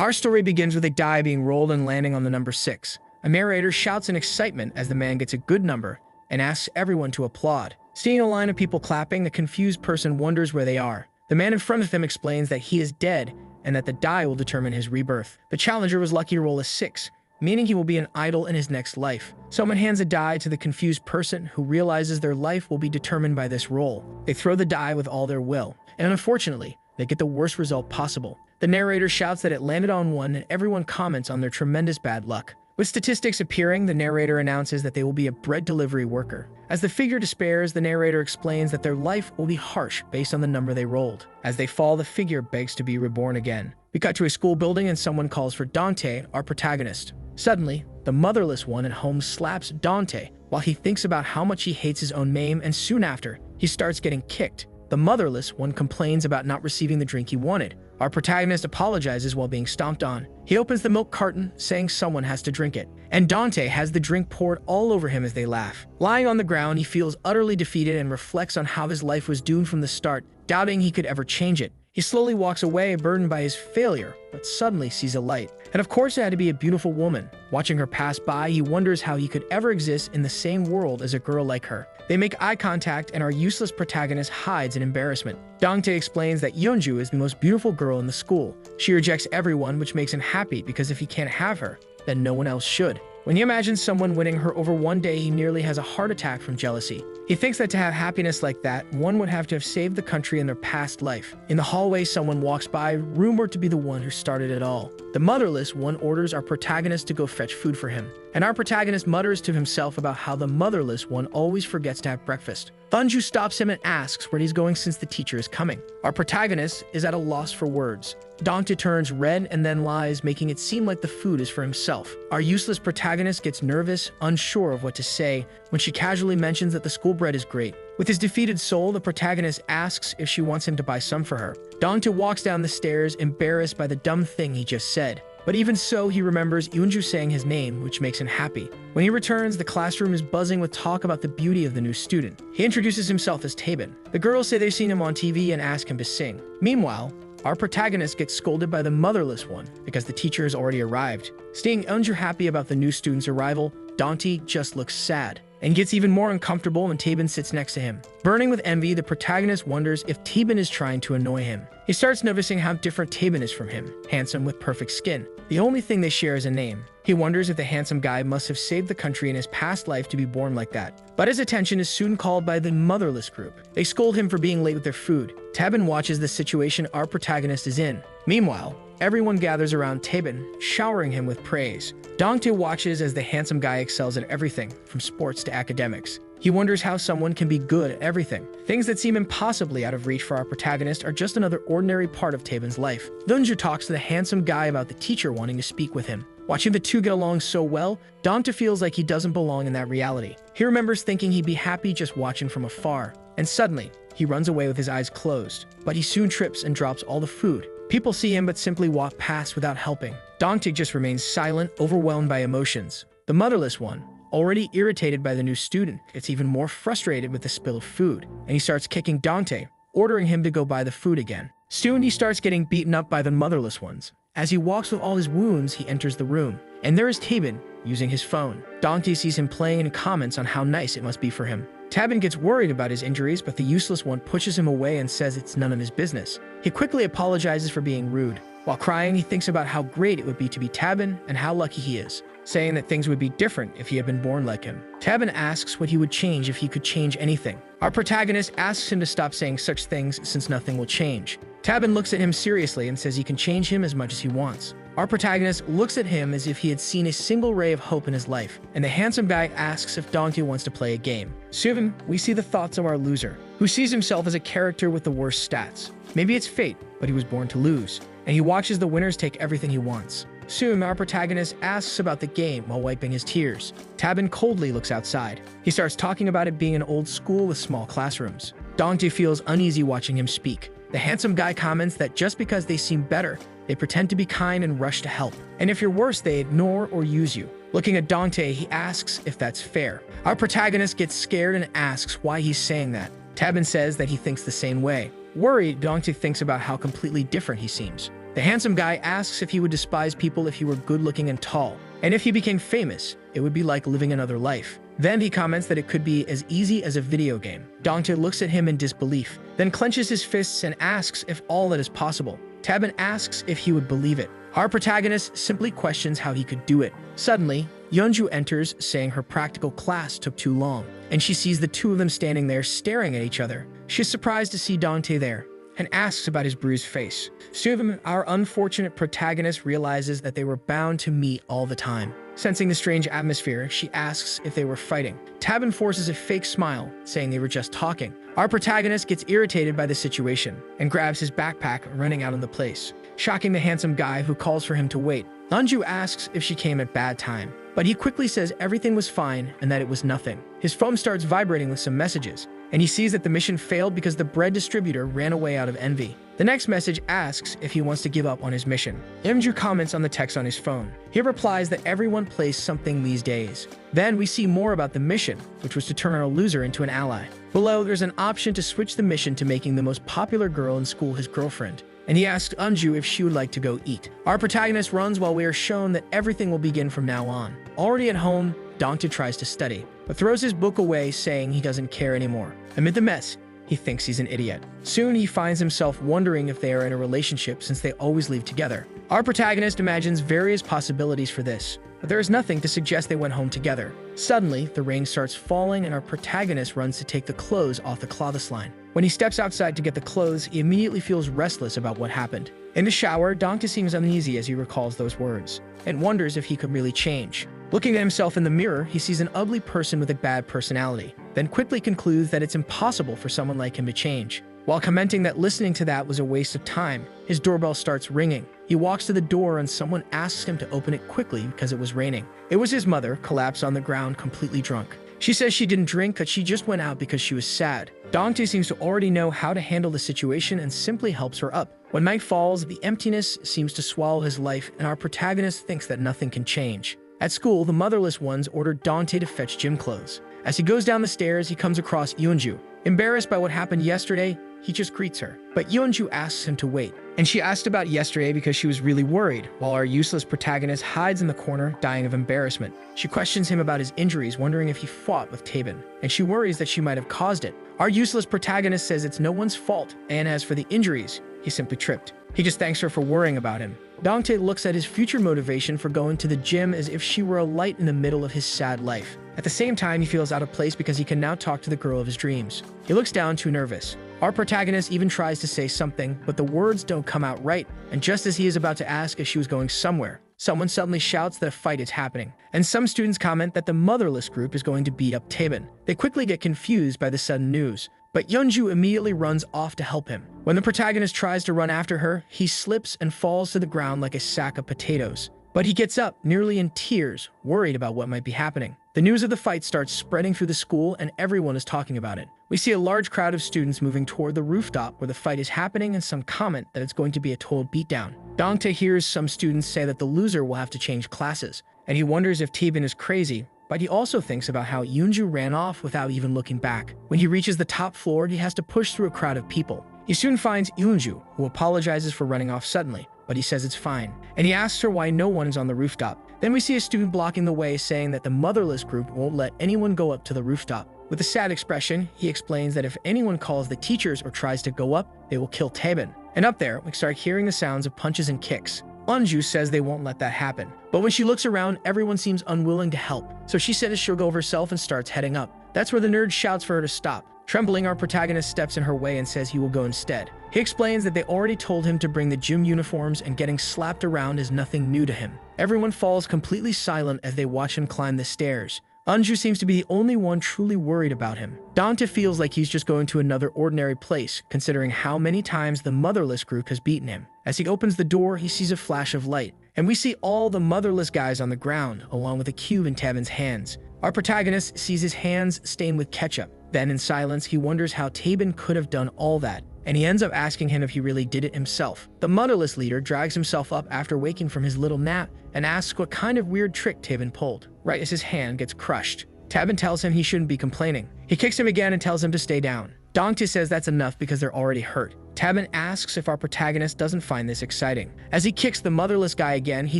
Our story begins with a die being rolled and landing on the number 6. A narrator shouts in excitement as the man gets a good number and asks everyone to applaud. Seeing a line of people clapping, the confused person wonders where they are. The man in front of him explains that he is dead and that the die will determine his rebirth. The challenger was lucky to roll a 6, meaning he will be an idol in his next life. Someone hands a die to the confused person, who realizes their life will be determined by this roll. They throw the die with all their will, and unfortunately, they get the worst result possible. The narrator shouts that it landed on 1, and everyone comments on their tremendous bad luck. With statistics appearing, the narrator announces that they will be a bread delivery worker. As the figure despairs, the narrator explains that their life will be harsh based on the number they rolled. As they fall, the figure begs to be reborn again. We cut to a school building and someone calls for Dante, our protagonist. Suddenly, the motherless one at home slaps Dante while he thinks about how much he hates his own name, and soon after, he starts getting kicked. The motherless one complains about not receiving the drink he wanted. Our protagonist apologizes while being stomped on. He opens the milk carton, saying someone has to drink it, and Dante has the drink poured all over him as they laugh. Lying on the ground, he feels utterly defeated and reflects on how his life was doomed from the start, doubting he could ever change it. He slowly walks away, burdened by his failure, but suddenly sees a light. And of course it had to be a beautiful woman. Watching her pass by, he wonders how he could ever exist in the same world as a girl like her. They make eye contact, and our useless protagonist hides in embarrassment. Dante explains that Yeonju is the most beautiful girl in the school. She rejects everyone, which makes him happy because if he can't have her, then no one else should. When he imagines someone winning her over one day, he nearly has a heart attack from jealousy. He thinks that to have happiness like that, one would have to have saved the country in their past life. In the hallway, someone walks by, rumored to be the one who started it all. The motherless one orders our protagonist to go fetch food for him, and our protagonist mutters to himself about how the motherless one always forgets to have breakfast. Thunju stops him and asks where he's going since the teacher is coming. Our protagonist is at a loss for words. Dante turns red and then lies, making it seem like the food is for himself. Our useless protagonist gets nervous, unsure of what to say, when she casually mentions that the school bread is great. With his defeated soul, the protagonist asks if she wants him to buy some for her. Dante walks down the stairs, embarrassed by the dumb thing he just said. But even so, he remembers Yeonju saying his name, which makes him happy. When he returns, the classroom is buzzing with talk about the beauty of the new student. He introduces himself as Taebin. The girls say they've seen him on TV and ask him to sing. Meanwhile, our protagonist gets scolded by the motherless one because the teacher has already arrived. Seeing Yeonju happy about the new student's arrival, Dante just looks sad and gets even more uncomfortable when Taebin sits next to him. Burning with envy, the protagonist wonders if Taebin is trying to annoy him. He starts noticing how different Taebin is from him, handsome with perfect skin. The only thing they share is a name. He wonders if the handsome guy must have saved the country in his past life to be born like that. But his attention is soon called by the motherless group. They scold him for being late with their food. Taebin watches the situation our protagonist is in. Meanwhile, everyone gathers around Taebin, showering him with praise. Dante watches as the handsome guy excels at everything, from sports to academics. He wonders how someone can be good at everything. Things that seem impossibly out of reach for our protagonist are just another ordinary part of Taebin's life. Dronzer talks to the handsome guy about the teacher wanting to speak with him. Watching the two get along so well, Dante feels like he doesn't belong in that reality. He remembers thinking he'd be happy just watching from afar. And suddenly, he runs away with his eyes closed. But he soon trips and drops all the food. People see him but simply walk past without helping. Dante just remains silent, overwhelmed by emotions. The motherless one, already irritated by the new student, gets even more frustrated with the spill of food, and he starts kicking Dante, ordering him to go buy the food again. Soon he starts getting beaten up by the motherless ones. As he walks with all his wounds, he enters the room, and there is Taebin using his phone. Dante sees him playing and comments on how nice it must be for him. Taebin gets worried about his injuries, but the useless one pushes him away and says it's none of his business. He quickly apologizes for being rude. While crying, he thinks about how great it would be to be Taebin and how lucky he is, saying that things would be different if he had been born like him. Taebin asks what he would change if he could change anything. Our protagonist asks him to stop saying such things since nothing will change. Taebin looks at him seriously and says he can change him as much as he wants. Our protagonist looks at him as if he had seen a single ray of hope in his life, and the handsome guy asks if Dante wants to play a game. Soon, we see the thoughts of our loser, who sees himself as a character with the worst stats. Maybe it's fate, but he was born to lose, and he watches the winners take everything he wants. Soon, our protagonist asks about the game while wiping his tears. Taebin coldly looks outside. He starts talking about it being an old school with small classrooms. Dante feels uneasy watching him speak. The handsome guy comments that just because they seem better, they pretend to be kind and rush to help. And if you're worse, they ignore or use you. Looking at Dante, he asks if that's fair. Our protagonist gets scared and asks why he's saying that. Taebin says that he thinks the same way. Worried, Dante thinks about how completely different he seems. The handsome guy asks if he would despise people if he were good-looking and tall, and if he became famous, it would be like living another life. Then he comments that it could be as easy as a video game. Dongtae looks at him in disbelief, then clenches his fists and asks if all that is possible. Taeban asks if he would believe it. Our protagonist simply questions how he could do it. Suddenly, Yeonju enters, saying her practical class took too long, and she sees the two of them standing there staring at each other. She is surprised to see Dongtae there, and asks about his bruised face. Soon, our unfortunate protagonist realizes that they were bound to meet all the time. Sensing the strange atmosphere, she asks if they were fighting. Taeban forces a fake smile, saying they were just talking. Our protagonist gets irritated by the situation and grabs his backpack, running out of the place, shocking the handsome guy who calls for him to wait. Eunju asks if she came at bad time, but he quickly says everything was fine and that it was nothing. His phone starts vibrating with some messages, and he sees that the mission failed because the bread distributor ran away out of envy. The next message asks if he wants to give up on his mission. Eunju comments on the text on his phone. He replies that everyone plays something these days. Then we see more about the mission, which was to turn a loser into an ally. Below, there's an option to switch the mission to making the most popular girl in school his girlfriend, and he asks Eunju if she would like to go eat. Our protagonist runs while we are shown that everything will begin from now on. Already at home, Dongtae tries to study, but throws his book away, saying he doesn't care anymore. Amid the mess, he thinks he's an idiot. Soon he finds himself wondering if they are in a relationship since they always leave together. Our protagonist imagines various possibilities for this, but there is nothing to suggest they went home together. Suddenly, the rain starts falling and our protagonist runs to take the clothes off the clothesline. When he steps outside to get the clothes, he immediately feels restless about what happened. In the shower, Dongtae seems uneasy as he recalls those words, and wonders if he could really change. Looking at himself in the mirror, he sees an ugly person with a bad personality, then quickly concludes that it's impossible for someone like him to change. While commenting that listening to that was a waste of time, his doorbell starts ringing. He walks to the door and someone asks him to open it quickly because it was raining. It was his mother, collapsed on the ground, completely drunk. She says she didn't drink, but she just went out because she was sad. Dongtae seems to already know how to handle the situation and simply helps her up. When night falls, the emptiness seems to swallow his life, and our protagonist thinks that nothing can change. At school, the motherless ones order Dongtae to fetch gym clothes. As he goes down the stairs, he comes across Yeonju. Embarrassed by what happened yesterday, he just greets her. But Yeonju asks him to wait, and she asked about yesterday because she was really worried, while our useless protagonist hides in the corner, dying of embarrassment. She questions him about his injuries, wondering if he fought with Taeban, and she worries that she might have caused it. Our useless protagonist says it's no one's fault, and as for the injuries, he simply tripped. He just thanks her for worrying about him. Dongtae looks at his future motivation for going to the gym as if she were a light in the middle of his sad life. At the same time, he feels out of place because he can now talk to the girl of his dreams. He looks down, too nervous. Our protagonist even tries to say something, but the words don't come out right, and just as he is about to ask if she was going somewhere, someone suddenly shouts that a fight is happening, and some students comment that the motherless group is going to beat up Taeban. They quickly get confused by the sudden news, but Yeonju immediately runs off to help him. When the protagonist tries to run after her, he slips and falls to the ground like a sack of potatoes. But he gets up, nearly in tears, worried about what might be happening. The news of the fight starts spreading through the school and everyone is talking about it. We see a large crowd of students moving toward the rooftop where the fight is happening and some comment that it's going to be a total beatdown. Dongtae hears some students say that the loser will have to change classes, and he wonders if Taeban is crazy, but he also thinks about how Yeonju ran off without even looking back. When he reaches the top floor, he has to push through a crowd of people. He soon finds Yeonju, who apologizes for running off suddenly, but he says it's fine, and he asks her why no one is on the rooftop. Then we see a student blocking the way, saying that the motherless group won't let anyone go up to the rooftop. With a sad expression, he explains that if anyone calls the teachers or tries to go up, they will kill Taeban. And up there, we start hearing the sounds of punches and kicks. Eunju says they won't let that happen. But when she looks around, everyone seems unwilling to help. So she says she'll go herself and starts heading up. That's where the nerd shouts for her to stop. Trembling, our protagonist steps in her way and says he will go instead. He explains that they already told him to bring the gym uniforms and getting slapped around is nothing new to him. Everyone falls completely silent as they watch him climb the stairs. Eunju seems to be the only one truly worried about him. Dongtae feels like he's just going to another ordinary place, considering how many times the motherless group has beaten him. As he opens the door, he sees a flash of light, and we see all the motherless guys on the ground, along with a cube in Taeban's hands. Our protagonist sees his hands stained with ketchup. Then in silence, he wonders how Taeban could have done all that, and he ends up asking him if he really did it himself. The motherless leader drags himself up after waking from his little nap and asks what kind of weird trick Taeban pulled, right as his hand gets crushed. Taeban tells him he shouldn't be complaining. He kicks him again and tells him to stay down. Dongtae says that's enough because they're already hurt. Tabin asks if our protagonist doesn't find this exciting. As he kicks the motherless guy again, he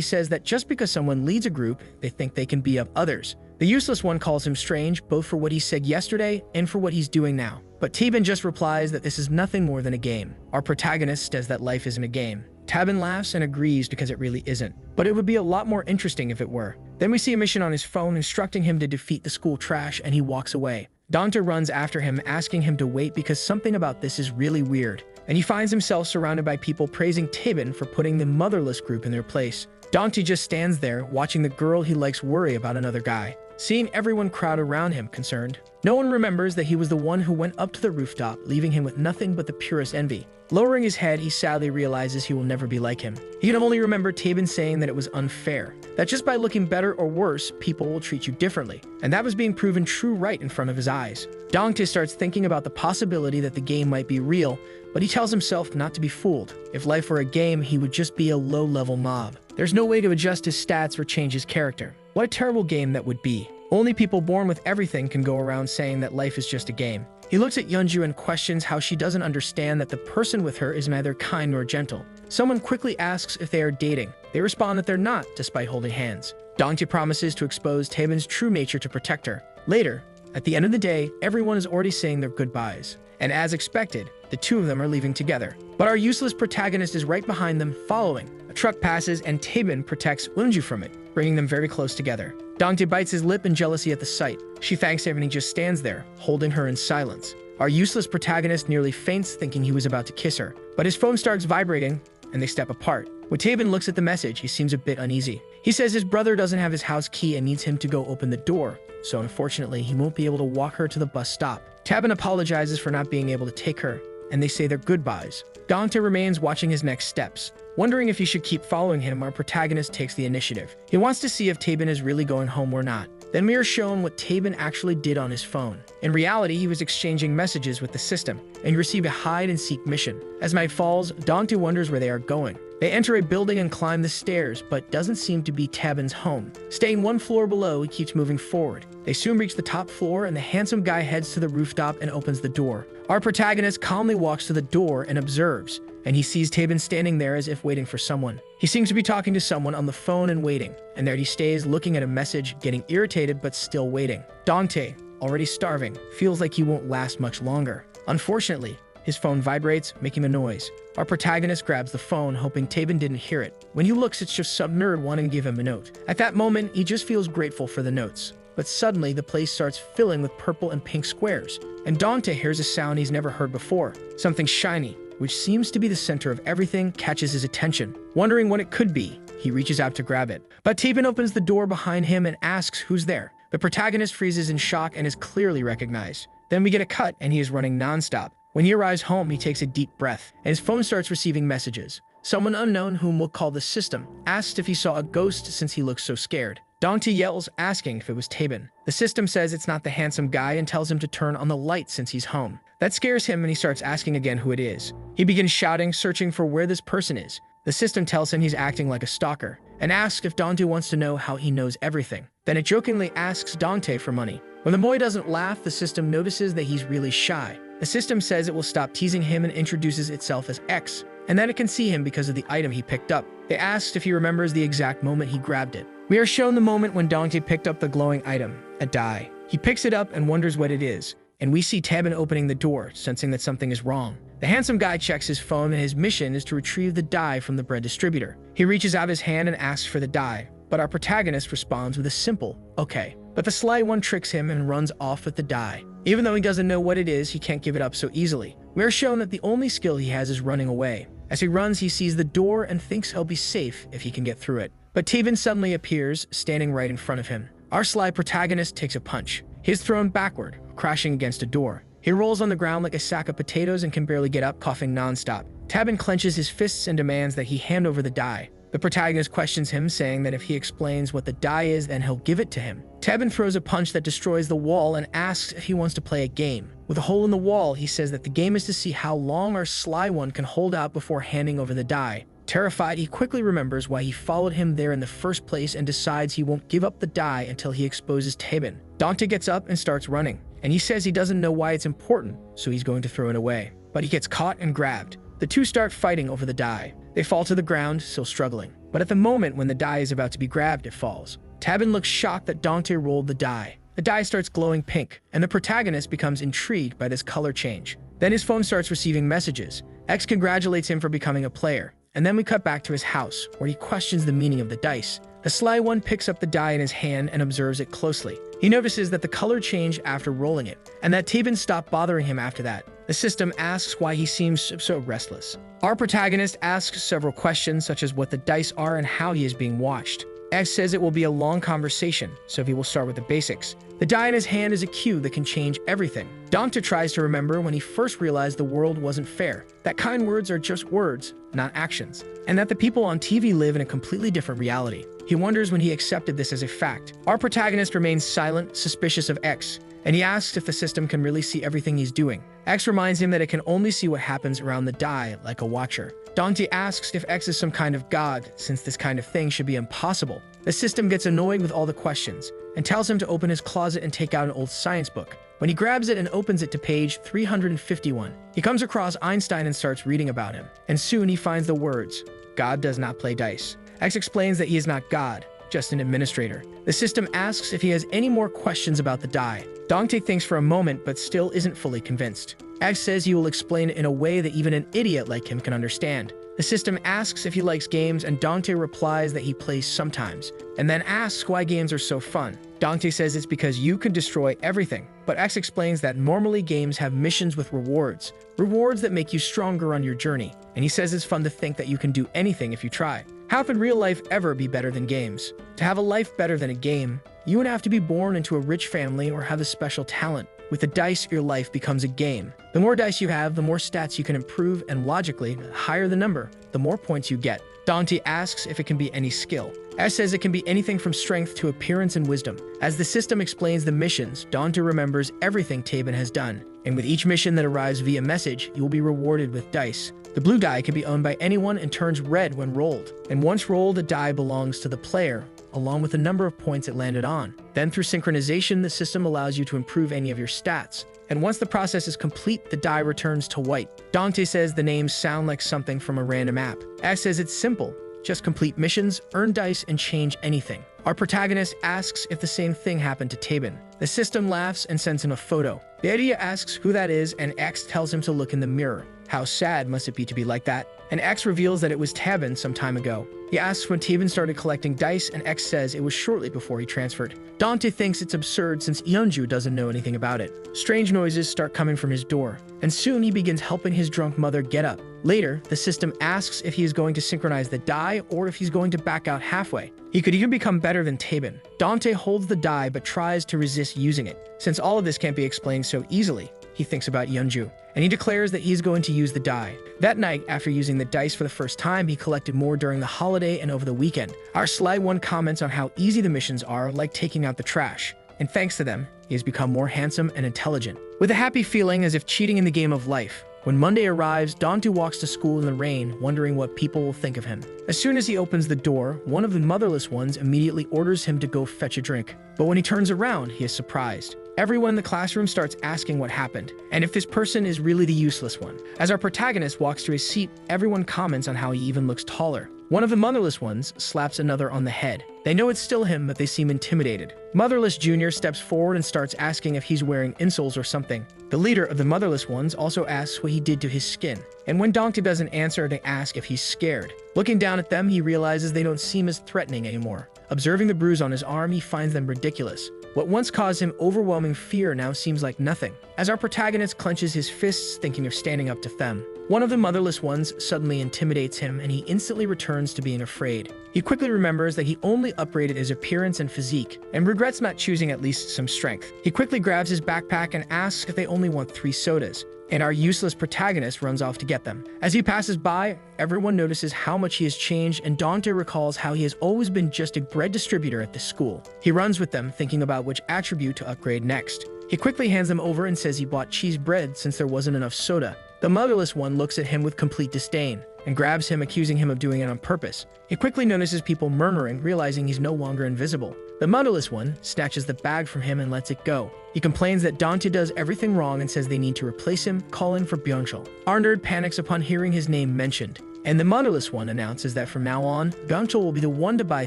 says that just because someone leads a group, they think they can be of others. The useless one calls him strange, both for what he said yesterday and for what he's doing now. But Tabin just replies that this is nothing more than a game. Our protagonist says that life isn't a game. Tabin laughs and agrees because it really isn't. But it would be a lot more interesting if it were. Then we see a mission on his phone instructing him to defeat the school trash, and he walks away. Dongtae runs after him, asking him to wait because something about this is really weird. And he finds himself surrounded by people praising Tabin for putting the motherless group in their place. Dongtae just stands there, watching the girl he likes worry about another guy, seeing everyone crowd around him, concerned. No one remembers that he was the one who went up to the rooftop, leaving him with nothing but the purest envy. Lowering his head, he sadly realizes he will never be like him. He can only remember Tabin saying that it was unfair, that just by looking better or worse, people will treat you differently. And that was being proven true right in front of his eyes. Dongtae starts thinking about the possibility that the game might be real, but he tells himself not to be fooled. If life were a game, he would just be a low-level mob. There's no way to adjust his stats or change his character. What a terrible game that would be. Only people born with everything can go around saying that life is just a game. He looks at Yeonju and questions how she doesn't understand that the person with her is neither kind nor gentle. Someone quickly asks if they are dating. They respond that they're not, despite holding hands. Dongtae promises to expose Tabin's true nature to protect her. Later, at the end of the day, everyone is already saying their goodbyes. And as expected, the two of them are leaving together. But our useless protagonist is right behind them, following. A truck passes and Tabin protects Yeonju from it, bringing them very close together. Dongtae bites his lip in jealousy at the sight. She thanks him and he just stands there, holding her in silence. Our useless protagonist nearly faints, thinking he was about to kiss her. But his phone starts vibrating, and they step apart. When Tabin looks at the message, he seems a bit uneasy. He says his brother doesn't have his house key and needs him to go open the door, so unfortunately, he won't be able to walk her to the bus stop. Tabin apologizes for not being able to take her, and they say their goodbyes. Dongtae remains watching his next steps. Wondering if he should keep following him, our protagonist takes the initiative. He wants to see if Tabin is really going home or not. Then we are shown what Tabin actually did on his phone. In reality, he was exchanging messages with the system, and receive a hide-and-seek mission. As night falls, Dongtae wonders where they are going. They enter a building and climb the stairs, but doesn't seem to be Tabin's home. Staying one floor below, he keeps moving forward. They soon reach the top floor, and the handsome guy heads to the rooftop and opens the door. Our protagonist calmly walks to the door and observes, and he sees Tabin standing there as if waiting for someone. He seems to be talking to someone on the phone and waiting, and there he stays looking at a message, getting irritated but still waiting. Dongtae, already starving, feels like he won't last much longer. Unfortunately, his phone vibrates, making a noise. Our protagonist grabs the phone, hoping Tabin didn't hear it. When he looks, it's just some nerd wanting to give him a note. At that moment, he just feels grateful for the notes. But suddenly, the place starts filling with purple and pink squares, and Dongtae hears a sound he's never heard before. Something shiny, which seems to be the center of everything, catches his attention. Wondering what it could be, he reaches out to grab it. But Tabin opens the door behind him and asks who's there. The protagonist freezes in shock and is clearly recognized. Then we get a cut, and he is running non-stop. When he arrives home, he takes a deep breath, and his phone starts receiving messages. Someone unknown, whom we'll call the system, asks if he saw a ghost since he looks so scared. Dongtae yells, asking if it was Tabin. The system says it's not the handsome guy and tells him to turn on the light since he's home. That scares him and he starts asking again who it is. He begins shouting, searching for where this person is. The system tells him he's acting like a stalker and asks if Dongtae wants to know how he knows everything. Then it jokingly asks Dongtae for money. When the boy doesn't laugh, the system notices that he's really shy. The system says it will stop teasing him and introduces itself as X, and that it can see him because of the item he picked up. They asked if he remembers the exact moment he grabbed it. We are shown the moment when Dongtae picked up the glowing item, a die. He picks it up and wonders what it is, and we see Tabin opening the door, sensing that something is wrong. The handsome guy checks his phone, and his mission is to retrieve the die from the bread distributor. He reaches out his hand and asks for the die, but our protagonist responds with a simple, okay. But the sly one tricks him and runs off with the die. Even though he doesn't know what it is, he can't give it up so easily. We are shown that the only skill he has is running away. As he runs, he sees the door and thinks he'll be safe if he can get through it. But Tabin suddenly appears, standing right in front of him. Our sly protagonist takes a punch. He is thrown backward, crashing against a door. He rolls on the ground like a sack of potatoes and can barely get up, coughing nonstop. Tabin clenches his fists and demands that he hand over the die. The protagonist questions him, saying that if he explains what the die is, then he'll give it to him. Tabin throws a punch that destroys the wall and asks if he wants to play a game. With a hole in the wall, he says that the game is to see how long our sly one can hold out before handing over the die. Terrified, he quickly remembers why he followed him there in the first place and decides he won't give up the die until he exposes Tabin. Dongtae gets up and starts running. and he says he doesn't know why it's important, so he's going to throw it away. But he gets caught and grabbed. The two start fighting over the die. They fall to the ground, still struggling. But at the moment when the die is about to be grabbed, it falls. Tabin looks shocked that Dante rolled the die. The die starts glowing pink, and the protagonist becomes intrigued by this color change. Then his phone starts receiving messages. X congratulates him for becoming a player. And then we cut back to his house, where he questions the meaning of the dice. The sly one picks up the die in his hand and observes it closely. He notices that the color changed after rolling it, and that Tabin stopped bothering him after that. The system asks why he seems so restless. Our protagonist asks several questions, such as what the dice are and how he is being watched. X says it will be a long conversation, so he will start with the basics. The die in his hand is a cue that can change everything. Dante tries to remember when he first realized the world wasn't fair, that kind words are just words, not actions, and that the people on TV live in a completely different reality. He wonders when he accepted this as a fact. Our protagonist remains silent, suspicious of X, and he asks if the system can really see everything he's doing. X reminds him that it can only see what happens around the die, like a watcher. Dante asks if X is some kind of god, since this kind of thing should be impossible. The system gets annoyed with all the questions, and tells him to open his closet and take out an old science book. When he grabs it and opens it to page 351, he comes across Einstein and starts reading about him. And soon he finds the words, "God does not play dice." X explains that he is not God, just an administrator. The system asks if he has any more questions about the die. Dante thinks for a moment, but still isn't fully convinced. X says he will explain it in a way that even an idiot like him can understand. The system asks if he likes games, and Dante replies that he plays sometimes, and then asks why games are so fun. Dante says it's because you can destroy everything, but X explains that normally games have missions with rewards that make you stronger on your journey, and he says it's fun to think that you can do anything if you try. How could real life ever be better than games? To have a life better than a game, you would have to be born into a rich family or have a special talent. With the dice, your life becomes a game. The more dice you have, the more stats you can improve, and logically, the higher the number, the more points you get. Dante asks if it can be any skill. S says it can be anything from strength to appearance and wisdom. As the system explains the missions, Dante remembers everything Tabin has done. And with each mission that arrives via message, you will be rewarded with dice. The blue die can be owned by anyone and turns red when rolled. And once rolled, the die belongs to the player, along with the number of points it landed on. Then through synchronization, the system allows you to improve any of your stats. And once the process is complete, the die returns to white. Dante says the names sound like something from a random app. X says it's simple. Just complete missions, earn dice, and change anything. Our protagonist asks if the same thing happened to Tabin. The system laughs and sends him a photo. The idea asks who that is, and X tells him to look in the mirror. How sad must it be to be like that? And X reveals that it was Tabin some time ago. He asks when Tabin started collecting dice, and X says it was shortly before he transferred. Dante thinks it's absurd since Yeonju doesn't know anything about it. Strange noises start coming from his door, and soon he begins helping his drunk mother get up. Later, the system asks if he is going to synchronize the die or if he's going to back out halfway. He could even become better than Tabin. Dante holds the die but tries to resist using it. Since all of this can't be explained so easily, he thinks about Yeonju, and he declares that he's going to use the die. That night, after using the dice for the first time, he collected more during the holiday and over the weekend. Our sly one comments on how easy the missions are, like taking out the trash. And thanks to them, he has become more handsome and intelligent. With a happy feeling as if cheating in the game of life, when Monday arrives, Dante walks to school in the rain, wondering what people will think of him. As soon as he opens the door, one of the motherless ones immediately orders him to go fetch a drink. But when he turns around, he is surprised. Everyone in the classroom starts asking what happened, and if this person is really the useless one. As our protagonist walks to his seat, everyone comments on how he even looks taller. One of the motherless ones slaps another on the head. They know it's still him, but they seem intimidated. Motherless Jr. steps forward and starts asking if he's wearing insoles or something. The leader of the motherless ones also asks what he did to his skin. And when Dante doesn't answer, they ask if he's scared. Looking down at them, he realizes they don't seem as threatening anymore. Observing the bruise on his arm, he finds them ridiculous. What once caused him overwhelming fear now seems like nothing. As our protagonist clenches his fists, thinking of standing up to them, one of the motherless ones suddenly intimidates him, and he instantly returns to being afraid. He quickly remembers that he only upgraded his appearance and physique, and regrets not choosing at least some strength. He quickly grabs his backpack and asks if they only want 3 sodas, and our useless protagonist runs off to get them. As he passes by, everyone notices how much he has changed, and Dante recalls how he has always been just a bread distributor at this school. He runs with them, thinking about which attribute to upgrade next. He quickly hands them over and says he bought cheese bread since there wasn't enough soda. The motherless one looks at him with complete disdain. and grabs him, accusing him of doing it on purpose. He quickly notices people murmuring, realizing he's no longer invisible. The motherless one snatches the bag from him and lets it go. He complains that Dante does everything wrong and says they need to replace him, calling for Byungchul. Our nerd panics upon hearing his name mentioned, and the motherless one announces that from now on, Byungchul will be the one to buy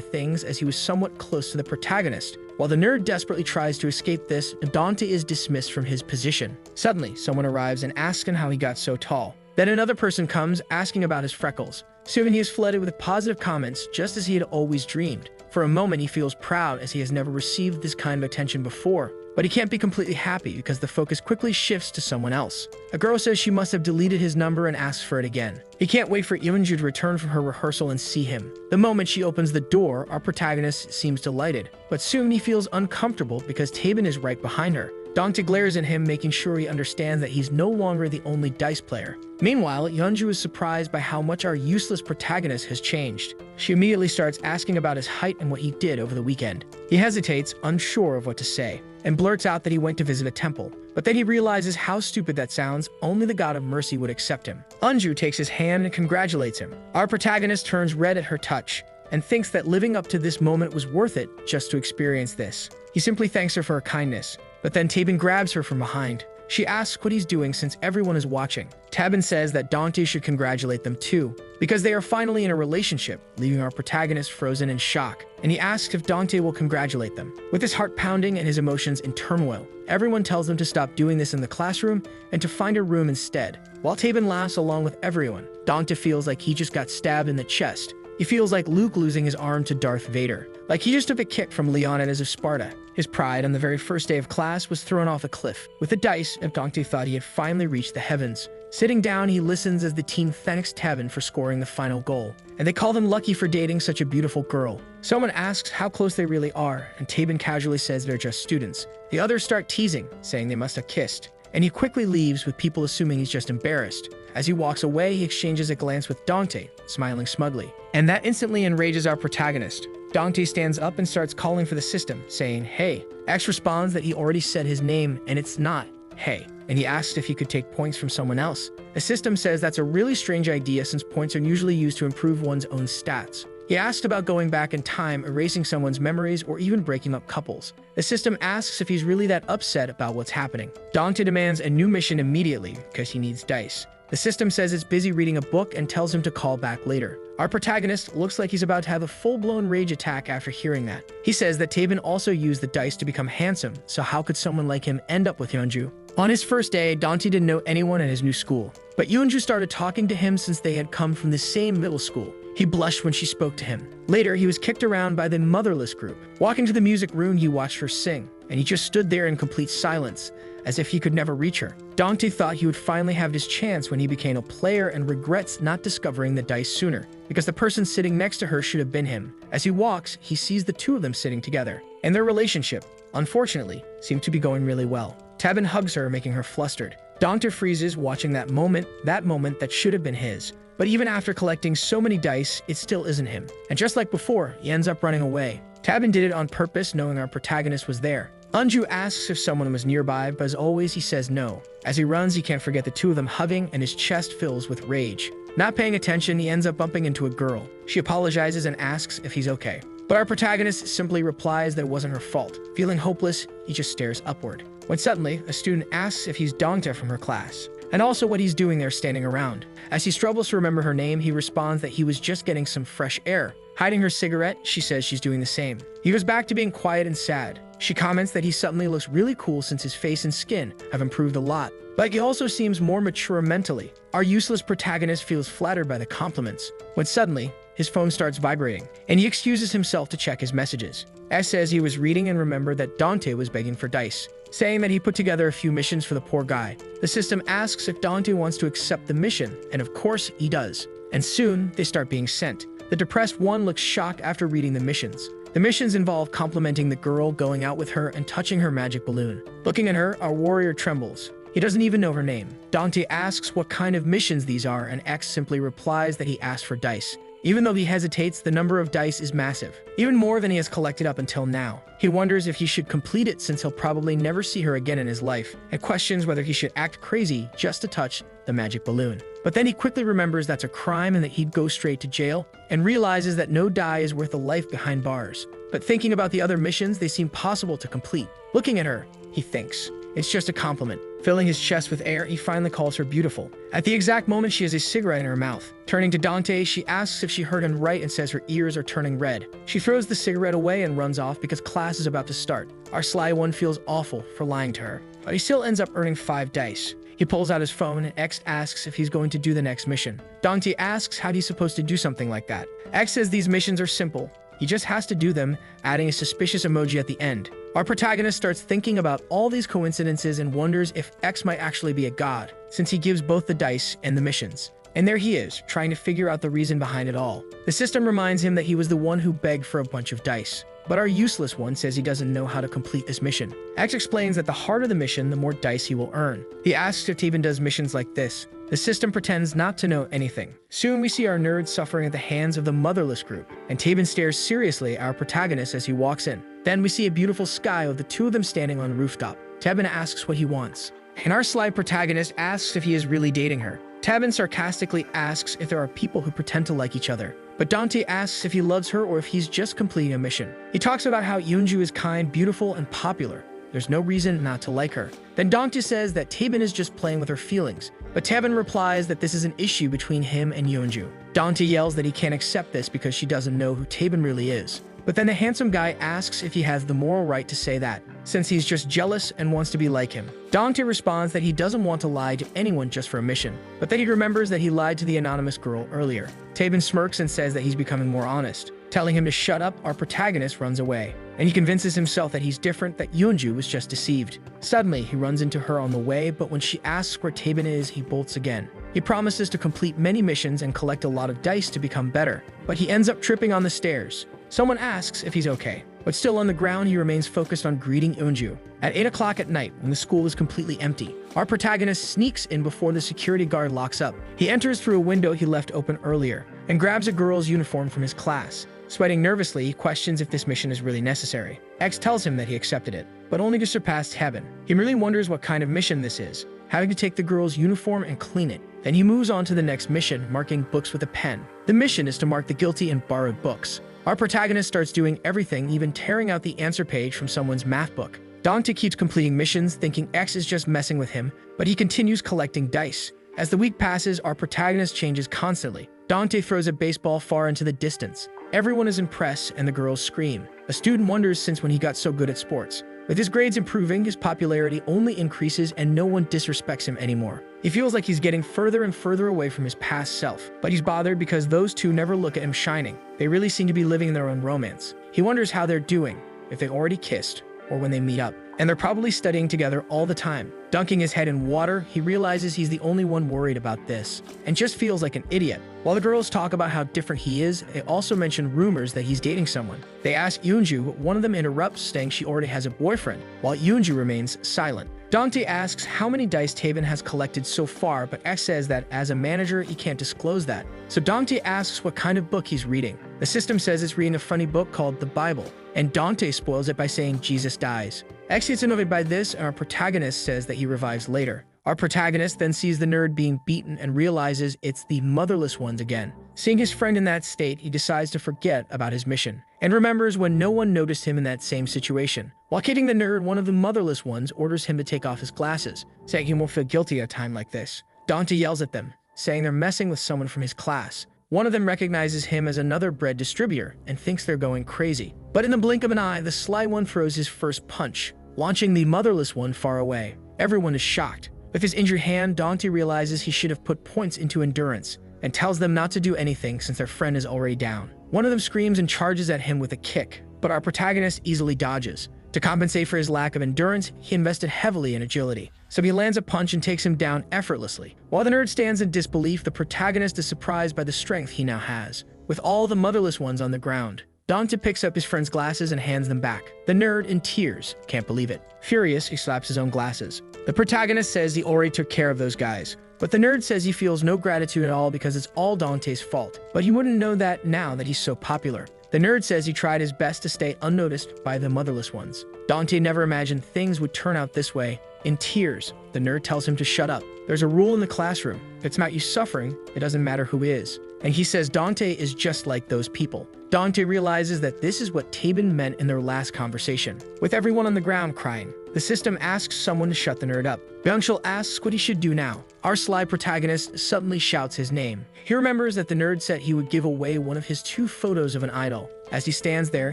things, as he was somewhat close to the protagonist. While the nerd desperately tries to escape this, Dante is dismissed from his position. Suddenly, someone arrives and asks him how he got so tall. Then another person comes, asking about his freckles. Soon he is flooded with positive comments, just as he had always dreamed. For a moment, he feels proud, as he has never received this kind of attention before. But he can't be completely happy, because the focus quickly shifts to someone else. A girl says she must have deleted his number and asks for it again. He can't wait for Yeonju to return from her rehearsal and see him. The moment she opens the door, our protagonist seems delighted. But soon he feels uncomfortable because Taebin is right behind her. Dante glares at him, making sure he understands that he's no longer the only dice player. Meanwhile, Yeonju is surprised by how much our useless protagonist has changed. She immediately starts asking about his height and what he did over the weekend. He hesitates, unsure of what to say, and blurts out that he went to visit a temple. But then he realizes how stupid that sounds. Only the god of mercy would accept him. Eunju takes his hand and congratulates him. Our protagonist turns red at her touch and thinks that living up to this moment was worth it just to experience this. He simply thanks her for her kindness, but then Taebin grabs her from behind. She asks what he's doing since everyone is watching. Taebin says that Dante should congratulate them too, because they are finally in a relationship, leaving our protagonist frozen in shock, and he asks if Dante will congratulate them. With his heart pounding and his emotions in turmoil, everyone tells him to stop doing this in the classroom and to find a room instead. While Taebin laughs along with everyone, Dante feels like he just got stabbed in the chest. He feels like Luke losing his arm to Darth Vader, like he just took a kick from Leonidas of Sparta. His pride on the very first day of class was thrown off a cliff. With the dice, Dante thought he had finally reached the heavens. Sitting down, he listens as the team thanks Taebin for scoring the final goal, and they call them lucky for dating such a beautiful girl. Someone asks how close they really are, and Taebin casually says they're just students. The others start teasing, saying they must have kissed, and he quickly leaves with people assuming he's just embarrassed. As he walks away, he exchanges a glance with Dante, smiling smugly, and that instantly enrages our protagonist. Dante stands up and starts calling for the system, saying, "Hey." X responds that he already said his name and it's not "Hey," and he asks if he could take points from someone else. The system says that's a really strange idea since points are usually used to improve one's own stats. He asked about going back in time, erasing someone's memories, or even breaking up couples. The system asks if he's really that upset about what's happening. Dante demands a new mission immediately because he needs dice. The system says it's busy reading a book and tells him to call back later. Our protagonist looks like he's about to have a full-blown rage attack after hearing that. He says that Taebin also used the dice to become handsome, so how could someone like him end up with Yeonju? On his first day, Dante didn't know anyone at his new school, but Yeonju started talking to him since they had come from the same middle school. He blushed when she spoke to him. Later, he was kicked around by the motherless group. Walking to the music room, he watched her sing, and he just stood there in complete silence, as if he could never reach her. Dante thought he would finally have his chance when he became a player and regrets not discovering the dice sooner, because the person sitting next to her should have been him. As he walks, he sees the two of them sitting together, and their relationship, unfortunately, seemed to be going really well. Taebin hugs her, making her flustered. Dante freezes, watching that moment that should have been his. But even after collecting so many dice, it still isn't him. And just like before, he ends up running away. Taebin did it on purpose, knowing our protagonist was there. Eunju asks if someone was nearby, but as always, he says no. As he runs, he can't forget the two of them hugging, and his chest fills with rage. Not paying attention, he ends up bumping into a girl. She apologizes and asks if he's okay. But our protagonist simply replies that it wasn't her fault. Feeling hopeless, he just stares upward. When suddenly, a student asks if he's Dongtae from her class, and also what he's doing there standing around. As he struggles to remember her name, he responds that he was just getting some fresh air. Hiding her cigarette, she says she's doing the same. He goes back to being quiet and sad. She comments that he suddenly looks really cool since his face and skin have improved a lot, but he also seems more mature mentally. Our useless protagonist feels flattered by the compliments, when suddenly, his phone starts vibrating, and he excuses himself to check his messages. S says he was reading and remembered that Dante was begging for dice, saying that he put together a few missions for the poor guy. The system asks if Dante wants to accept the mission, and of course he does. And soon, they start being sent. The depressed one looks shocked after reading the missions. The missions involve complimenting the girl, going out with her, and touching her magic balloon. Looking at her, our warrior trembles. He doesn't even know her name. Dante asks what kind of missions these are, and X simply replies that he asked for dice. Even though he hesitates, the number of dice is massive, even more than he has collected up until now. He wonders if he should complete it since he'll probably never see her again in his life, and questions whether he should act crazy just to touch the magic balloon. But then he quickly remembers that's a crime and that he'd go straight to jail, and realizes that no die is worth a life behind bars. But thinking about the other missions, they seem possible to complete. Looking at her, he thinks it's just a compliment. Filling his chest with air, he finally calls her beautiful. At the exact moment, she has a cigarette in her mouth. Turning to Dante, she asks if she heard him right and says her ears are turning red. She throws the cigarette away and runs off because class is about to start. Our sly one feels awful for lying to her, but he still ends up earning 5 dice. He pulls out his phone and X asks if he's going to do the next mission. Dante asks how he's supposed to do something like that. X says these missions are simple. He just has to do them, adding a suspicious emoji at the end. Our protagonist starts thinking about all these coincidences and wonders if X might actually be a god, since he gives both the dice and the missions. And there he is, trying to figure out the reason behind it all. The system reminds him that he was the one who begged for a bunch of dice. But our useless one says he doesn't know how to complete this mission. X explains that the harder the mission, the more dice he will earn. He asks if Taban does missions like this. The system pretends not to know anything. Soon we see our nerd suffering at the hands of the motherless group, and Taban stares seriously at our protagonist as he walks in. Then we see a beautiful sky with the two of them standing on the rooftop. Taban asks what he wants, and our sly protagonist asks if he is really dating her. Taban sarcastically asks if there are people who pretend to like each other. But Dante asks if he loves her or if he's just completing a mission. He talks about how Yoonju is kind, beautiful, and popular. There's no reason not to like her. Then Dante says that Taban is just playing with her feelings, but Taban replies that this is an issue between him and Yoonju. Dante yells that he can't accept this because she doesn't know who Taban really is. But then the handsome guy asks if he has the moral right to say that, since he's just jealous and wants to be like him. Dante responds that he doesn't want to lie to anyone just for a mission, but that he remembers that he lied to the anonymous girl earlier. Taban smirks and says that he's becoming more honest. Telling him to shut up, our protagonist runs away, and he convinces himself that he's different, that Yoonju was just deceived. Suddenly, he runs into her on the way, but when she asks where Taban is, he bolts again. He promises to complete many missions and collect a lot of dice to become better, but he ends up tripping on the stairs. Someone asks if he's okay, but still on the ground, he remains focused on greeting Yoonju. At 8 o'clock at night, when the school is completely empty, our protagonist sneaks in before the security guard locks up. He enters through a window he left open earlier and grabs a girl's uniform from his class. Sweating nervously, he questions if this mission is really necessary. X tells him that he accepted it, but only to surpass heaven. He really wonders what kind of mission this is, having to take the girl's uniform and clean it. Then he moves on to the next mission, marking books with a pen. The mission is to mark the guilty in borrowed books. Our protagonist starts doing everything, even tearing out the answer page from someone's math book. Dante keeps completing missions, thinking X is just messing with him, but he continues collecting dice. As the week passes, our protagonist changes constantly. Dante throws a baseball far into the distance. Everyone is impressed and the girls scream. A student wonders since when he got so good at sports. With his grades improving, his popularity only increases and no one disrespects him anymore. He feels like he's getting further and further away from his past self, but he's bothered because those two never look at him shining. They really seem to be living their own romance. He wonders how they're doing, if they already kissed, or when they meet up. And they're probably studying together all the time. Dunking his head in water, he realizes he's the only one worried about this, and just feels like an idiot. While the girls talk about how different he is, they also mention rumors that he's dating someone. They ask Yoonju, but one of them interrupts, saying she already has a boyfriend, while Yoonju remains silent. Dante asks how many dice Taban has collected so far, but X says that as a manager, he can't disclose that. So Dante asks what kind of book he's reading. The system says it's reading a funny book called the Bible, and Dante spoils it by saying Jesus dies. X gets annoyed by this, and our protagonist says that he revives later. Our protagonist then sees the nerd being beaten and realizes it's the motherless ones again. Seeing his friend in that state, he decides to forget about his mission, and remembers when no one noticed him in that same situation. While kidding the nerd, one of the motherless ones orders him to take off his glasses, saying he won't feel guilty at a time like this. Dante yells at them, saying they're messing with someone from his class. One of them recognizes him as another bread distributor and thinks they're going crazy. But in the blink of an eye, the sly one throws his first punch, launching the motherless one far away. Everyone is shocked. With his injured hand, Dante realizes he should have put points into endurance and tells them not to do anything since their friend is already down. One of them screams and charges at him with a kick, but our protagonist easily dodges. To compensate for his lack of endurance, he invested heavily in agility, so he lands a punch and takes him down effortlessly. While the nerd stands in disbelief, the protagonist is surprised by the strength he now has. With all the motherless ones on the ground, Dante picks up his friend's glasses and hands them back. The nerd, in tears, can't believe it. Furious, he slaps his own glasses. The protagonist says he already took care of those guys, But the nerd says he feels no gratitude at all because it's all Dante's fault. But he wouldn't know that now that he's so popular. The nerd says he tried his best to stay unnoticed by the motherless ones. Dante never imagined things would turn out this way. In tears, the nerd tells him to shut up. There's a rule in the classroom. If it's about you suffering, it doesn't matter who is. And he says Dante is just like those people. Dante realizes that this is what Tabin meant in their last conversation. With everyone on the ground crying, the system asks someone to shut the nerd up. Byung-chul asks what he should do now. Our sly protagonist suddenly shouts his name. He remembers that the nerd said he would give away one of his 2 photos of an idol. As he stands there,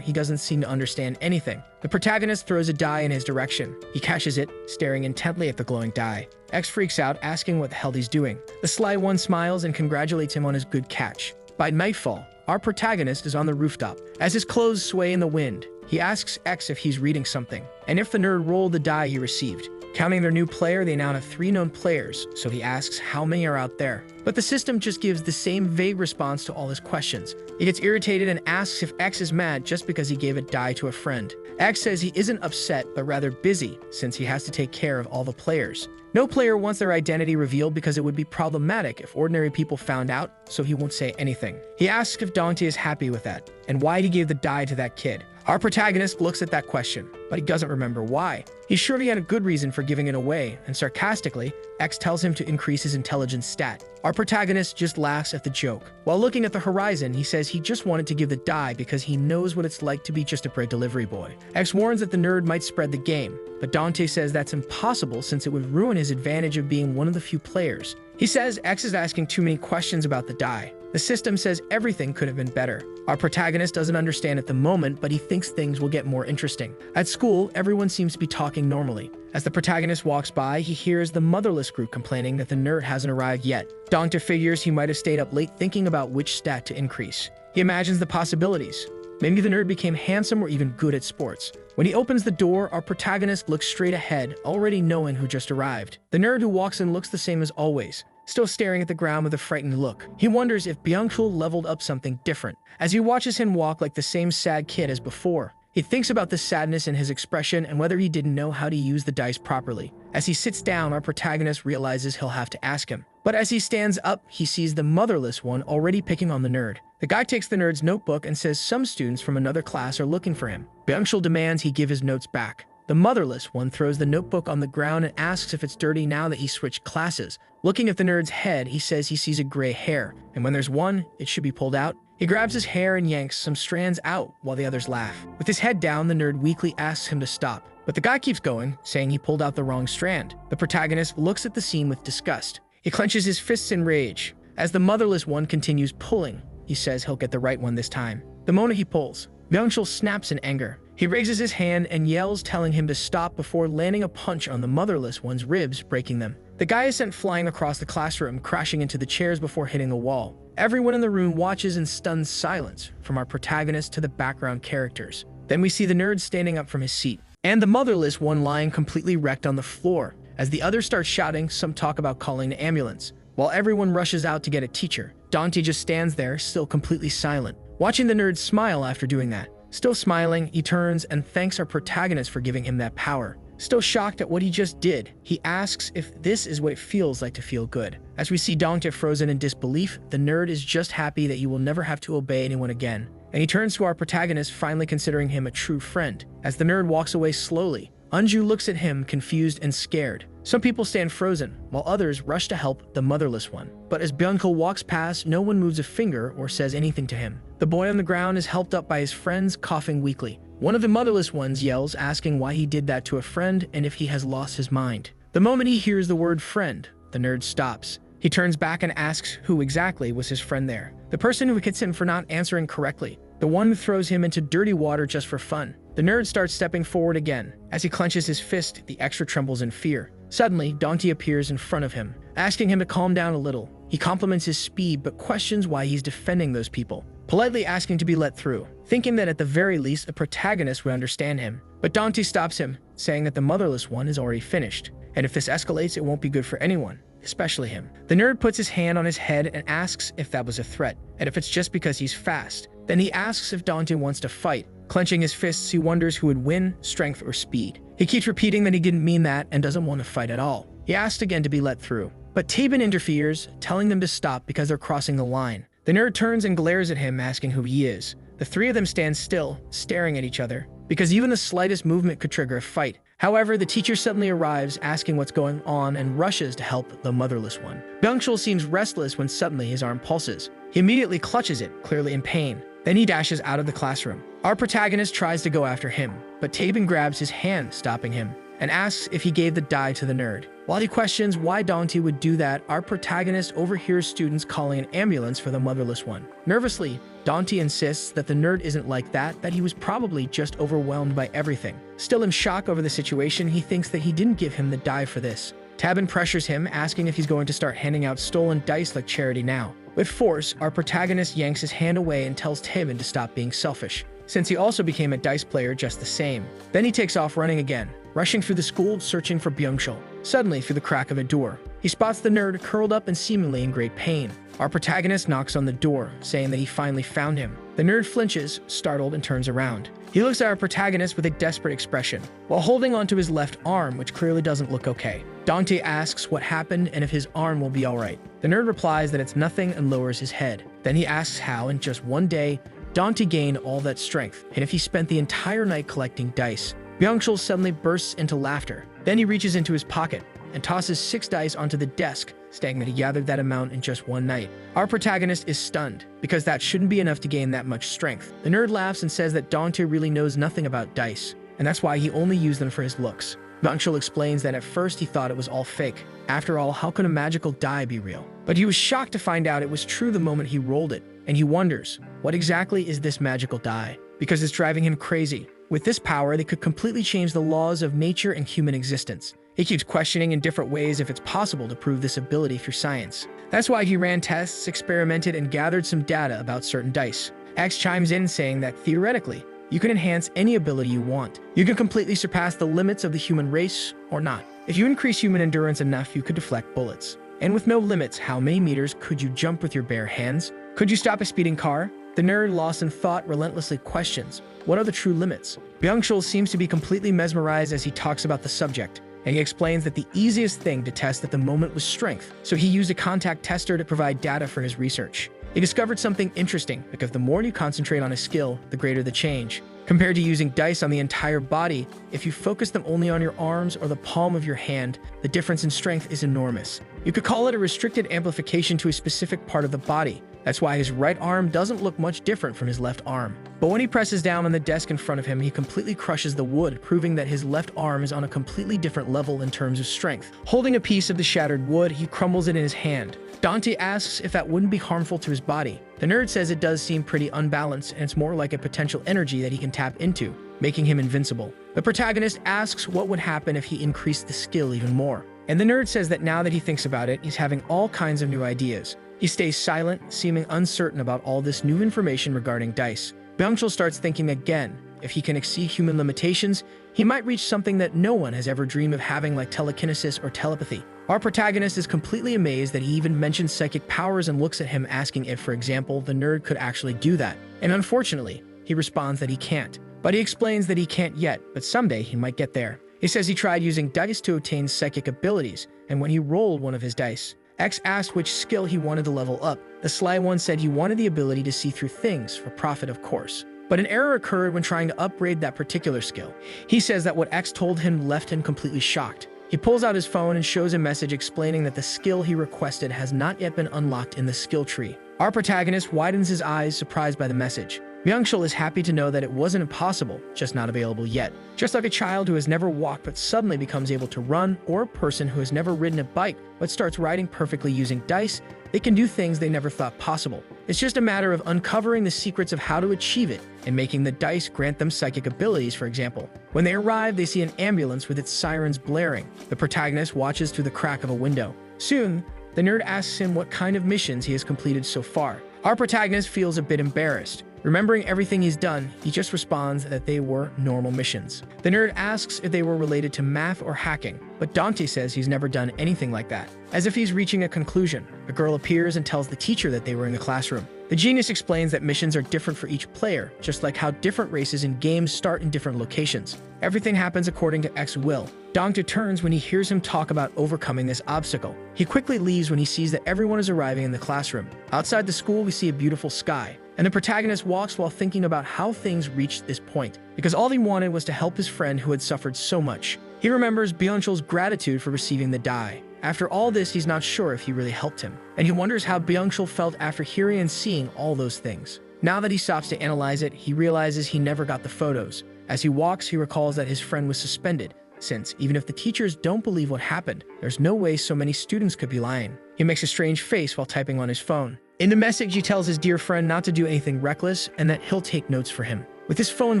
he doesn't seem to understand anything. The protagonist throws a die in his direction. He catches it, staring intently at the glowing die. X freaks out, asking what the hell he's doing. The sly one smiles and congratulates him on his good catch. By nightfall, our protagonist is on the rooftop. As his clothes sway in the wind, he asks X if he's reading something, and if the nerd rolled the die he received. Counting their new player, they now have 3 known players, so he asks how many are out there. But the system just gives the same vague response to all his questions. He gets irritated and asks if X is mad just because he gave a die to a friend. X says he isn't upset, but rather busy, since he has to take care of all the players. No player wants their identity revealed because it would be problematic if ordinary people found out, so he won't say anything. He asks if Dante is happy with that, and why he gave the die to that kid. Our protagonist looks at that question, but he doesn't remember why. He's sure he had a good reason for giving it away, and sarcastically, X tells him to increase his intelligence stat. Our protagonist just laughs at the joke. While looking at the horizon, he says he just wanted to give the die because he knows what it's like to be just a bread delivery boy. X warns that the nerd might spread the game, but Dante says that's impossible since it would ruin his advantage of being one of the few players. He says X is asking too many questions about the die. The system says everything could have been better. Our protagonist doesn't understand at the moment, but he thinks things will get more interesting. At school, everyone seems to be talking normally. As the protagonist walks by, he hears the motherless group complaining that the nerd hasn't arrived yet. Dante figures he might have stayed up late thinking about which stat to increase. He imagines the possibilities. Maybe the nerd became handsome or even good at sports. When he opens the door, our protagonist looks straight ahead, already knowing who just arrived. The nerd who walks in looks the same as always, still staring at the ground with a frightened look. He wonders if Byung-chul leveled up something different. As he watches him walk like the same sad kid as before, he thinks about the sadness in his expression and whether he didn't know how to use the dice properly. As he sits down, our protagonist realizes he'll have to ask him. But as he stands up, he sees the motherless one already picking on the nerd. The guy takes the nerd's notebook and says some students from another class are looking for him. Byung-chul demands he give his notes back. The motherless one throws the notebook on the ground and asks if it's dirty now that he switched classes. Looking at the nerd's head, he says he sees a gray hair, and when there's one, it should be pulled out. He grabs his hair and yanks some strands out while the others laugh. With his head down, the nerd weakly asks him to stop, but the guy keeps going, saying he pulled out the wrong strand. The protagonist looks at the scene with disgust. He clenches his fists in rage. As the motherless one continues pulling, he says he'll get the right one this time. The moment he pulls, Byung-chul snaps in anger. He raises his hand and yells, telling him to stop before landing a punch on the motherless one's ribs, breaking them. The guy is sent flying across the classroom, crashing into the chairs before hitting the wall. Everyone in the room watches in stunned silence, from our protagonist to the background characters. Then we see the nerd standing up from his seat, and the motherless one lying completely wrecked on the floor. As the others start shouting, some talk about calling the ambulance. While everyone rushes out to get a teacher, Dante just stands there, still completely silent, watching the nerd smile after doing that. Still smiling, he turns and thanks our protagonist for giving him that power. Still shocked at what he just did, he asks if this is what it feels like to feel good. As we see Dante frozen in disbelief, the nerd is just happy that he will never have to obey anyone again. And he turns to our protagonist, finally considering him a true friend. As the nerd walks away slowly, Anju looks at him, confused and scared. Some people stand frozen, while others rush to help the motherless one. But as Byung-chul walks past, no one moves a finger or says anything to him. The boy on the ground is helped up by his friends, coughing weakly. One of the motherless ones yells, asking why he did that to a friend and if he has lost his mind. The moment he hears the word friend, the nerd stops. He turns back and asks who exactly was his friend there. The person who hits him for not answering correctly. The one who throws him into dirty water just for fun. The nerd starts stepping forward again. As he clenches his fist, the extra trembles in fear. Suddenly, Dante appears in front of him, asking him to calm down a little. He compliments his speed, but questions why he's defending those people, politely asking to be let through, thinking that at the very least, a protagonist would understand him. But Dante stops him, saying that the motherless one is already finished, and if this escalates, it won't be good for anyone, especially him. The nerd puts his hand on his head and asks if that was a threat, and if it's just because he's fast. Then he asks if Dante wants to fight. Clenching his fists, he wonders who would win, strength or speed. He keeps repeating that he didn't mean that and doesn't want to fight at all. He asked again to be let through. But Tabin interferes, telling them to stop because they're crossing the line. The nerd turns and glares at him, asking who he is. The three of them stand still, staring at each other, because even the slightest movement could trigger a fight. However, the teacher suddenly arrives, asking what's going on, and rushes to help the motherless one. Byung-chul seems restless when suddenly his arm pulses. He immediately clutches it, clearly in pain. Then he dashes out of the classroom. Our protagonist tries to go after him, but Tabin grabs his hand, stopping him, and asks if he gave the die to the nerd. While he questions why Dante would do that, our protagonist overhears students calling an ambulance for the motherless one. Nervously, Dante insists that the nerd isn't like that he was probably just overwhelmed by everything. Still in shock over the situation, he thinks that he didn't give him the die for this. Tabin pressures him, asking if he's going to start handing out stolen dice like charity now. With force, our protagonist yanks his hand away and tells Tabin to stop being selfish, since he also became a dice player just the same. Then he takes off running again, rushing through the school searching for Byung-chul. Suddenly, through the crack of a door, he spots the nerd curled up and seemingly in great pain. Our protagonist knocks on the door, saying that he finally found him. The nerd flinches, startled, and turns around. He looks at our protagonist with a desperate expression, while holding onto his left arm, which clearly doesn't look okay. Dante asks what happened and if his arm will be alright. The nerd replies that it's nothing and lowers his head. Then he asks how, in just one day, Dante gained all that strength, and if he spent the entire night collecting dice. Byung-chul suddenly bursts into laughter. Then he reaches into his pocket and tosses 6 dice onto the desk, stating that he gathered that amount in just one night. Our protagonist is stunned, because that shouldn't be enough to gain that much strength. The nerd laughs and says that Dante really knows nothing about dice, and that's why he only used them for his looks. Byung-chul explains that at first he thought it was all fake. After all, how could a magical die be real? But he was shocked to find out it was true the moment he rolled it, and he wonders, what exactly is this magical die? Because it's driving him crazy. With this power, they could completely change the laws of nature and human existence. He keeps questioning in different ways if it's possible to prove this ability through science. That's why he ran tests, experimented, and gathered some data about certain dice. X chimes in saying that, theoretically, you can enhance any ability you want. You can completely surpass the limits of the human race, or not. If you increase human endurance enough, you could deflect bullets. And with no limits, how many meters could you jump with your bare hands? Could you stop a speeding car? The nerd, lost in thought, relentlessly questions, what are the true limits? Byung-chul seems to be completely mesmerized as he talks about the subject, and he explains that the easiest thing to test at the moment was strength, so he used a contact tester to provide data for his research. He discovered something interesting, because the more you concentrate on a skill, the greater the change. Compared to using dice on the entire body, if you focus them only on your arms or the palm of your hand, the difference in strength is enormous. You could call it a restricted amplification to a specific part of the body. That's why his right arm doesn't look much different from his left arm. But when he presses down on the desk in front of him, he completely crushes the wood, proving that his left arm is on a completely different level in terms of strength. Holding a piece of the shattered wood, he crumbles it in his hand. Dante asks if that wouldn't be harmful to his body. The nerd says it does seem pretty unbalanced, and it's more like a potential energy that he can tap into, making him invincible. The protagonist asks what would happen if he increased the skill even more. And the nerd says that now that he thinks about it, he's having all kinds of new ideas. He stays silent, seeming uncertain about all this new information regarding dice. Byung-chul starts thinking again, if he can exceed human limitations, he might reach something that no one has ever dreamed of having, like telekinesis or telepathy. Our protagonist is completely amazed that he even mentions psychic powers and looks at him asking if, for example, the nerd could actually do that. And unfortunately, he responds that he can't. But he explains that he can't yet, but someday he might get there. He says he tried using dice to obtain psychic abilities, and when he rolled one of his dice, X asked which skill he wanted to level up. The sly one said he wanted the ability to see through things, for profit of course. But an error occurred when trying to upgrade that particular skill. He says that what X told him left him completely shocked. He pulls out his phone and shows a message explaining that the skill he requested has not yet been unlocked in the skill tree. Our protagonist widens his eyes, surprised by the message. Byung-chul is happy to know that it wasn't impossible, just not available yet. Just like a child who has never walked but suddenly becomes able to run, or a person who has never ridden a bike but starts riding perfectly using dice, they can do things they never thought possible. It's just a matter of uncovering the secrets of how to achieve it and making the dice grant them psychic abilities, for example. When they arrive, they see an ambulance with its sirens blaring. The protagonist watches through the crack of a window. Soon, the nerd asks him what kind of missions he has completed so far. Our protagonist feels a bit embarrassed. Remembering everything he's done, he just responds that they were normal missions. The nerd asks if they were related to math or hacking, but Dante says he's never done anything like that. As if he's reaching a conclusion, a girl appears and tells the teacher that they were in the classroom. The genius explains that missions are different for each player, just like how different races in games start in different locations. Everything happens according to X's will. Dante turns when he hears him talk about overcoming this obstacle. He quickly leaves when he sees that everyone is arriving in the classroom. Outside the school, we see a beautiful sky, and the protagonist walks while thinking about how things reached this point, because all he wanted was to help his friend who had suffered so much. He remembers Byung-chul's gratitude for receiving the die. After all this, he's not sure if he really helped him, and he wonders how Byung-chul felt after hearing and seeing all those things. Now that he stops to analyze it, he realizes he never got the photos. As he walks, he recalls that his friend was suspended, since even if the teachers don't believe what happened, there's no way so many students could be lying. He makes a strange face while typing on his phone. In the message, he tells his dear friend not to do anything reckless and that he'll take notes for him. With his phone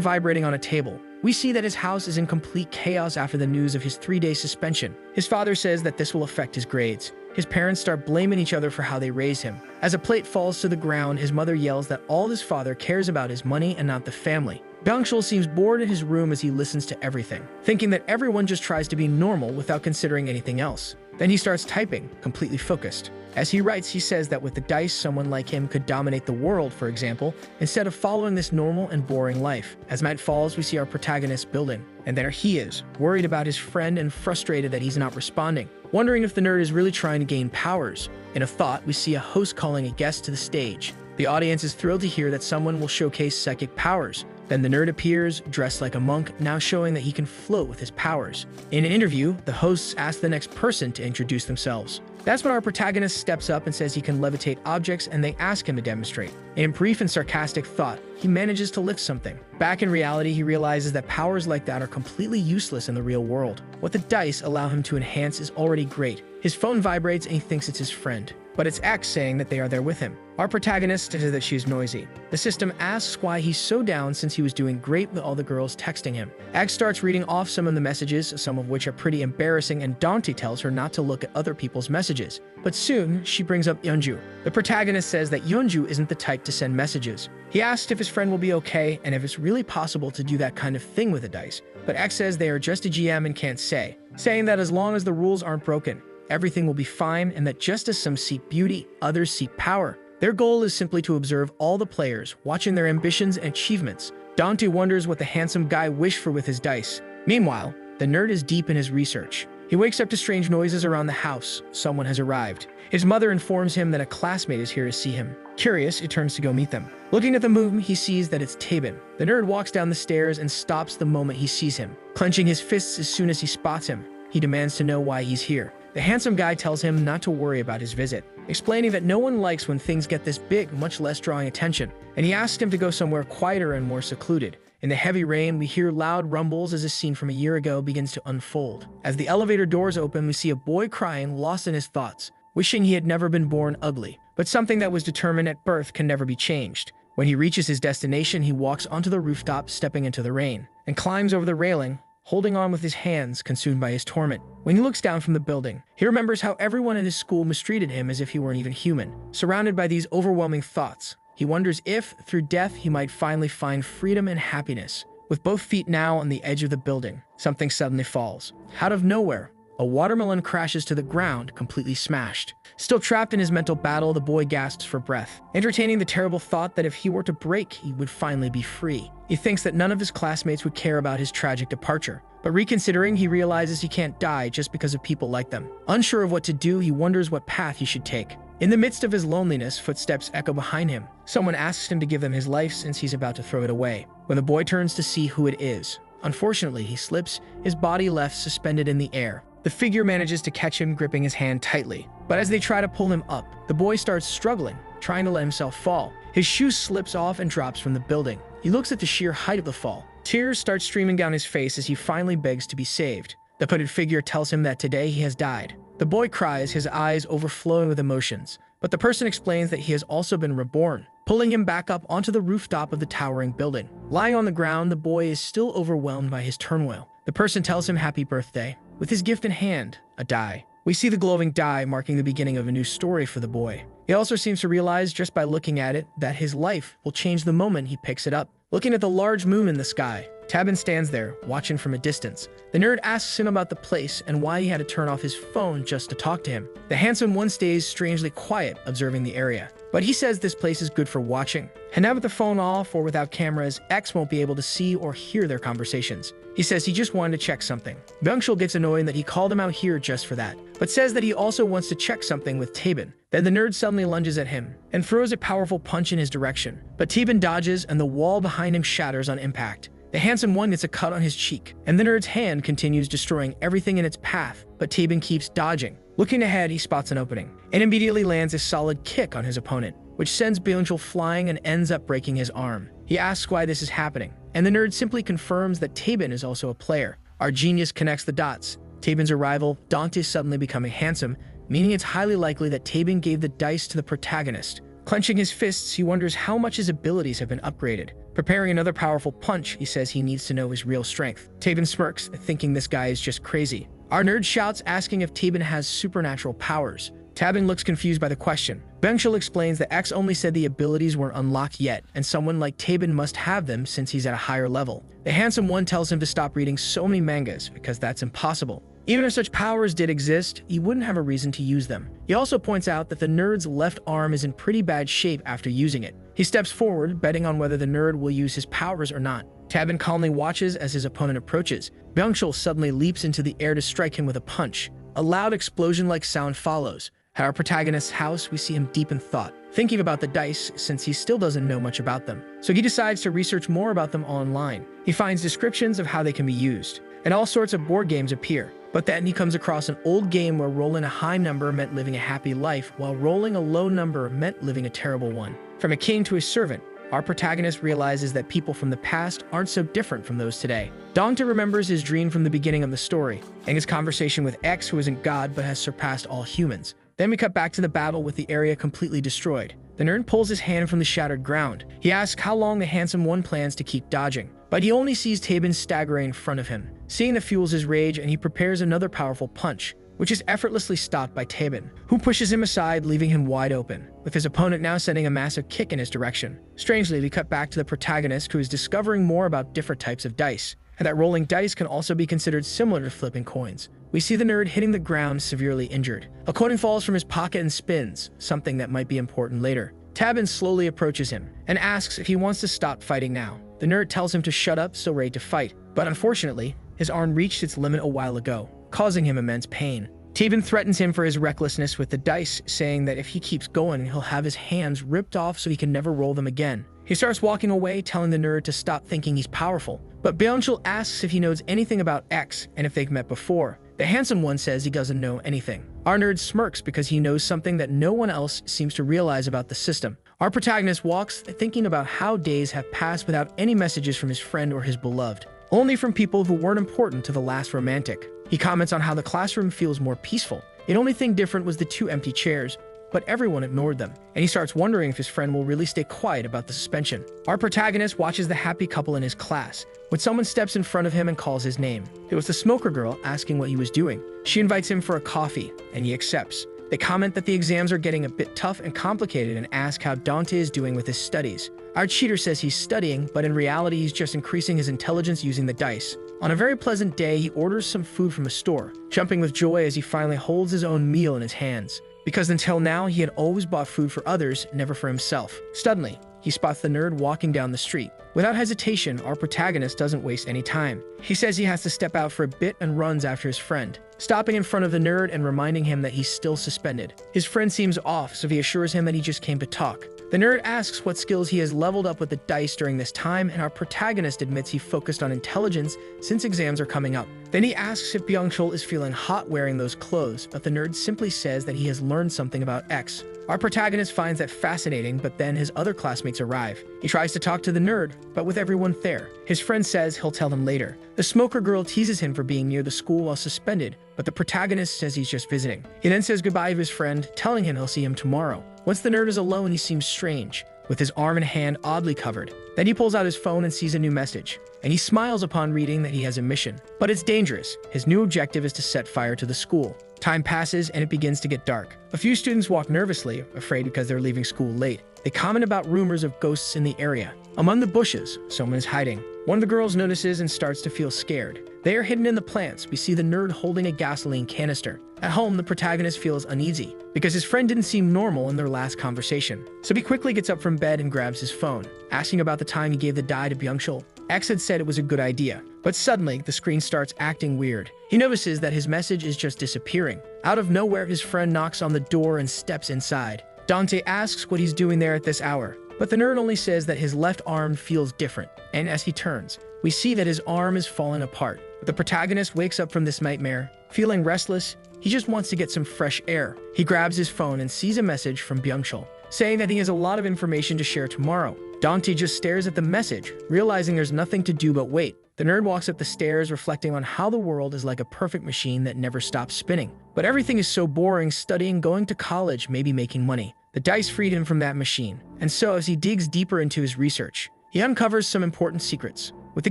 vibrating on a table, we see that his house is in complete chaos after the news of his 3-day suspension. His father says that this will affect his grades. His parents start blaming each other for how they raised him. As a plate falls to the ground, his mother yells that all his father cares about is money and not the family. Byung-chul seems bored in his room as he listens to everything, thinking that everyone just tries to be normal without considering anything else. Then he starts typing, completely focused. As he writes, he says that with the dice, someone like him could dominate the world, for example, instead of following this normal and boring life. As night falls, we see our protagonist building, and there he is, worried about his friend and frustrated that he's not responding, wondering if the nerd is really trying to gain powers. In a thought, we see a host calling a guest to the stage. The audience is thrilled to hear that someone will showcase psychic powers. Then the nerd appears, dressed like a monk, now showing that he can float with his powers. In an interview, the hosts ask the next person to introduce themselves. That's when our protagonist steps up and says he can levitate objects, and they ask him to demonstrate. In brief and sarcastic thought, he manages to lift something. Back in reality, he realizes that powers like that are completely useless in the real world. What the dice allow him to enhance is already great. His phone vibrates and he thinks it's his friend, but it's X saying that they are there with him. Our protagonist says that she's noisy. The system asks why he's so down since he was doing great with all the girls texting him. X starts reading off some of the messages, some of which are pretty embarrassing, and Dante tells her not to look at other people's messages. But soon, she brings up Yeonju. The protagonist says that Yeonju isn't the type to send messages. He asks if his friend will be okay and if it's really possible to do that kind of thing with a dice. But X says they are just a GM and can't say, saying that as long as the rules aren't broken, everything will be fine, and that just as some seek beauty, others seek power. Their goal is simply to observe all the players, watching their ambitions and achievements. Dante wonders what the handsome guy wished for with his dice. Meanwhile, the nerd is deep in his research. He wakes up to strange noises around the house. Someone has arrived. His mother informs him that a classmate is here to see him. Curious, he turns to go meet them. Looking at the moon, he sees that it's Tabin. The nerd walks down the stairs and stops the moment he sees him, clenching his fists as soon as he spots him. He demands to know why he's here. The handsome guy tells him not to worry about his visit, explaining that no one likes when things get this big, much less drawing attention, and he asks him to go somewhere quieter and more secluded. In the heavy rain, we hear loud rumbles as a scene from a year ago begins to unfold. As the elevator doors open, we see a boy crying, lost in his thoughts, wishing he had never been born ugly. But something that was determined at birth can never be changed. When he reaches his destination, he walks onto the rooftop, stepping into the rain, and climbs over the railing, holding on with his hands, consumed by his torment. When he looks down from the building, he remembers how everyone in his school mistreated him as if he weren't even human. Surrounded by these overwhelming thoughts, he wonders if, through death, he might finally find freedom and happiness. With both feet now on the edge of the building, something suddenly falls. Out of nowhere, a watermelon crashes to the ground, completely smashed. Still trapped in his mental battle, the boy gasps for breath, entertaining the terrible thought that if he were to break, he would finally be free. He thinks that none of his classmates would care about his tragic departure, but reconsidering, he realizes he can't die just because of people like them. Unsure of what to do, he wonders what path he should take. In the midst of his loneliness, footsteps echo behind him. Someone asks him to give them his life since he's about to throw it away. When the boy turns to see who it is, unfortunately, he slips, his body left suspended in the air. The figure manages to catch him, gripping his hand tightly. But as they try to pull him up, the boy starts struggling, trying to let himself fall. His shoe slips off and drops from the building. He looks at the sheer height of the fall. Tears start streaming down his face as he finally begs to be saved. The hooded figure tells him that today he has died. The boy cries, his eyes overflowing with emotions. But the person explains that he has also been reborn, pulling him back up onto the rooftop of the towering building. Lying on the ground, the boy is still overwhelmed by his turmoil. The person tells him happy birthday, with his gift in hand, a die. We see the glowing die marking the beginning of a new story for the boy. He also seems to realize just by looking at it that his life will change the moment he picks it up. Looking at the large moon in the sky, Tabin stands there, watching from a distance. The nerd asks him about the place and why he had to turn off his phone just to talk to him. The handsome one stays strangely quiet, observing the area. But he says this place is good for watching. And now with the phone off or without cameras, X won't be able to see or hear their conversations. He says he just wanted to check something. Byung-chul gets annoyed that he called him out here just for that, but says that he also wants to check something with Tabin. Then the nerd suddenly lunges at him and throws a powerful punch in his direction. But Tabin dodges and the wall behind him shatters on impact. The handsome one gets a cut on his cheek, and the nerd's hand continues destroying everything in its path, but Tabin keeps dodging. Looking ahead, he spots an opening, and immediately lands a solid kick on his opponent, which sends Byung-chul flying and ends up breaking his arm. He asks why this is happening, and the nerd simply confirms that Tabin is also a player. Our genius connects the dots. Tabin's arrival, Dante suddenly becoming handsome, meaning it's highly likely that Tabin gave the dice to the protagonist. Clenching his fists, he wonders how much his abilities have been upgraded. Preparing another powerful punch, he says he needs to know his real strength. Tabin smirks, thinking this guy is just crazy. Our nerd shouts, asking if Tabin has supernatural powers. Tabin looks confused by the question. Byung-chul explains that X only said the abilities weren't unlocked yet, and someone like Tabin must have them since he's at a higher level. The handsome one tells him to stop reading so many mangas, because that's impossible. Even if such powers did exist, he wouldn't have a reason to use them. He also points out that the nerd's left arm is in pretty bad shape after using it. He steps forward, betting on whether the nerd will use his powers or not. Tabin calmly watches as his opponent approaches. Byung-chul suddenly leaps into the air to strike him with a punch. A loud explosion-like sound follows. At our protagonist's house, we see him deep in thought, thinking about the dice since he still doesn't know much about them. So he decides to research more about them online. He finds descriptions of how they can be used, and all sorts of board games appear. But then he comes across an old game where rolling a high number meant living a happy life, while rolling a low number meant living a terrible one. From a king to a servant, our protagonist realizes that people from the past aren't so different from those today. Dante remembers his dream from the beginning of the story, and his conversation with X, who isn't God but has surpassed all humans. Then we cut back to the battle with the area completely destroyed. The nerd pulls his hand from the shattered ground. He asks how long the handsome one plans to keep dodging, but he only sees Tabin staggering in front of him. Seeing that fuels his rage, and he prepares another powerful punch, which is effortlessly stopped by Tabin, who pushes him aside, leaving him wide open, with his opponent now sending a massive kick in his direction. Strangely, we cut back to the protagonist, who is discovering more about different types of dice, and that rolling dice can also be considered similar to flipping coins. We see the nerd hitting the ground, severely injured. A coin falls from his pocket and spins, something that might be important later. Tabin slowly approaches him and asks if he wants to stop fighting now. The nerd tells him to shut up, still ready to fight, but unfortunately, his arm reached its limit a while ago, causing him immense pain. Tabin threatens him for his recklessness with the dice, saying that if he keeps going, he'll have his hands ripped off so he can never roll them again. He starts walking away, telling the nerd to stop thinking he's powerful, but Byung-chul asks if he knows anything about X and if they've met before. The handsome one says he doesn't know anything. Our nerd smirks because he knows something that no one else seems to realize about the system. Our protagonist walks, thinking about how days have passed without any messages from his friend or his beloved, only from people who weren't important to the last romantic. He comments on how the classroom feels more peaceful. The only thing different was the 2 empty chairs, but everyone ignored them, and he starts wondering if his friend will really stay quiet about the suspension. Our protagonist watches the happy couple in his class when someone steps in front of him and calls his name. It was the smoker girl asking what he was doing. She invites him for a coffee, and he accepts. They comment that the exams are getting a bit tough and complicated and ask how Dante is doing with his studies. Our cheater says he's studying, but in reality he's just increasing his intelligence using the dice. On a very pleasant day, he orders some food from a store, jumping with joy as he finally holds his own meal in his hands, because until now he had always bought food for others, never for himself. Suddenly, he spots the nerd walking down the street. Without hesitation, our protagonist doesn't waste any time. He says he has to step out for a bit and runs after his friend, stopping in front of the nerd and reminding him that he's still suspended. His friend seems off, so he assures him that he just came to talk. The nerd asks what skills he has leveled up with the dice during this time, and our protagonist admits he focused on intelligence since exams are coming up. Then he asks if Byung-chul is feeling hot wearing those clothes, but the nerd simply says that he has learned something about X. Our protagonist finds that fascinating, but then his other classmates arrive. He tries to talk to the nerd, but with everyone there, his friend says he'll tell him later. The smoker girl teases him for being near the school while suspended, but the protagonist says he's just visiting. He then says goodbye to his friend, telling him he'll see him tomorrow. Once the nerd is alone, he seems strange, with his arm and hand oddly covered. Then he pulls out his phone and sees a new message, and he smiles upon reading that he has a mission. But it's dangerous. His new objective is to set fire to the school. Time passes and it begins to get dark. A few students walk nervously, afraid because they're leaving school late. They comment about rumors of ghosts in the area. Among the bushes, someone is hiding. One of the girls notices and starts to feel scared. They are hidden in the plants. We see the nerd holding a gasoline canister. At home, the protagonist feels uneasy because his friend didn't seem normal in their last conversation. So he quickly gets up from bed and grabs his phone, asking about the time he gave the die to Byung-chul. X had said it was a good idea, but suddenly the screen starts acting weird. He notices that his message is just disappearing. Out of nowhere, his friend knocks on the door and steps inside. Dante asks what he's doing there at this hour, but the nerd only says that his left arm feels different, and as he turns, we see that his arm is falling apart. The protagonist wakes up from this nightmare, feeling restless. He just wants to get some fresh air. He grabs his phone and sees a message from Byung-chul, saying that he has a lot of information to share tomorrow. Dante just stares at the message, realizing there's nothing to do but wait. The nerd walks up the stairs, reflecting on how the world is like a perfect machine that never stops spinning. But everything is so boring, studying, going to college, maybe making money. The dice freed him from that machine, and so as he digs deeper into his research, he uncovers some important secrets. With the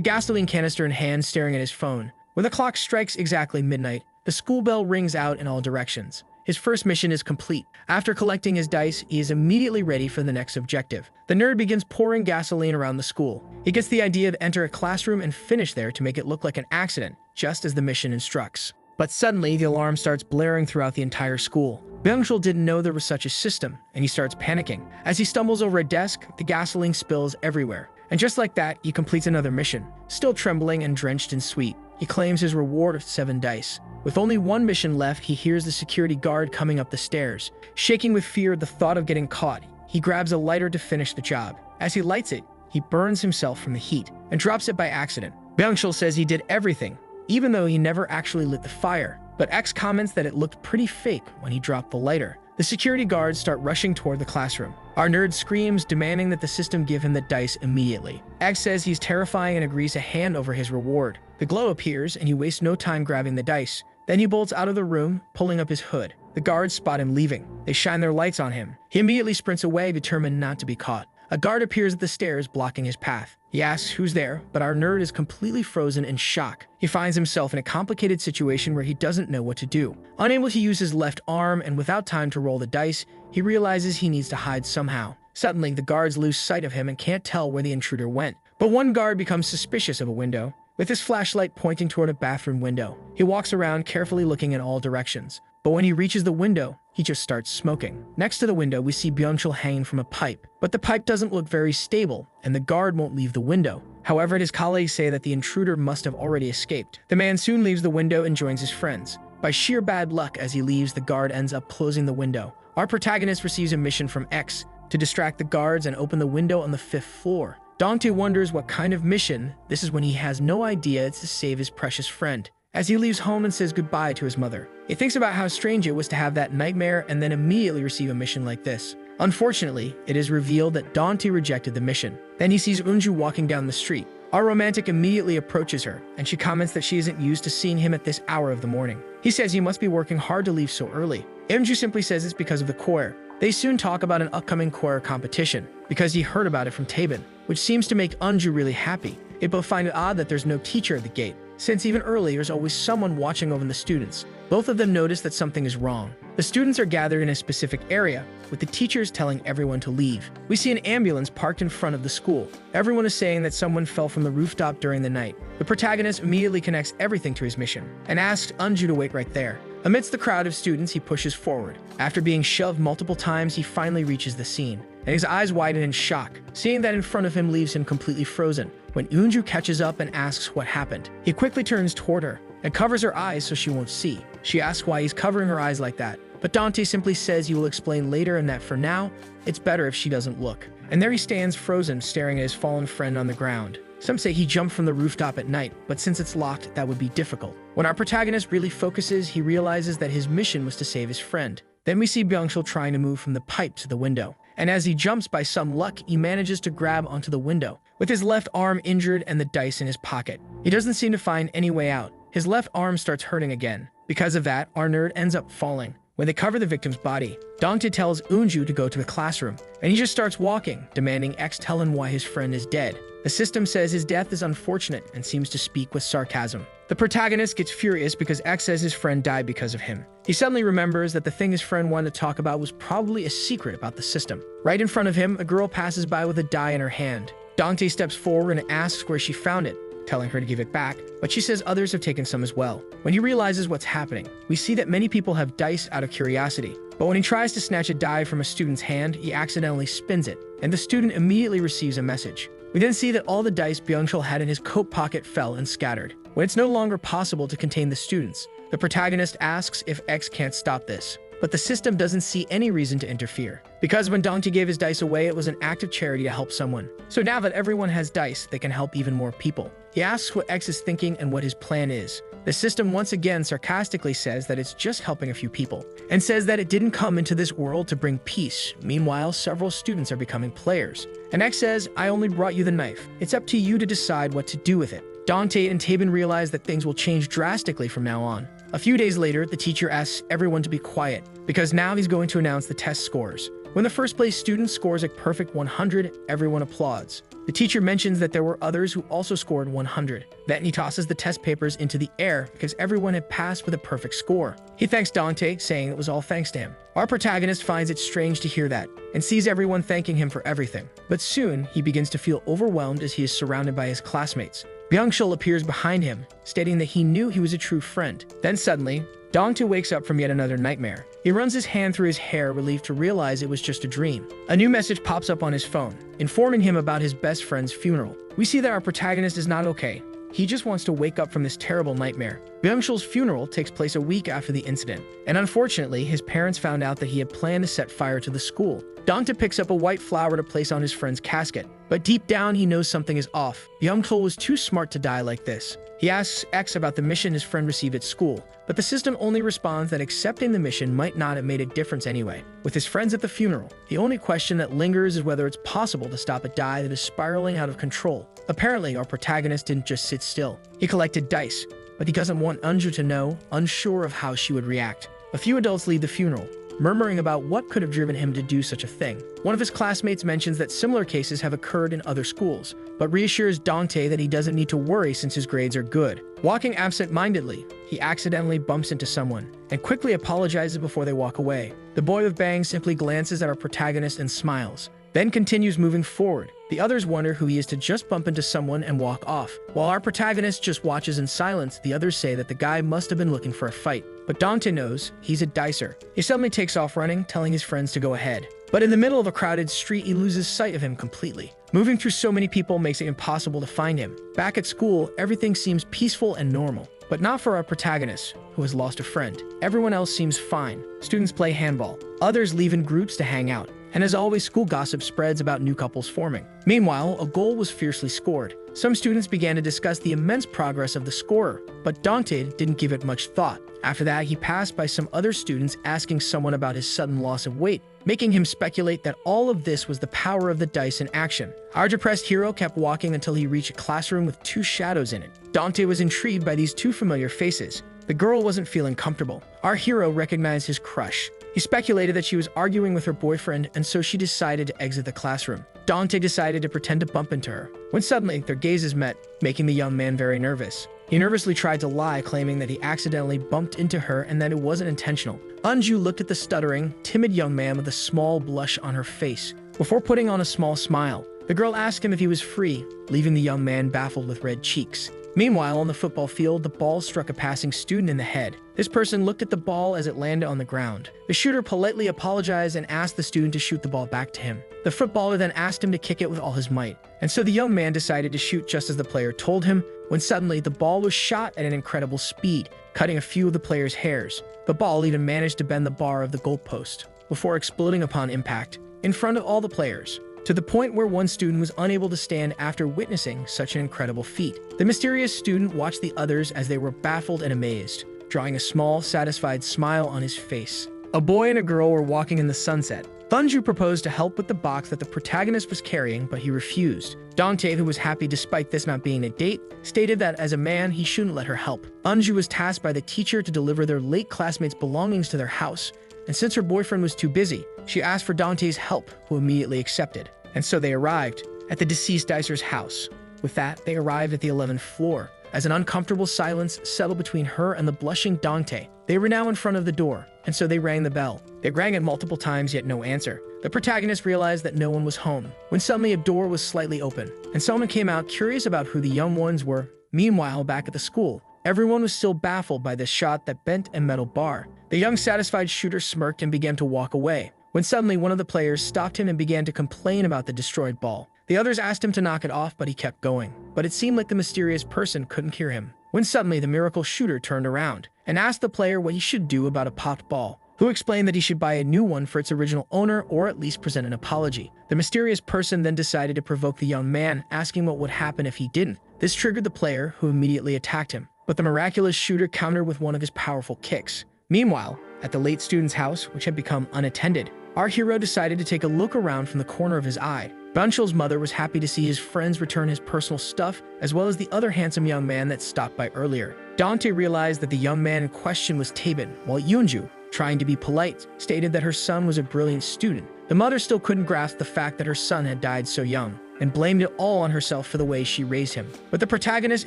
gasoline canister in hand, staring at his phone, when the clock strikes exactly midnight, the school bell rings out in all directions. His first mission is complete. After collecting his dice, he is immediately ready for the next objective. The nerd begins pouring gasoline around the school. He gets the idea to enter a classroom and finish there to make it look like an accident, just as the mission instructs. But suddenly, the alarm starts blaring throughout the entire school. Byung-chul didn't know there was such a system, and he starts panicking. As he stumbles over a desk, the gasoline spills everywhere. And just like that, he completes another mission. Still trembling and drenched in sweat, he claims his reward of 7 dice. With only one mission left, he hears the security guard coming up the stairs. Shaking with fear at the thought of getting caught, he grabs a lighter to finish the job. As he lights it, he burns himself from the heat and drops it by accident. Byung-chul says he did everything, even though he never actually lit the fire. But X comments that it looked pretty fake when he dropped the lighter. The security guards start rushing toward the classroom. Our nerd screams, demanding that the system give him the dice immediately. X says he's terrifying and agrees to hand over his reward. The glow appears, and he wastes no time grabbing the dice. Then he bolts out of the room, pulling up his hood. The guards spot him leaving. They shine their lights on him. He immediately sprints away, determined not to be caught. A guard appears at the stairs, blocking his path. He asks who's there, but our nerd is completely frozen in shock. He finds himself in a complicated situation where he doesn't know what to do. Unable to use his left arm and without time to roll the dice, he realizes he needs to hide somehow. Suddenly, the guards lose sight of him and can't tell where the intruder went. But one guard becomes suspicious of a window, with his flashlight pointing toward a bathroom window. He walks around, carefully looking in all directions. But when he reaches the window, he just starts smoking. Next to the window, we see Byung-chul hanging from a pipe. But the pipe doesn't look very stable, and the guard won't leave the window. However, his colleagues say that the intruder must have already escaped. The man soon leaves the window and joins his friends. By sheer bad luck, as he leaves, the guard ends up closing the window. Our protagonist receives a mission from X to distract the guards and open the window on the 5th floor. Dante wonders what kind of mission. This is when he has no idea it's to save his precious friend. As he leaves home and says goodbye to his mother, he thinks about how strange it was to have that nightmare and then immediately receive a mission like this. Unfortunately, it is revealed that Dante rejected the mission. Then he sees Unju walking down the street. Our romantic immediately approaches her, and she comments that she isn't used to seeing him at this hour of the morning. He says he must be working hard to leave so early. Unju simply says it's because of the choir. They soon talk about an upcoming choir competition, because he heard about it from Taebin, which seems to make Unju really happy. They both find it odd that there's no teacher at the gate, since even earlier there's always someone watching over the students. Both of them notice that something is wrong. The students are gathered in a specific area, with the teachers telling everyone to leave. We see an ambulance parked in front of the school. Everyone is saying that someone fell from the rooftop during the night. The protagonist immediately connects everything to his mission, and asks Unju to wait right there. Amidst the crowd of students, he pushes forward. After being shoved multiple times, he finally reaches the scene, and his eyes widen in shock. Seeing that in front of him leaves him completely frozen. When Unju catches up and asks what happened, he quickly turns toward her and covers her eyes so she won't see. She asks why he's covering her eyes like that, but Dante simply says he will explain later and that for now, it's better if she doesn't look. And there he stands frozen, staring at his fallen friend on the ground. Some say he jumped from the rooftop at night, but since it's locked, that would be difficult. When our protagonist really focuses, he realizes that his mission was to save his friend. Then we see Byung-chul trying to move from the pipe to the window. And as he jumps, by some luck, he manages to grab onto the window, with his left arm injured and the dice in his pocket. He doesn't seem to find any way out. His left arm starts hurting again. Because of that, our nerd ends up falling. When they cover the victim's body, Dongtae tells Eunju to go to the classroom, and he just starts walking, demanding X tell him why his friend is dead. The system says his death is unfortunate and seems to speak with sarcasm. The protagonist gets furious because X says his friend died because of him. He suddenly remembers that the thing his friend wanted to talk about was probably a secret about the system. Right in front of him, a girl passes by with a die in her hand. Dongtae steps forward and asks where she found it, telling her to give it back, but she says others have taken some as well. When he realizes what's happening, we see that many people have dice out of curiosity, but when he tries to snatch a die from a student's hand, he accidentally spins it, and the student immediately receives a message. We then see that all the dice Byung-chul had in his coat pocket fell and scattered. When it's no longer possible to contain the students, the protagonist asks if X can't stop this, but the system doesn't see any reason to interfere, because when Dongtae gave his dice away, it was an act of charity to help someone. So now that everyone has dice, they can help even more people. He asks what X is thinking and what his plan is. The system once again sarcastically says that it's just helping a few people, and says that it didn't come into this world to bring peace. Meanwhile, several students are becoming players. And X says, I only brought you the knife. It's up to you to decide what to do with it. Dongtae and Taeban realize that things will change drastically from now on. A few days later, the teacher asks everyone to be quiet, because now he's going to announce the test scores. When the first place student scores a perfect 100, everyone applauds. The teacher mentions that there were others who also scored 100. Then he tosses the test papers into the air because everyone had passed with a perfect score. He thanks Dongtae, saying it was all thanks to him. Our protagonist finds it strange to hear that, and sees everyone thanking him for everything. But soon, he begins to feel overwhelmed as he is surrounded by his classmates. Byung-chul appears behind him, stating that he knew he was a true friend. Then suddenly, Dongtae wakes up from yet another nightmare. He runs his hand through his hair, relieved to realize it was just a dream. A new message pops up on his phone, informing him about his best friend's funeral. We see that our protagonist is not okay. He just wants to wake up from this terrible nightmare. Byung-chul's funeral takes place a week after the incident, and unfortunately, his parents found out that he had planned to set fire to the school. Dongtae picks up a white flower to place on his friend's casket, but deep down he knows something is off. Byung-chul was too smart to die like this. He asks X about the mission his friend received at school, but the system only responds that accepting the mission might not have made a difference anyway. With his friends at the funeral, the only question that lingers is whether it's possible to stop a die that is spiraling out of control. Apparently, our protagonist didn't just sit still. He collected dice, but he doesn't want Eunju to know, unsure of how she would react. A few adults leave the funeral, murmuring about what could have driven him to do such a thing. One of his classmates mentions that similar cases have occurred in other schools, but reassures Dongtae that he doesn't need to worry since his grades are good. Walking absent-mindedly, he accidentally bumps into someone, and quickly apologizes before they walk away. The boy with bangs simply glances at our protagonist and smiles, then continues moving forward. The others wonder who he is to just bump into someone and walk off. While our protagonist just watches in silence, the others say that the guy must have been looking for a fight. But Dongtae knows he's a dicer. He suddenly takes off running, telling his friends to go ahead. But in the middle of a crowded street, he loses sight of him completely. Moving through so many people makes it impossible to find him. Back at school, everything seems peaceful and normal. But not for our protagonist, who has lost a friend. Everyone else seems fine. Students play handball. Others leave in groups to hang out. And as always, school gossip spreads about new couples forming. Meanwhile, a goal was fiercely scored. Some students began to discuss the immense progress of the scorer, but Dongtae didn't give it much thought. After that, he passed by some other students asking someone about his sudden loss of weight, making him speculate that all of this was the power of the dice in action. Our depressed hero kept walking until he reached a classroom with two shadows in it. Dongtae was intrigued by these two familiar faces. The girl wasn't feeling comfortable. Our hero recognized his crush. He speculated that she was arguing with her boyfriend, and so she decided to exit the classroom. Dongtae decided to pretend to bump into her, when suddenly their gazes met, making the young man very nervous. He nervously tried to lie, claiming that he accidentally bumped into her and that it wasn't intentional. Eunju looked at the stuttering, timid young man with a small blush on her face, before putting on a small smile. The girl asked him if he was free, leaving the young man baffled with red cheeks. Meanwhile, on the football field, the ball struck a passing student in the head. This person looked at the ball as it landed on the ground. The shooter politely apologized and asked the student to shoot the ball back to him. The footballer then asked him to kick it with all his might. And so the young man decided to shoot just as the player told him, when suddenly the ball was shot at an incredible speed, cutting a few of the player's hairs. The ball even managed to bend the bar of the goalpost, before exploding upon impact, in front of all the players, to the point where one student was unable to stand after witnessing such an incredible feat. The mysterious student watched the others as they were baffled and amazed, drawing a small, satisfied smile on his face. A boy and a girl were walking in the sunset. Eunju proposed to help with the box that the protagonist was carrying, but he refused. Dongtae, who was happy despite this not being a date, stated that as a man, he shouldn't let her help. Eunju was tasked by the teacher to deliver their late classmates' belongings to their house, and since her boyfriend was too busy, she asked for Dante's help, who immediately accepted. And so they arrived at the deceased dicer's house. With that, they arrived at the 11th floor. As an uncomfortable silence settled between her and the blushing Dante, they were now in front of the door, and so they rang the bell. They rang it multiple times, yet no answer. The protagonist realized that no one was home, when suddenly a door was slightly open, and someone came out curious about who the young ones were. Meanwhile, back at the school, everyone was still baffled by this shot that bent a metal bar. The young satisfied shooter smirked and began to walk away, when suddenly one of the players stopped him and began to complain about the destroyed ball. The others asked him to knock it off, but he kept going. But it seemed like the mysterious person couldn't hear him. When suddenly the miracle shooter turned around and asked the player what he should do about a popped ball, who explained that he should buy a new one for its original owner or at least present an apology. The mysterious person then decided to provoke the young man, asking what would happen if he didn't. This triggered the player, who immediately attacked him, but the miraculous shooter countered with one of his powerful kicks. Meanwhile, at the late student's house, which had become unattended, our hero decided to take a look around from the corner of his eye. Bunchul's mother was happy to see his friends return his personal stuff, as well as the other handsome young man that stopped by earlier. Dante realized that the young man in question was Taben, while Yunju, trying to be polite, stated that her son was a brilliant student. The mother still couldn't grasp the fact that her son had died so young, and blamed it all on herself for the way she raised him. But the protagonist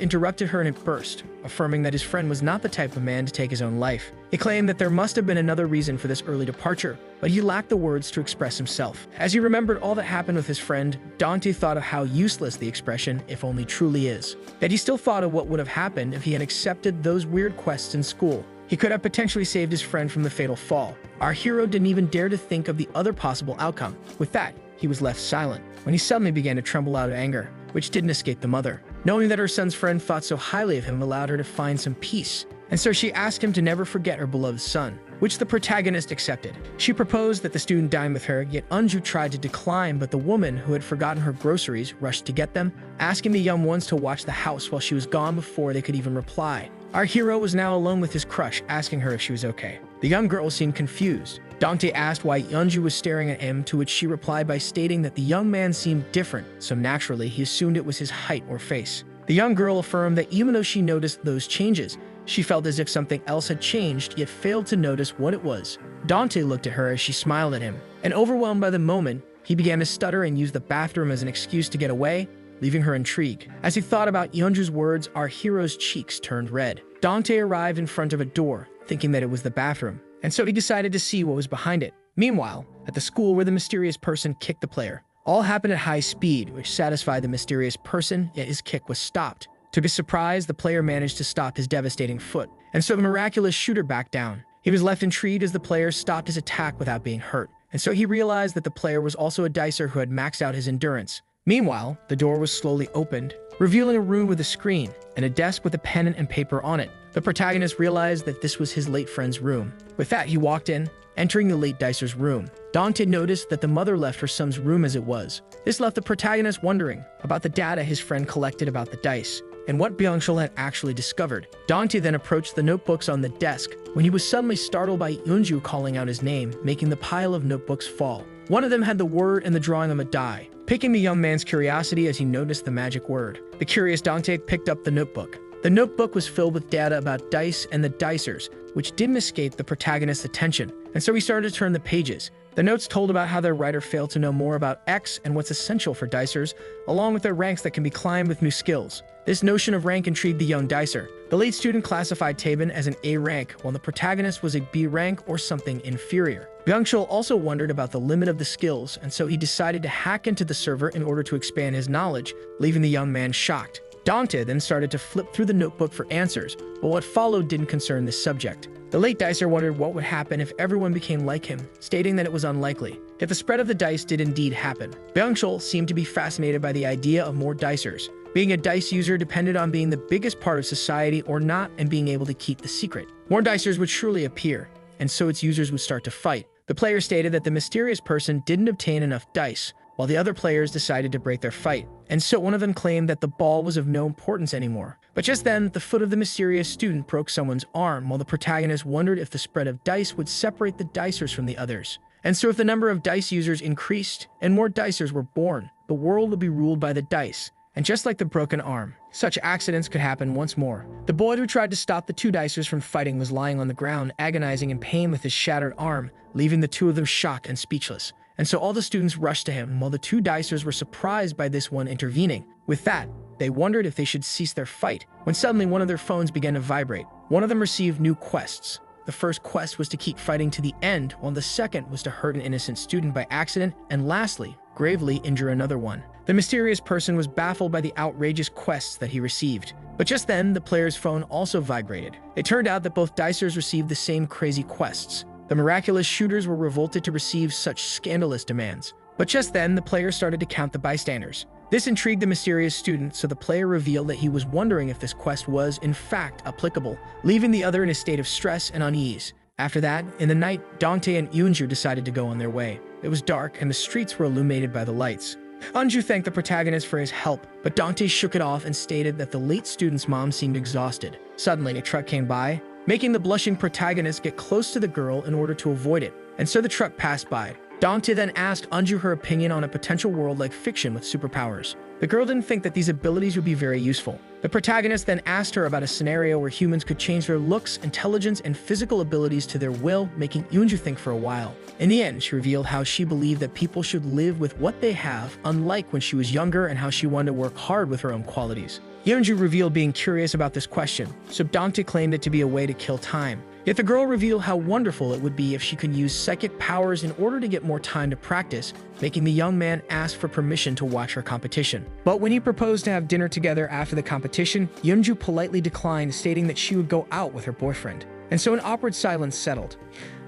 interrupted her in a burst, affirming that his friend was not the type of man to take his own life. He claimed that there must have been another reason for this early departure, but he lacked the words to express himself. As he remembered all that happened with his friend, Dante thought of how useless the expression "if only" truly is. That he still thought of what would have happened if he had accepted those weird quests in school. He could have potentially saved his friend from the fatal fall. Our hero didn't even dare to think of the other possible outcome. With that, he was left silent, when he suddenly began to tremble out of anger, which didn't escape the mother. Knowing that her son's friend thought so highly of him allowed her to find some peace, and so she asked him to never forget her beloved son, which the protagonist accepted. She proposed that the student dine with her, yet Anju tried to decline, but the woman, who had forgotten her groceries, rushed to get them, asking the young ones to watch the house while she was gone before they could even reply. Our hero was now alone with his crush, asking her if she was okay. The young girl seemed confused. Dante asked why Yeonju was staring at him, to which she replied by stating that the young man seemed different, so naturally he assumed it was his height or face. The young girl affirmed that even though she noticed those changes, she felt as if something else had changed, yet failed to notice what it was. Dante looked at her as she smiled at him, and overwhelmed by the moment, he began to stutter and use the bathroom as an excuse to get away, leaving her intrigued. As he thought about Yeonju's words, our hero's cheeks turned red. Dante arrived in front of a door, thinking that it was the bathroom, and so he decided to see what was behind it. Meanwhile, at the school where the mysterious person kicked the player, all happened at high speed, which satisfied the mysterious person, yet his kick was stopped. To his surprise, the player managed to stop his devastating foot, and so the miraculous shooter backed down. He was left intrigued as the player stopped his attack without being hurt, and so he realized that the player was also a dicer who had maxed out his endurance. Meanwhile, the door was slowly opened, revealing a room with a screen and a desk with a pen and paper on it. The protagonist realized that this was his late friend's room. With that, he walked in, entering the late dicer's room. Dante noticed that the mother left her son's room as it was. This left the protagonist wondering about the data his friend collected about the dice, and what Byung-chul had actually discovered. Dante then approached the notebooks on the desk, when he was suddenly startled by Yeonju calling out his name, making the pile of notebooks fall. One of them had the word and the drawing of a die, piquing the young man's curiosity as he noticed the magic word. The curious Dante picked up the notebook. The notebook was filled with data about dice and the dicers, which didn't escape the protagonist's attention, and so he started to turn the pages. The notes told about how their writer failed to know more about X and what's essential for dicers, along with their ranks that can be climbed with new skills. This notion of rank intrigued the young dicer. The late student classified Taben as an A rank, while the protagonist was a B rank or something inferior. Byung-chul also wondered about the limit of the skills, and so he decided to hack into the server in order to expand his knowledge, leaving the young man shocked. Dante then started to flip through the notebook for answers, but what followed didn't concern this subject. The late dicer wondered what would happen if everyone became like him, stating that it was unlikely. Yet the spread of the dice did indeed happen. Byung-chul seemed to be fascinated by the idea of more dicers. Being a dice user depended on being the biggest part of society or not, and being able to keep the secret. More dicers would surely appear, and so its users would start to fight. The player stated that the mysterious person didn't obtain enough dice, while the other players decided to break their fight, and so one of them claimed that the ball was of no importance anymore. But just then, the foot of the mysterious student broke someone's arm, while the protagonist wondered if the spread of dice would separate the dicers from the others. And so if the number of dice users increased, and more dicers were born, the world would be ruled by the dice, And just like the broken arm, such accidents could happen once more. The boy who tried to stop the two dicers from fighting was lying on the ground, agonizing in pain with his shattered arm, leaving the two of them shocked and speechless. And so all the students rushed to him, while the two dicers were surprised by this one intervening. With that, they wondered if they should cease their fight, when suddenly one of their phones began to vibrate. One of them received new quests. The first quest was to keep fighting to the end, while the second was to hurt an innocent student by accident, and lastly, gravely injure another one. The mysterious person was baffled by the outrageous quests that he received. But just then, the player's phone also vibrated. It turned out that both dicers received the same crazy quests. The miraculous shooters were revolted to receive such scandalous demands. But just then, the player started to count the bystanders. This intrigued the mysterious student, so the player revealed that he was wondering if this quest was, in fact, applicable, leaving the other in a state of stress and unease. After that, in the night, Dante and Eunju decided to go on their way. It was dark, and the streets were illuminated by the lights. Eunju thanked the protagonist for his help, but Dante shook it off and stated that the late student's mom seemed exhausted. Suddenly, a truck came by, making the blushing protagonist get close to the girl in order to avoid it, and so the truck passed by. Dante then asked Eunju her opinion on a potential world like fiction with superpowers. The girl didn't think that these abilities would be very useful. The protagonist then asked her about a scenario where humans could change their looks, intelligence, and physical abilities to their will, making Eunju think for a while. In the end, she revealed how she believed that people should live with what they have, unlike when she was younger, and how she wanted to work hard with her own qualities. Eunju revealed being curious about this question, so Dante claimed it to be a way to kill time. Yet the girl revealed how wonderful it would be if she could use psychic powers in order to get more time to practice, making the young man ask for permission to watch her competition. But when he proposed to have dinner together after the competition, Eunju politely declined, stating that she would go out with her boyfriend. And so an awkward silence settled.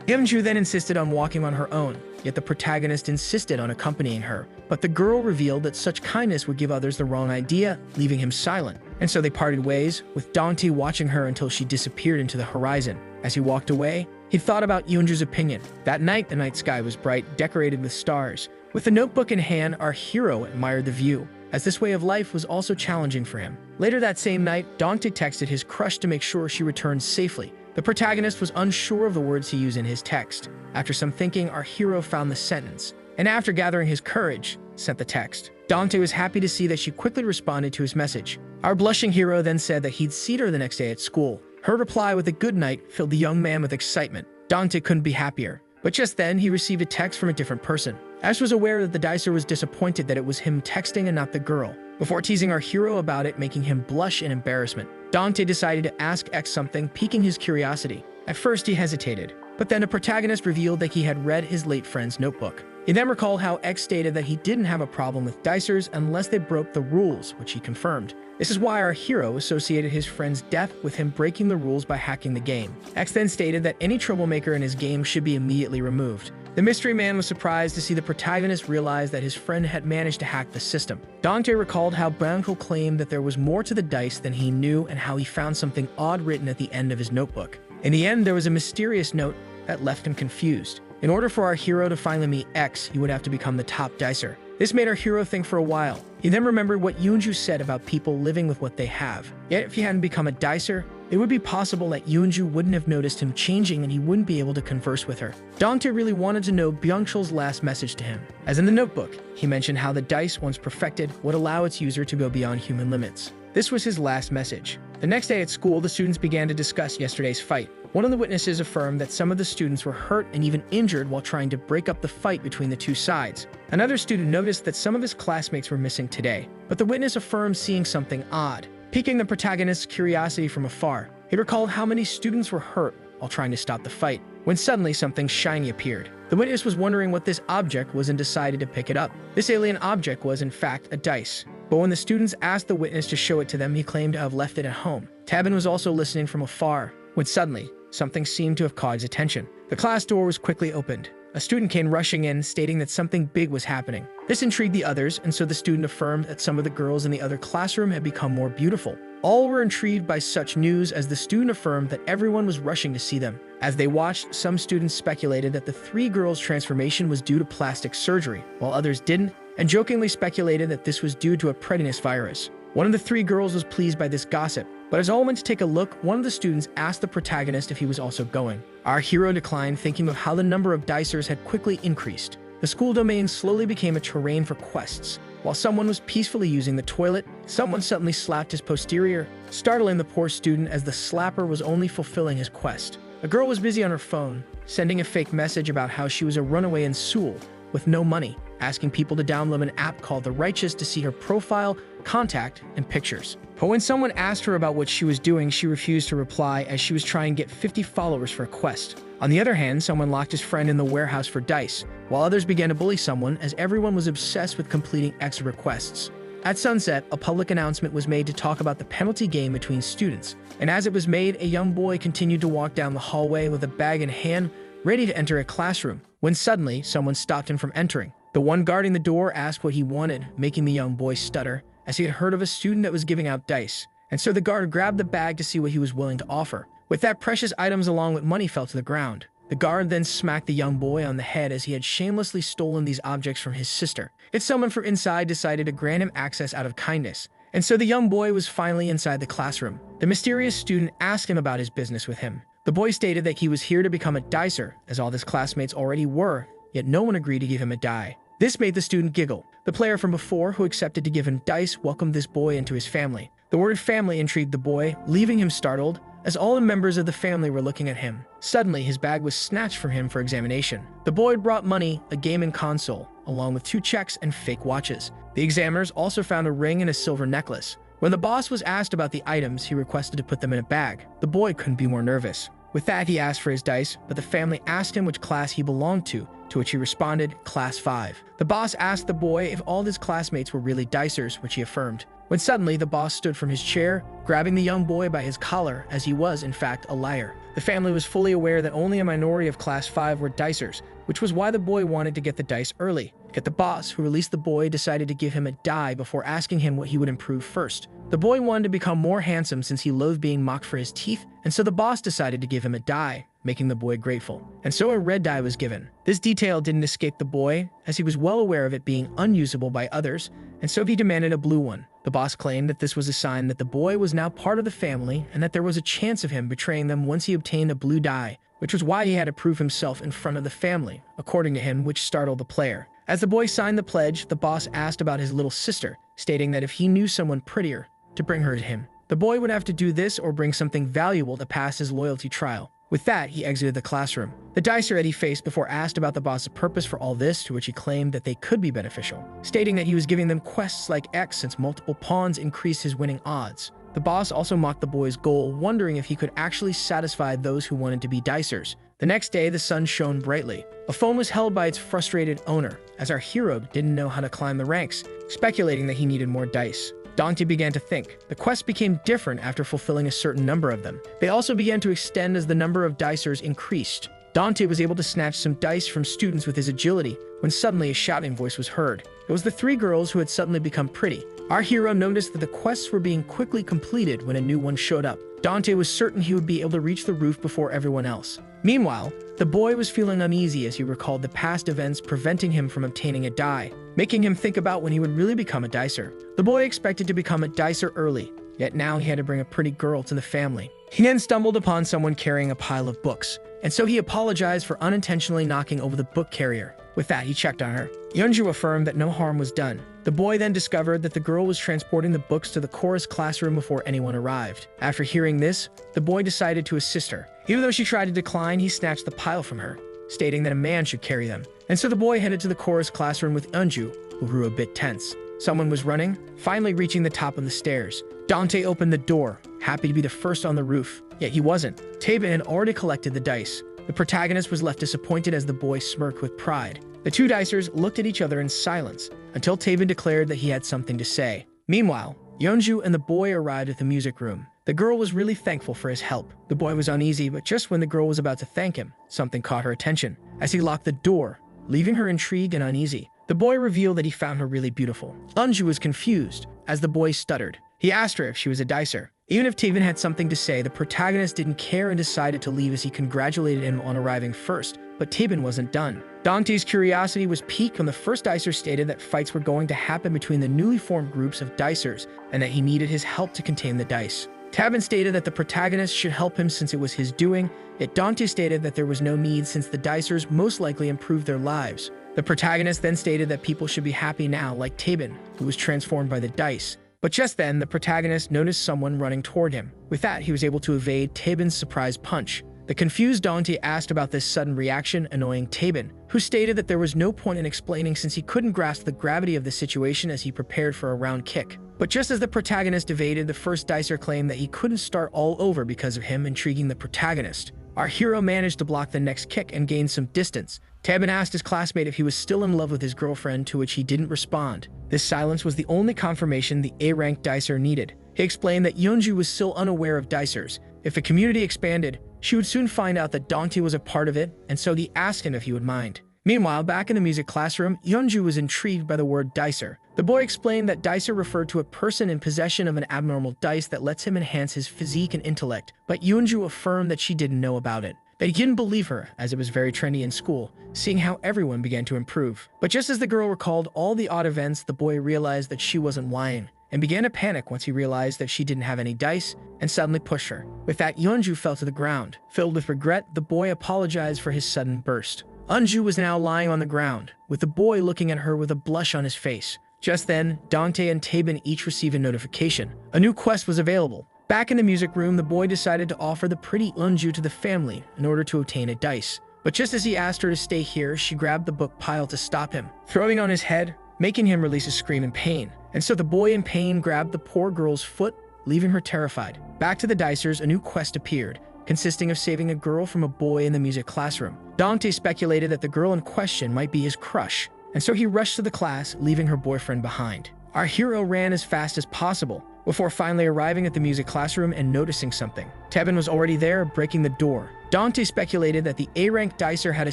Eunju then insisted on walking on her own, yet the protagonist insisted on accompanying her. But the girl revealed that such kindness would give others the wrong idea, leaving him silent. And so they parted ways, with Dante watching her until she disappeared into the horizon. As he walked away, he thought about Eunju's opinion. That night, the night sky was bright, decorated with stars. With the notebook in hand, our hero admired the view, as this way of life was also challenging for him. Later that same night, Dante texted his crush to make sure she returned safely. The protagonist was unsure of the words to use in his text. After some thinking, our hero found the sentence, and after gathering his courage, sent the text. Dante was happy to see that she quickly responded to his message. Our blushing hero then said that he'd see her the next day at school. Her reply with a good night filled the young man with excitement. Dante couldn't be happier. But just then, he received a text from a different person. Ash was aware that the dicer was disappointed that it was him texting and not the girl, before teasing our hero about it, making him blush in embarrassment. Dante decided to ask X something, piquing his curiosity. At first, he hesitated, but then the protagonist revealed that he had read his late friend's notebook. He then recalled how X stated that he didn't have a problem with dicers unless they broke the rules, which he confirmed. This is why our hero associated his friend's death with him breaking the rules by hacking the game. X then stated that any troublemaker in his game should be immediately removed. The mystery man was surprised to see the protagonist realize that his friend had managed to hack the system. Dante recalled how Branco claimed that there was more to the dice than he knew and how he found something odd written at the end of his notebook. In the end, there was a mysterious note that left him confused. In order for our hero to finally meet X, he would have to become the top dicer. This made our hero think for a while. He then remembered what Eunju said about people living with what they have. Yet if he hadn't become a dicer, it would be possible that Eunju wouldn't have noticed him changing and he wouldn't be able to converse with her. Dante really wanted to know Byung-chul's last message to him. As in the notebook, he mentioned how the dice, once perfected, would allow its user to go beyond human limits. This was his last message. The next day at school, the students began to discuss yesterday's fight. One of the witnesses affirmed that some of the students were hurt and even injured while trying to break up the fight between the two sides. Another student noticed that some of his classmates were missing today, but the witness affirmed seeing something odd, piquing the protagonist's curiosity from afar. He recalled how many students were hurt while trying to stop the fight, when suddenly something shiny appeared. The witness was wondering what this object was and decided to pick it up. This alien object was, in fact, a dice. But when the students asked the witness to show it to them, he claimed to have left it at home. Tabin was also listening from afar, when suddenly, something seemed to have caught his attention. The class door was quickly opened. A student came rushing in, stating that something big was happening. This intrigued the others, and so the student affirmed that some of the girls in the other classroom had become more beautiful. All were intrigued by such news, as the student affirmed that everyone was rushing to see them. As they watched, some students speculated that the three girls' transformation was due to plastic surgery, while others didn't, and jokingly speculated that this was due to a pretinous virus. One of the three girls was pleased by this gossip, but as all went to take a look, one of the students asked the protagonist if he was also going. Our hero declined, thinking of how the number of dicers had quickly increased. The school domain slowly became a terrain for quests. While someone was peacefully using the toilet, someone suddenly slapped his posterior, startling the poor student as the slapper was only fulfilling his quest. A girl was busy on her phone, sending a fake message about how she was a runaway in Seoul with no money, asking people to download an app called The Righteous to see her profile, contact, and pictures. But when someone asked her about what she was doing, she refused to reply as she was trying to get 50 followers for a quest. On the other hand, someone locked his friend in the warehouse for dice, while others began to bully someone as everyone was obsessed with completing extra requests. At sunset, a public announcement was made to talk about the penalty game between students, and as it was made, a young boy continued to walk down the hallway with a bag in hand, ready to enter a classroom, when suddenly someone stopped him from entering. The one guarding the door asked what he wanted, making the young boy stutter, as he had heard of a student that was giving out dice, and so the guard grabbed the bag to see what he was willing to offer. With that, precious items along with money fell to the ground. The guard then smacked the young boy on the head as he had shamelessly stolen these objects from his sister. Yet someone from inside decided to grant him access out of kindness, and so the young boy was finally inside the classroom. The mysterious student asked him about his business with him. The boy stated that he was here to become a dicer, as all his classmates already were, yet no one agreed to give him a die. This made the student giggle. The player from before, who accepted to give him dice, welcomed this boy into his family. The word family intrigued the boy, leaving him startled, as all the members of the family were looking at him. Suddenly, his bag was snatched from him for examination. The boy brought money, a gaming console, along with 2 checks and fake watches. The examiners also found a ring and a silver necklace. When the boss was asked about the items, he requested to put them in a bag. The boy couldn't be more nervous. With that, he asked for his dice, but the family asked him which class he belonged to which he responded, Class 5. The boss asked the boy if all his classmates were really dicers, which he affirmed. When suddenly, the boss stood from his chair, grabbing the young boy by his collar, as he was, in fact, a liar. The family was fully aware that only a minority of Class 5 were dicers, which was why the boy wanted to get the dice early. Yet the boss, who released the boy, decided to give him a die before asking him what he would improve first. The boy wanted to become more handsome since he loathed being mocked for his teeth, and so the boss decided to give him a die, making the boy grateful. And so a red die was given. This detail didn't escape the boy, as he was well aware of it being unusable by others, and so he demanded a blue one. The boss claimed that this was a sign that the boy was now part of the family and that there was a chance of him betraying them once he obtained a blue die, which was why he had to prove himself in front of the family, according to him, which startled the player. As the boy signed the pledge, the boss asked about his little sister, stating that if he knew someone prettier, to bring her to him. The boy would have to do this or bring something valuable to pass his loyalty trial. With that, he exited the classroom. The dicer Eddie faced before asked about the boss's purpose for all this, to which he claimed that they could be beneficial, stating that he was giving them quests like X since multiple pawns increased his winning odds. The boss also mocked the boy's goal, wondering if he could actually satisfy those who wanted to be dicers. The next day, the sun shone brightly. A phone was held by its frustrated owner, as our hero didn't know how to climb the ranks, speculating that he needed more dice. Dante began to think. The quests became different after fulfilling a certain number of them. They also began to extend as the number of dicers increased. Dante was able to snatch some dice from students with his agility, when suddenly a shouting voice was heard. It was the 3 girls who had suddenly become pretty. Our hero noticed that the quests were being quickly completed when a new one showed up. Dante was certain he would be able to reach the roof before everyone else. Meanwhile, the boy was feeling uneasy as he recalled the past events preventing him from obtaining a die, making him think about when he would really become a dicer. The boy expected to become a dicer early, yet now he had to bring a pretty girl to the family. He then stumbled upon someone carrying a pile of books, and so he apologized for unintentionally knocking over the book carrier. With that, he checked on her. Yeonju affirmed that no harm was done. The boy then discovered that the girl was transporting the books to the chorus classroom before anyone arrived. After hearing this, the boy decided to assist her. Even though she tried to decline, he snatched the pile from her, stating that a man should carry them. And so the boy headed to the chorus classroom with Yeonju, who grew a bit tense. Someone was running, finally reaching the top of the stairs. Dante opened the door, happy to be the first on the roof. Yet he wasn't. Taben had already collected the dice. The protagonist was left disappointed as the boy smirked with pride. The 2 dicers looked at each other in silence, until Taben declared that he had something to say. Meanwhile, Yeonju and the boy arrived at the music room. The girl was really thankful for his help. The boy was uneasy, but just when the girl was about to thank him, something caught her attention, as he locked the door, leaving her intrigued and uneasy. The boy revealed that he found her really beautiful. Yeonju was confused, as the boy stuttered. He asked her if she was a dicer. Even if Taven had something to say, the protagonist didn't care and decided to leave as he congratulated him on arriving first, but Taben wasn't done. Dante's curiosity was piqued when the first dicer stated that fights were going to happen between the newly formed groups of dicers and that he needed his help to contain the dice. Taben stated that the protagonist should help him since it was his doing, yet Dante stated that there was no need since the dicers most likely improved their lives, The protagonist then stated that people should be happy now, like Tabin, who was transformed by the dice. But just then, the protagonist noticed someone running toward him. With that, he was able to evade Tabin's surprise punch. The confused Dante asked about this sudden reaction, annoying Tabin, who stated that there was no point in explaining since he couldn't grasp the gravity of the situation as he prepared for a round kick. But just as the protagonist evaded, the first dicer claimed that he couldn't start all over because of him, intriguing the protagonist. Our hero managed to block the next kick and gain some distance. Tabin asked his classmate if he was still in love with his girlfriend, to which he didn't respond. This silence was the only confirmation the A-rank dicer needed. He explained that Yeonju was still unaware of dicers. If the community expanded, she would soon find out that Dante was a part of it, and so he asked him if he would mind. Meanwhile, back in the music classroom, Yeonju was intrigued by the word dicer. The boy explained that dicer referred to a person in possession of an abnormal dice that lets him enhance his physique and intellect, but Yeonju affirmed that she didn't know about it. That he didn't believe her, as it was very trendy in school, seeing how everyone began to improve. But just as the girl recalled all the odd events, the boy realized that she wasn't lying, and began to panic once he realized that she didn't have any dice, and suddenly pushed her. With that, Yeonju fell to the ground. Filled with regret, the boy apologized for his sudden burst. Eunju was now lying on the ground, with the boy looking at her with a blush on his face. Just then, Dante and Tabin each received a notification. A new quest was available. Back in the music room, the boy decided to offer the pretty Eunju to the family in order to obtain a dice. But just as he asked her to stay here, she grabbed the book pile to stop him, throwing on his head, making him release a scream in pain. And so the boy in pain grabbed the poor girl's foot, leaving her terrified. Back to the dicers, a new quest appeared, consisting of saving a girl from a boy in the music classroom. Dante speculated that the girl in question might be his crush, and so he rushed to the class, leaving her boyfriend behind. Our hero ran as fast as possible, before finally arriving at the music classroom and noticing something. Tabin was already there, breaking the door. Dante speculated that the A-rank dicer had a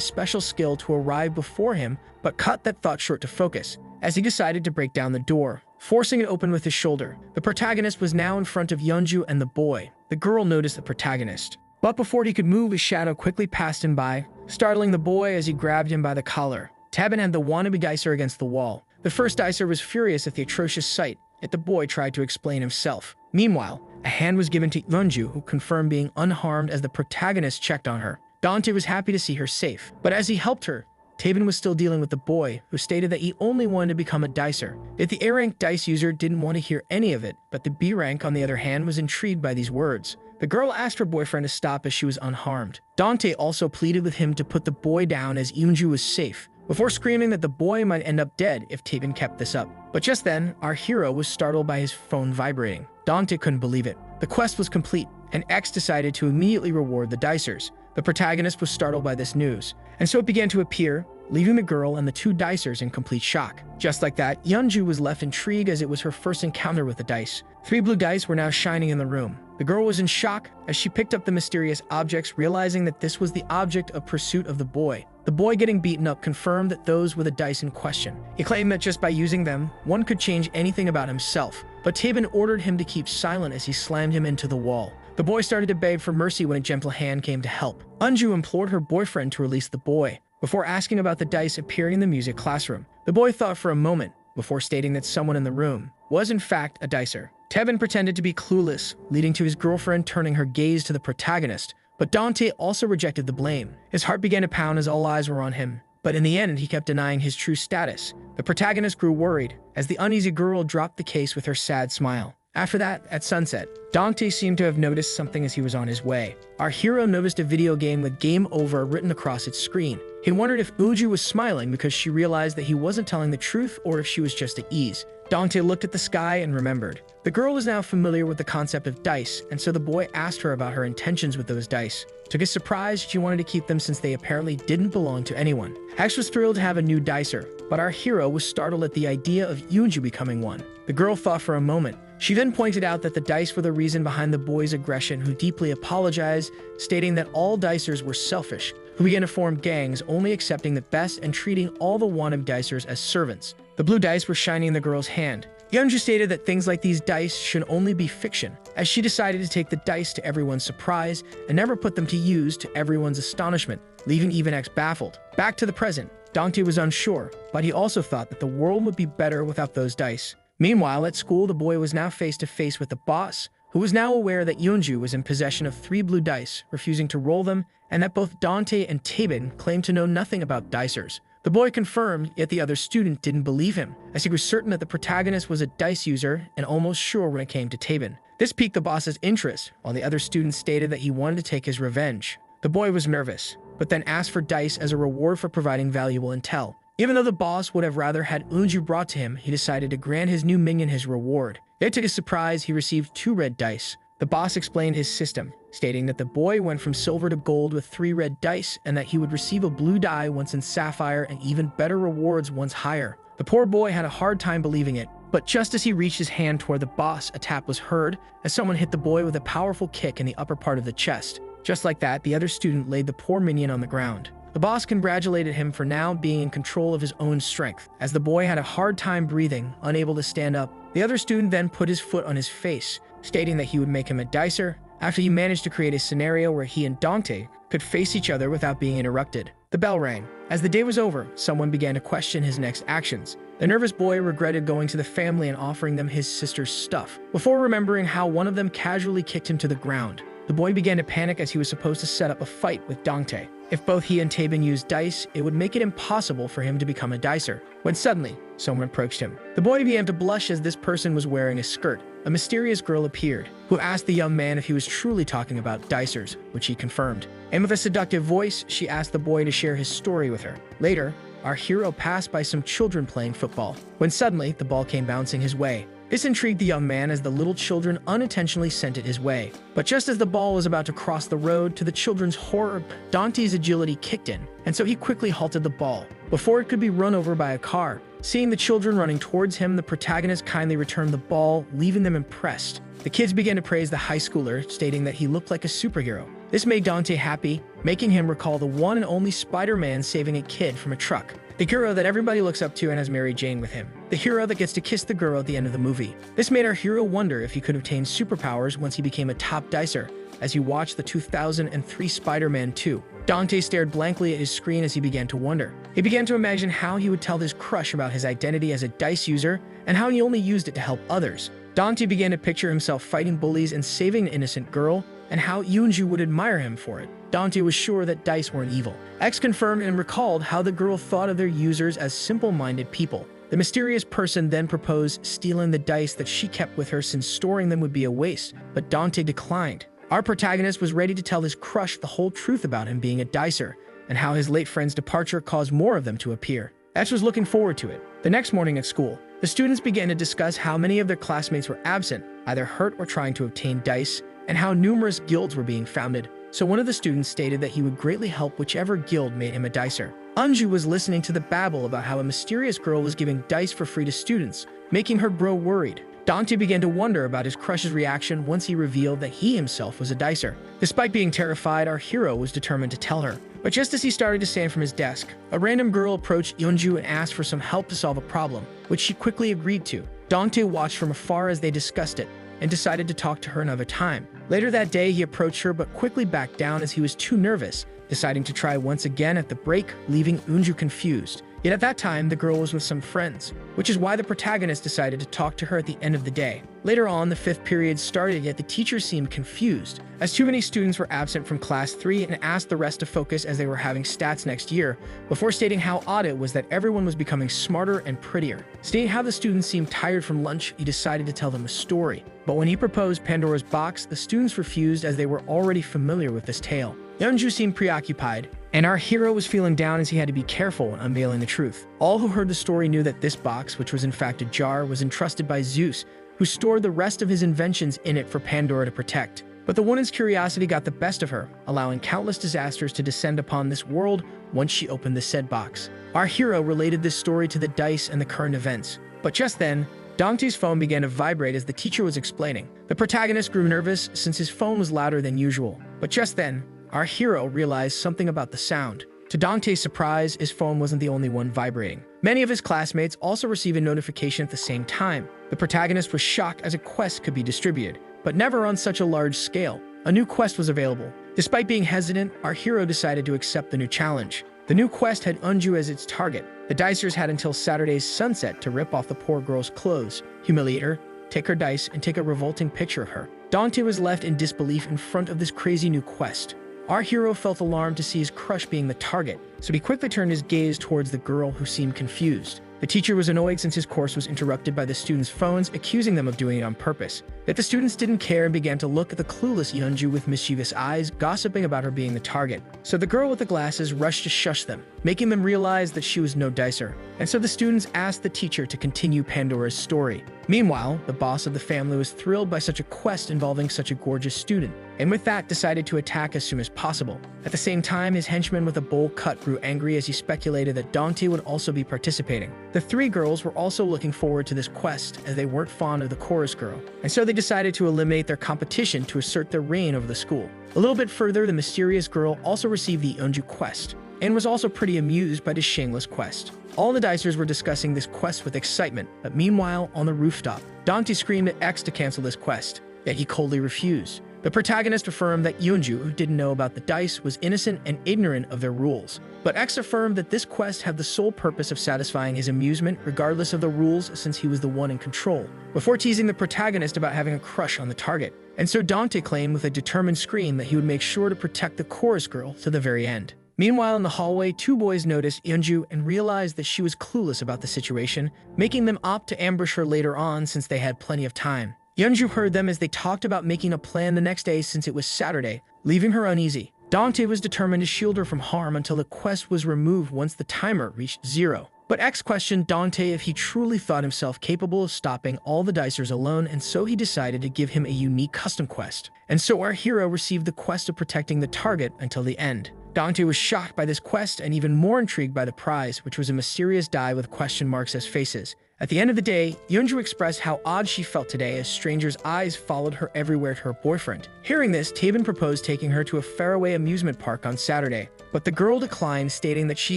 special skill to arrive before him, but cut that thought short to focus, as he decided to break down the door, forcing it open with his shoulder. The protagonist was now in front of Yeonju and the boy. The girl noticed the protagonist, but before he could move, his shadow quickly passed him by, startling the boy as he grabbed him by the collar. Tabin had the wannabe dicer against the wall. The first dicer was furious at the atrocious sight, yet the boy tried to explain himself. Meanwhile, a hand was given to Yeonju, who confirmed being unharmed as the protagonist checked on her. Dante was happy to see her safe, but as he helped her, Tabin was still dealing with the boy, who stated that he only wanted to become a dicer. Yet the A-rank dice user didn't want to hear any of it, but the B-rank, on the other hand, was intrigued by these words. The girl asked her boyfriend to stop as she was unharmed. Dante also pleaded with him to put the boy down as Yeonju was safe, before screaming that the boy might end up dead if Tabin kept this up. But just then, our hero was startled by his phone vibrating. Dante couldn't believe it. The quest was complete, and X decided to immediately reward the dicers. The protagonist was startled by this news, and so it began to appear, leaving the girl and the two dicers in complete shock. Just like that, Yeonju was left intrigued as it was her first encounter with the dice. 3 blue dice were now shining in the room. The girl was in shock as she picked up the mysterious objects, realizing that this was the object of pursuit of the boy. The boy getting beaten up confirmed that those were the dice in question. He claimed that just by using them, one could change anything about himself, but Tabin ordered him to keep silent as he slammed him into the wall. The boy started to beg for mercy when a gentle hand came to help. Eunju implored her boyfriend to release the boy, before asking about the dice appearing in the music classroom. The boy thought for a moment, before stating that someone in the room was in fact a dicer. Tabin pretended to be clueless, leading to his girlfriend turning her gaze to the protagonist, but Dante also rejected the blame. His heart began to pound as all eyes were on him, but in the end he kept denying his true status. The protagonist grew worried as the uneasy girl dropped the case with her sad smile. After that, at sunset, Dante seemed to have noticed something as he was on his way. Our hero noticed a video game with "Game Over" written across its screen. He wondered if Uju was smiling because she realized that he wasn't telling the truth or if she was just at ease. Dante looked at the sky and remembered. The girl was now familiar with the concept of dice, and so the boy asked her about her intentions with those dice. To his surprise, she wanted to keep them since they apparently didn't belong to anyone. Ash was thrilled to have a new dicer, but our hero was startled at the idea of Yuju becoming one. The girl thought for a moment. She then pointed out that the dice were the reason behind the boy's aggression, who deeply apologized, stating that all dicers were selfish, who began to form gangs, only accepting the best and treating all the wannabe dicers as servants. The blue dice were shining in the girl's hand. Yeonju stated that things like these dice should only be fiction, as she decided to take the dice to everyone's surprise and never put them to use to everyone's astonishment, leaving even X baffled. Back to the present, Dante was unsure, but he also thought that the world would be better without those dice. Meanwhile, at school, the boy was now face to face with the boss, who was now aware that Yeonju was in possession of 3 blue dice, refusing to roll them, and that both Dante and Tabin claimed to know nothing about dicers. The boy confirmed, yet the other student didn't believe him, as he was certain that the protagonist was a dice user and almost sure when it came to Tabin. This piqued the boss's interest, while the other student stated that he wanted to take his revenge. The boy was nervous, but then asked for dice as a reward for providing valuable intel. Even though the boss would have rather had Unju brought to him, he decided to grant his new minion his reward. Yet to his surprise, he received 2 red dice. The boss explained his system, stating that the boy went from silver to gold with 3 red dice and that he would receive a blue die once in sapphire and even better rewards once higher. The poor boy had a hard time believing it, but just as he reached his hand toward the boss, a tap was heard as someone hit the boy with a powerful kick in the upper part of the chest. Just like that, the other student laid the poor minion on the ground. The boss congratulated him for now being in control of his own strength, as the boy had a hard time breathing, unable to stand up. The other student then put his foot on his face, stating that he would make him a dicer after he managed to create a scenario where he and Dante could face each other without being interrupted. The bell rang. As the day was over, someone began to question his next actions. The nervous boy regretted going to the family and offering them his sister's stuff, before remembering how one of them casually kicked him to the ground. The boy began to panic as he was supposed to set up a fight with Dante. If both he and Tabin used dice, it would make it impossible for him to become a dicer. When suddenly, someone approached him. The boy began to blush as this person was wearing a skirt. A mysterious girl appeared, who asked the young man if he was truly talking about dicers, which he confirmed. And with a seductive voice, she asked the boy to share his story with her. Later, our hero passed by some children playing football, when suddenly the ball came bouncing his way. This intrigued the young man as the little children unintentionally sent it his way. But just as the ball was about to cross the road, to the children's horror, Dante's agility kicked in, and so he quickly halted the ball before it could be run over by a car. Seeing the children running towards him, the protagonist kindly returned the ball, leaving them impressed. The kids began to praise the high schooler, stating that he looked like a superhero. This made Dante happy, making him recall the one and only Spider-Man saving a kid from a truck. The hero that everybody looks up to and has Mary Jane with him. The hero that gets to kiss the girl at the end of the movie. This made our hero wonder if he could obtain superpowers once he became a top dicer, as he watched the 2003 Spider-Man 2. Dante stared blankly at his screen as he began to wonder. He began to imagine how he would tell his crush about his identity as a dice user and how he only used it to help others. Dante began to picture himself fighting bullies and saving an innocent girl, and how Yunju would admire him for it. Dante was sure that dice weren't evil. X confirmed and recalled how the girl thought of their users as simple-minded people. The mysterious person then proposed stealing the dice that she kept with her since storing them would be a waste, but Dante declined. Our protagonist was ready to tell his crush the whole truth about him being a dicer, and how his late friend's departure caused more of them to appear. X was looking forward to it. The next morning at school, the students began to discuss how many of their classmates were absent, either hurt or trying to obtain dice, and how numerous guilds were being founded. So one of the students stated that he would greatly help whichever guild made him a dicer. Anju was listening to the babble about how a mysterious girl was giving dice for free to students, making her grow worried. Dante began to wonder about his crush's reaction once he revealed that he himself was a dicer. Despite being terrified, our hero was determined to tell her. But just as he started to stand from his desk, a random girl approached Yeonju and asked for some help to solve a problem, which she quickly agreed to. Dante watched from afar as they discussed it, and decided to talk to her another time. Later that day, he approached her but quickly backed down as he was too nervous, deciding to try once again at the break, leaving Unju confused. Yet at that time, the girl was with some friends, which is why the protagonist decided to talk to her at the end of the day. Later on, the 5th period started, yet the teacher seemed confused, as too many students were absent from class 3 and asked the rest to focus as they were having stats next year, before stating how odd it was that everyone was becoming smarter and prettier. Seeing how the students seemed tired from lunch, he decided to tell them a story. But when he proposed Pandora's box, the students refused as they were already familiar with this tale. Yeonju seemed preoccupied, and our hero was feeling down as he had to be careful when unveiling the truth. All who heard the story knew that this box, which was in fact a jar, was entrusted by Zeus, who stored the rest of his inventions in it for Pandora to protect. But the woman's curiosity got the best of her, allowing countless disasters to descend upon this world once she opened the said box. Our hero related this story to the dice and the current events. But just then, Dante's phone began to vibrate as the teacher was explaining. The protagonist grew nervous since his phone was louder than usual. But just then, our hero realized something about the sound. To Dante's surprise, his phone wasn't the only one vibrating. Many of his classmates also received a notification at the same time. The protagonist was shocked as a quest could be distributed, but never on such a large scale. A new quest was available. Despite being hesitant, our hero decided to accept the new challenge. The new quest had Unju as its target. The dicers had until Saturday's sunset to rip off the poor girl's clothes, humiliate her, take her dice, and take a revolting picture of her. Dante was left in disbelief in front of this crazy new quest. Our hero felt alarmed to see his crush being the target, so he quickly turned his gaze towards the girl who seemed confused. The teacher was annoyed since his course was interrupted by the students' phones, accusing them of doing it on purpose. Yet the students didn't care and began to look at the clueless Yeonju with mischievous eyes, gossiping about her being the target. So the girl with the glasses rushed to shush them, making them realize that she was no dicer. And so the students asked the teacher to continue Pandora's story. Meanwhile, the boss of the family was thrilled by such a quest involving such a gorgeous student, and with that decided to attack as soon as possible. At the same time, his henchman with a bowl cut grew angry as he speculated that Dante would also be participating. The three girls were also looking forward to this quest as they weren't fond of the chorus girl, and so they decided to eliminate their competition to assert their reign over the school. A little bit further, the mysterious girl also received the Yeonju quest, and was also pretty amused by the shameless quest. All the dicers were discussing this quest with excitement, but meanwhile, on the rooftop, Dante screamed at X to cancel this quest, yet he coldly refused. The protagonist affirmed that Yeonju, who didn't know about the dice, was innocent and ignorant of their rules. But X affirmed that this quest had the sole purpose of satisfying his amusement regardless of the rules, since he was the one in control, before teasing the protagonist about having a crush on the target. And so Dante claimed with a determined scream that he would make sure to protect the chorus girl to the very end. Meanwhile, in the hallway, two boys noticed Yeonju and realized that she was clueless about the situation, making them opt to ambush her later on since they had plenty of time. Yeonju heard them as they talked about making a plan the next day since it was Saturday, leaving her uneasy. Dante was determined to shield her from harm until the quest was removed once the timer reached 0. But X questioned Dante if he truly thought himself capable of stopping all the dicers alone, and so he decided to give him a unique custom quest. And so our hero received the quest of protecting the target until the end. Dante was shocked by this quest and even more intrigued by the prize, which was a mysterious die with question marks as faces. At the end of the day, Yeonju expressed how odd she felt today as strangers' eyes followed her everywhere to her boyfriend. Hearing this, Taeban proposed taking her to a faraway amusement park on Saturday, but the girl declined, stating that she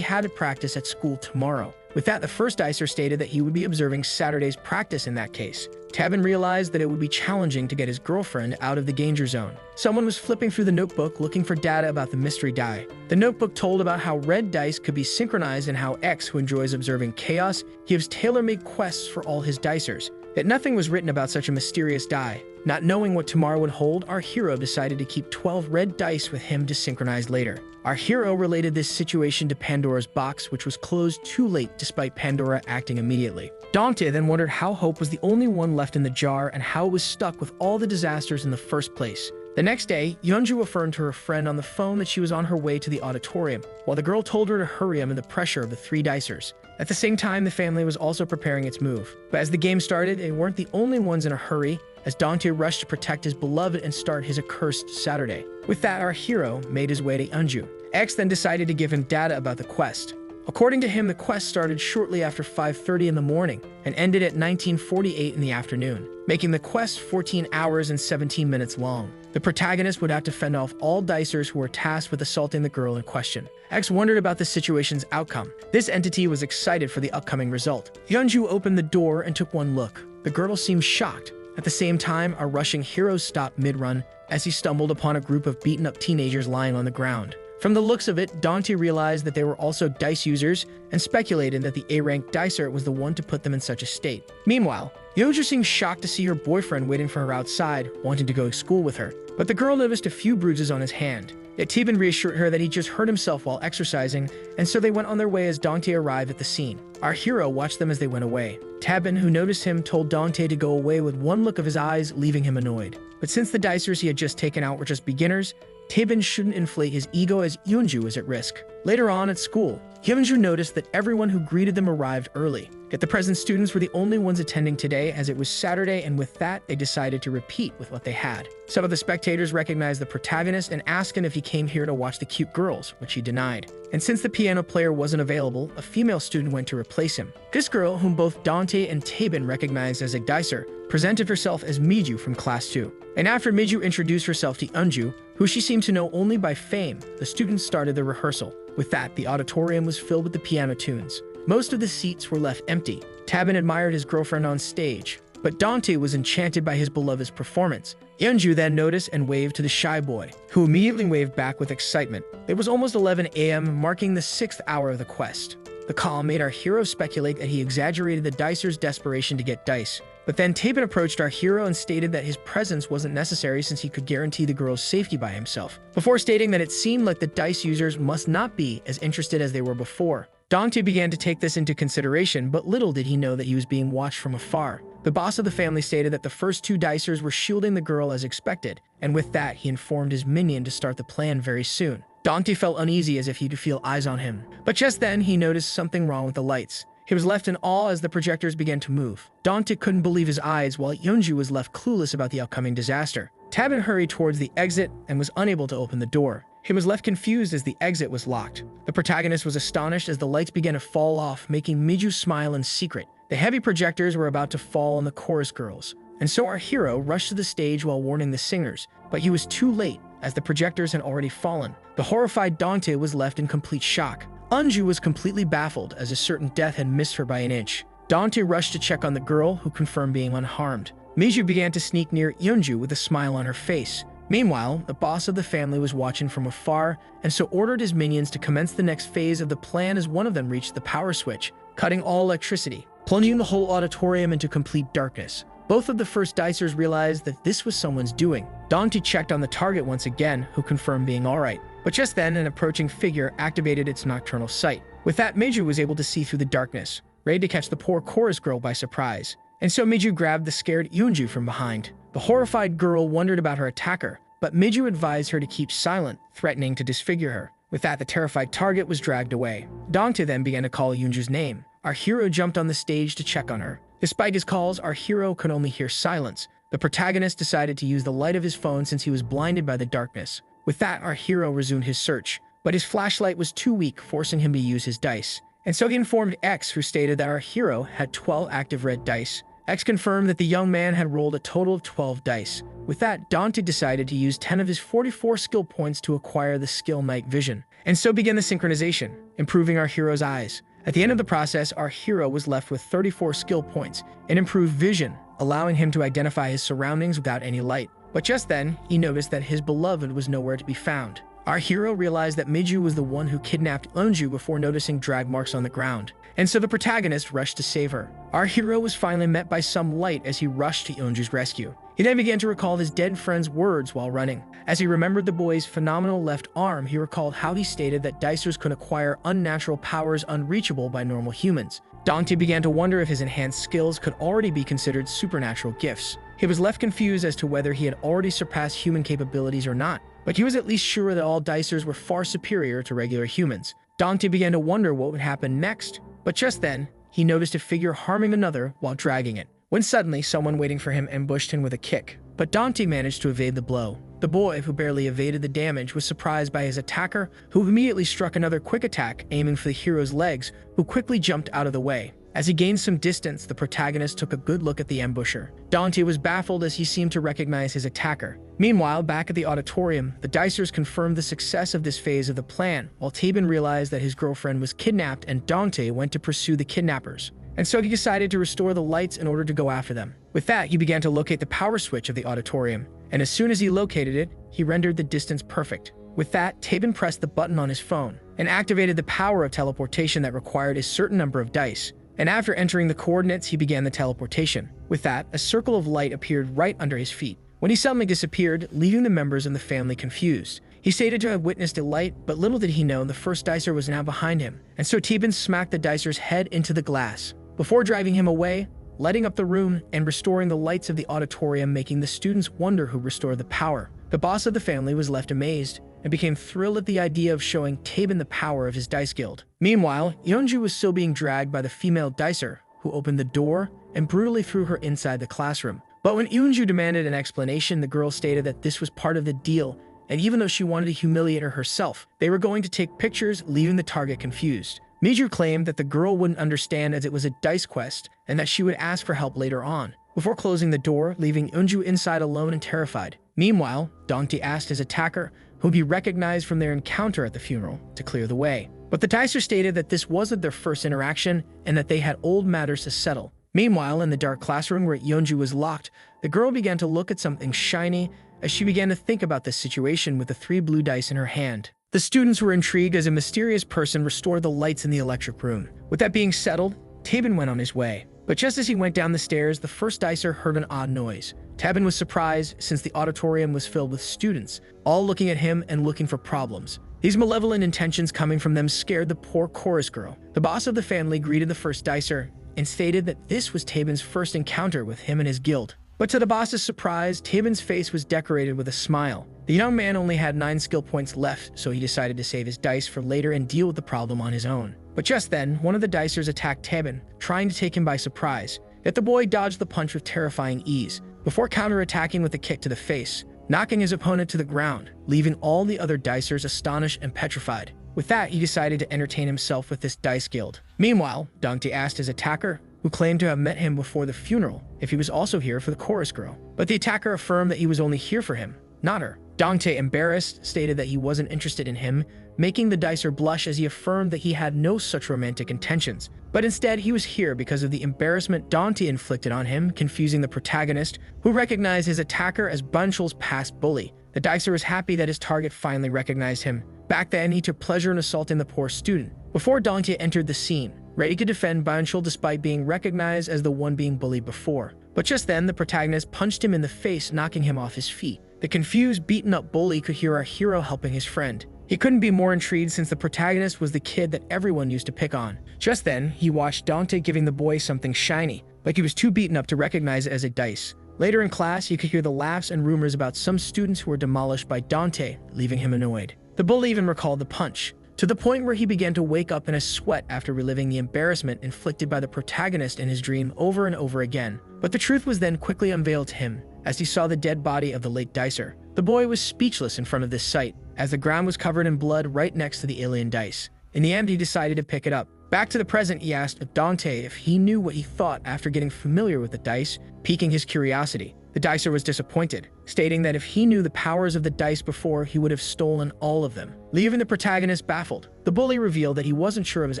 had to practice at school tomorrow. With that, the first dicer stated that he would be observing Saturday's practice in that case. Taeban realized that it would be challenging to get his girlfriend out of the danger zone. Someone was flipping through the notebook looking for data about the mystery die. The notebook told about how red dice could be synchronized and how X, who enjoys observing chaos, gives tailor-made quests for all his dicers. Yet nothing was written about such a mysterious die. Not knowing what tomorrow would hold, our hero decided to keep 12 red dice with him to synchronize later. Our hero related this situation to Pandora's box, which was closed too late despite Pandora acting immediately. Dante then wondered how Hope was the only one left in the jar and how it was stuck with all the disasters in the first place. The next day, Yeonju affirmed to her friend on the phone that she was on her way to the auditorium, while the girl told her to hurry amid the pressure of the three dicers. At the same time, the family was also preparing its move. But as the game started, they weren't the only ones in a hurry, as Dante rushed to protect his beloved and start his accursed Saturday. With that, our hero made his way to Yeonju. X then decided to give him data about the quest. According to him, the quest started shortly after 5:30 in the morning and ended at 19:48 in the afternoon, making the quest 14 hours and 17 minutes long. The protagonist would have to fend off all dicers who were tasked with assaulting the girl in question. X wondered about the situation's outcome. This entity was excited for the upcoming result. Yeonju opened the door and took one look. The girl seemed shocked. At the same time, our rushing hero stopped mid-run as he stumbled upon a group of beaten-up teenagers lying on the ground. From the looks of it, Dante realized that they were also dice users and speculated that the A-rank dicer was the one to put them in such a state. Meanwhile, Yeonju seemed shocked to see her boyfriend waiting for her outside, wanting to go to school with her. But the girl noticed a few bruises on his hand. Yet Taeban reassured her that he just hurt himself while exercising, and so they went on their way as Dante arrived at the scene. Our hero watched them as they went away. Taeban, who noticed him, told Dante to go away with one look of his eyes, leaving him annoyed. But since the dicers he had just taken out were just beginners, Taeban shouldn't inflate his ego as Yeonju was at risk. Later on at school, Yeonju noticed that everyone who greeted them arrived early. Yet the present students were the only ones attending today as it was Saturday, and with that, they decided to repeat with what they had. Some of the spectators recognized the protagonist and asked him if he came here to watch the cute girls, which he denied. And since the piano player wasn't available, a female student went to replace him. This girl, whom both Dante and Taeban recognized as a dicer, presented herself as Miju from Class 2. And after Miju introduced herself to Yeonju, who she seemed to know only by fame, the students started the rehearsal. With that, the auditorium was filled with the piano tunes. Most of the seats were left empty. Taeban admired his girlfriend on stage, but Dante was enchanted by his beloved's performance. Yeonju then noticed and waved to the shy boy, who immediately waved back with excitement. It was almost 11 a.m., marking the 6th hour of the quest. The call made our hero speculate that he exaggerated the dicer's desperation to get dice, But then Tabin approached our hero and stated that his presence wasn't necessary since he could guarantee the girl's safety by himself, before stating that it seemed like the dice users must not be as interested as they were before. Dante began to take this into consideration, but little did he know that he was being watched from afar. The boss of the family stated that the first two dicers were shielding the girl as expected, and with that he informed his minion to start the plan very soon. Dante felt uneasy as if he could feel eyes on him, but just then he noticed something wrong with the lights. He was left in awe as the projectors began to move. Dante couldn't believe his eyes, while Yeonju was left clueless about the upcoming disaster. Tabin hurried towards the exit and was unable to open the door. He was left confused as the exit was locked. The protagonist was astonished as the lights began to fall off, making Miju smile in secret. The heavy projectors were about to fall on the chorus girls, and so our hero rushed to the stage while warning the singers, but he was too late as the projectors had already fallen. The horrified Dante was left in complete shock. Unju was completely baffled as a certain death had missed her by an inch. Dante rushed to check on the girl, who confirmed being unharmed. Miju began to sneak near Yeonju with a smile on her face. Meanwhile, the boss of the family was watching from afar and so ordered his minions to commence the next phase of the plan as one of them reached the power switch, cutting all electricity, plunging the whole auditorium into complete darkness. Both of the first dicers realized that this was someone's doing. Dante checked on the target once again, who confirmed being alright. But just then, an approaching figure activated its nocturnal sight. With that, Miju was able to see through the darkness, ready to catch the poor chorus girl by surprise. And so Miju grabbed the scared Yeonju from behind. The horrified girl wondered about her attacker, but Miju advised her to keep silent, threatening to disfigure her. With that, the terrified target was dragged away. Dante then began to call Yeonju's name. Our hero jumped on the stage to check on her. Despite his calls, our hero could only hear silence. The protagonist decided to use the light of his phone since he was blinded by the darkness. With that, our hero resumed his search, but his flashlight was too weak, forcing him to use his dice. And so he informed X, who stated that our hero had 12 active red dice. X confirmed that the young man had rolled a total of 12 dice. With that, Dante decided to use 10 of his 44 skill points to acquire the skill Night Vision. And so began the synchronization, improving our hero's eyes. At the end of the process, our hero was left with 34 skill points and improved vision, allowing him to identify his surroundings without any light. But just then, he noticed that his beloved was nowhere to be found. Our hero realized that Miju was the one who kidnapped Eunju before noticing drag marks on the ground, and so the protagonist rushed to save her. Our hero was finally met by some light as he rushed to Eunju's rescue. He then began to recall his dead friend's words while running. As he remembered the boy's phenomenal left arm, he recalled how he stated that dicers could acquire unnatural powers unreachable by normal humans. Dante began to wonder if his enhanced skills could already be considered supernatural gifts. He was left confused as to whether he had already surpassed human capabilities or not, but he was at least sure that all dicers were far superior to regular humans. Dante began to wonder what would happen next, but just then, he noticed a figure harming another while dragging it, when suddenly someone waiting for him ambushed him with a kick. But Dante managed to evade the blow. The boy, who barely evaded the damage, was surprised by his attacker, who immediately struck another quick attack, aiming for the hero's legs, who quickly jumped out of the way. As he gained some distance, the protagonist took a good look at the ambusher. Dante was baffled as he seemed to recognize his attacker. Meanwhile, back at the auditorium, the dicers confirmed the success of this phase of the plan, while Tabin realized that his girlfriend was kidnapped and Dante went to pursue the kidnappers. And so he decided to restore the lights in order to go after them. With that, he began to locate the power switch of the auditorium, and as soon as he located it, he rendered the distance perfect. With that, Tabin pressed the button on his phone and activated the power of teleportation that required a certain number of dice. And after entering the coordinates, he began the teleportation. With that, a circle of light appeared right under his feet, when he suddenly disappeared, leaving the members of the family confused. He stated to have witnessed a light, but little did he know the first dicer was now behind him, and so Tabin smacked the dicer's head into the glass, before driving him away, lighting up the room and restoring the lights of the auditorium, making the students wonder who restored the power. The boss of the family was left amazed and became thrilled at the idea of showing Tabin the power of his dice guild. Meanwhile, Yeonju was still being dragged by the female dicer, who opened the door and brutally threw her inside the classroom. But when Yeonju demanded an explanation, the girl stated that this was part of the deal, and even though she wanted to humiliate her herself, they were going to take pictures, leaving the target confused. Miju claimed that the girl wouldn't understand as it was a dice quest, and that she would ask for help later on, before closing the door, leaving Eunju inside alone and terrified. Meanwhile, Dante asked his attacker, who would be recognized from their encounter at the funeral, to clear the way. But the dicer stated that this wasn't their first interaction, and that they had old matters to settle. Meanwhile, in the dark classroom where Yeonju was locked, the girl began to look at something shiny as she began to think about this situation with the 3 blue dice in her hand. The students were intrigued as a mysterious person restored the lights in the electric room. With that being settled, Tabin went on his way. But just as he went down the stairs, the first dicer heard an odd noise. Tebin was surprised since the auditorium was filled with students, all looking at him and looking for problems. These malevolent intentions coming from them scared the poor chorus girl. The boss of the family greeted the first dicer and stated that this was Tabin's first encounter with him and his guild. But to the boss's surprise, Tabin's face was decorated with a smile. The young man only had 9 skill points left, so he decided to save his dice for later and deal with the problem on his own. But just then, one of the dicers attacked Tabin, trying to take him by surprise. Yet the boy dodged the punch with terrifying ease, before counterattacking with a kick to the face, knocking his opponent to the ground, leaving all the other dicers astonished and petrified. With that, he decided to entertain himself with this dice guild. Meanwhile, Dongtae asked his attacker, who claimed to have met him before the funeral, if he was also here for the chorus girl. But the attacker affirmed that he was only here for him, not her. Dongtae, embarrassed, stated that he wasn't interested in him, making the dicer blush as he affirmed that he had no such romantic intentions. But instead, he was here because of the embarrassment Dongtae inflicted on him, confusing the protagonist, who recognized his attacker as Bunchul's past bully. The dicer was happy that his target finally recognized him. Back then, he took pleasure in assaulting the poor student. Before Dongtae entered the scene, ready to defend Bunchul despite being recognized as the one being bullied before. But just then, the protagonist punched him in the face, knocking him off his feet. The confused, beaten-up bully could hear our hero helping his friend. He couldn't be more intrigued since the protagonist was the kid that everyone used to pick on. Just then, he watched Dongtae giving the boy something shiny, like he was too beaten up to recognize it as a dice. Later in class, he could hear the laughs and rumors about some students who were demolished by Dongtae, leaving him annoyed. The bully even recalled the punch, to the point where he began to wake up in a sweat after reliving the embarrassment inflicted by the protagonist in his dream over and over again. But the truth was then quickly unveiled to him, as he saw the dead body of the late dicer. The boy was speechless in front of this sight, as the ground was covered in blood right next to the alien dice. In the end, he decided to pick it up. Back to the present, he asked Dongtae if he knew what he thought after getting familiar with the dice, piquing his curiosity. The dicer was disappointed, stating that if he knew the powers of the dice before, he would have stolen all of them, leaving the protagonist baffled. The bully revealed that he wasn't sure of his